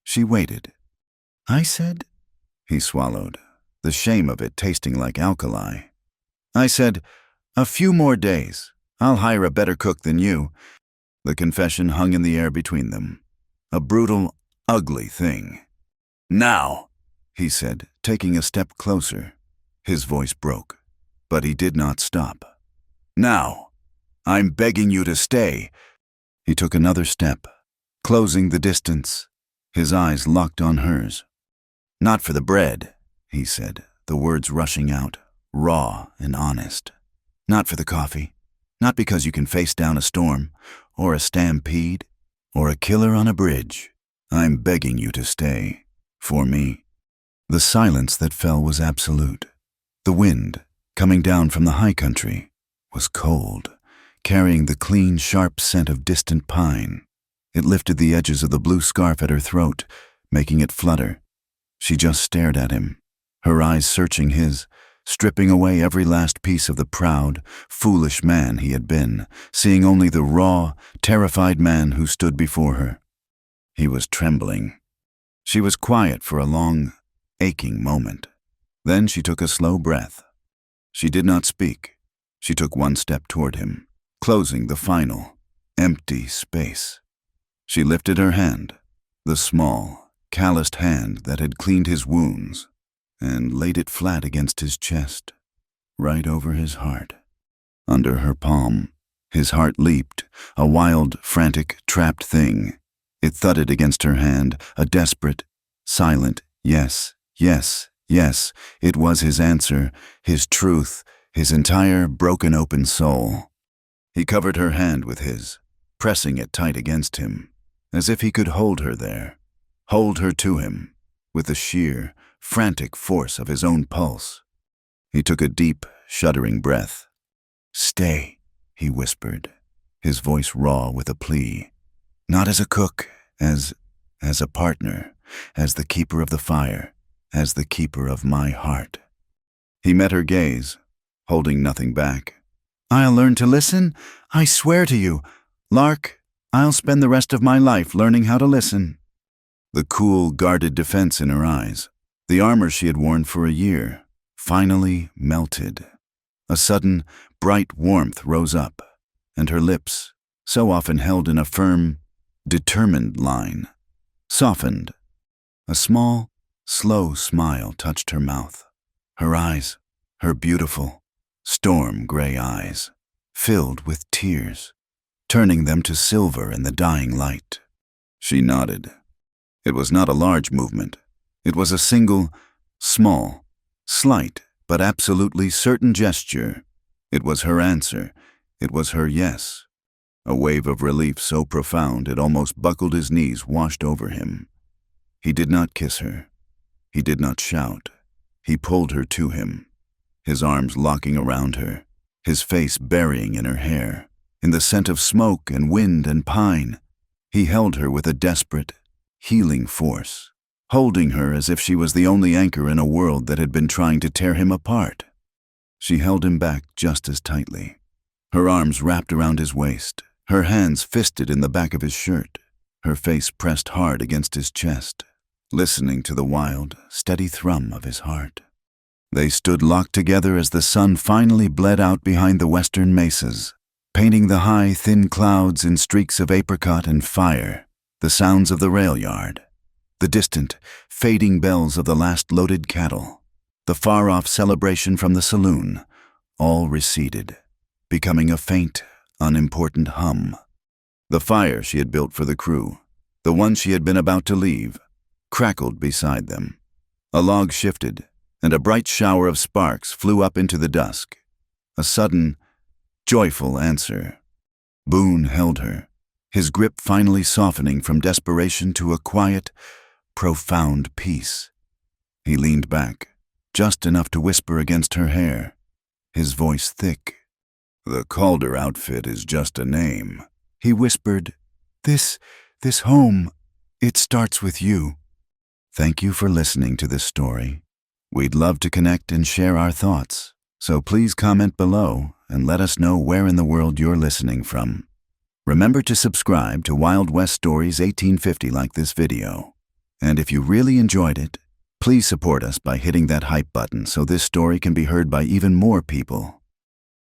A: She waited. "I said," he swallowed, the shame of it tasting like alkali. "I said, a few more days. I'll hire a better cook than you." The confession hung in the air between them. A brutal, ugly thing. "Now," he said, taking a step closer. His voice broke, but he did not stop. "Now, I'm begging you to stay." He took another step, closing the distance, his eyes locked on hers. "Not for the bread," he said, the words rushing out, raw and honest. "Not for the coffee. Not because you can face down a storm, or a stampede, or a killer on a bridge. I'm begging you to stay. For me." The silence that fell was absolute. The wind, coming down from the high country, was cold, carrying the clean, sharp scent of distant pine. It lifted the edges of the blue scarf at her throat, making it flutter. She just stared at him, her eyes searching his, stripping away every last piece of the proud, foolish man he had been, seeing only the raw, terrified man who stood before her. He was trembling. She was quiet for a long, aching moment. Then she took a slow breath. She did not speak. She took one step toward him, closing the final, empty space. She lifted her hand, the small, calloused hand that had cleaned his wounds, and laid it flat against his chest, right over his heart. Under her palm, his heart leaped, a wild, frantic, trapped thing. It thudded against her hand, a desperate, silent yes, yes, yes. It was his answer, his truth, his entire broken open soul. He covered her hand with his, pressing it tight against him, as if he could hold her there, hold her to him, with the sheer, frantic force of his own pulse. He took a deep, shuddering breath. "Stay," he whispered, his voice raw with a plea. "Not as a cook, as a partner, as the keeper of the fire, as the keeper of my heart." He met her gaze, holding nothing back. "I'll learn to listen, I swear to you. Lark, I'll spend the rest of my life learning how to listen." The cool, guarded defense in her eyes, the armor she had worn for a year, finally melted. A sudden, bright warmth rose up, and her lips, so often held in a firm, determined line, softened. A small, slow smile touched her mouth. Her eyes, her beautiful, storm-gray eyes, filled with tears, turning them to silver in the dying light. She nodded. It was not a large movement. It was a single, small, slight, but absolutely certain gesture. It was her answer. It was her yes. A wave of relief so profound it almost buckled his knees washed over him. He did not kiss her. He did not shout. He pulled her to him, his arms locking around her, his face burying in her hair, in the scent of smoke and wind and pine. He held her with a desperate, healing force, holding her as if she was the only anchor in a world that had been trying to tear him apart. She held him back just as tightly, her arms wrapped around his waist, her hands fisted in the back of his shirt, her face pressed hard against his chest, listening to the wild, steady thrum of his heart. They stood locked together as the sun finally bled out behind the western mesas, painting the high, thin clouds in streaks of apricot and fire. The sounds of the rail yard, the distant, fading bells of the last loaded cattle, the far-off celebration from the saloon, all receded, becoming a faint, unimportant hum. The fire she had built for the crew, the one she had been about to leave, crackled beside them. A log shifted, and a bright shower of sparks flew up into the dusk. A sudden, joyful answer. Boone held her, his grip finally softening from desperation to a quiet, profound peace. He leaned back, just enough to whisper against her hair, his voice thick. "The Calder outfit is just a name," he whispered. This This home, it starts with you. Thank you for listening to this story. We'd love to connect and share our thoughts, so please comment below and let us know where in the world you're listening from. Remember to subscribe to Wild West Stories 1850 like this video. And if you really enjoyed it, please support us by hitting that hype button so this story can be heard by even more people.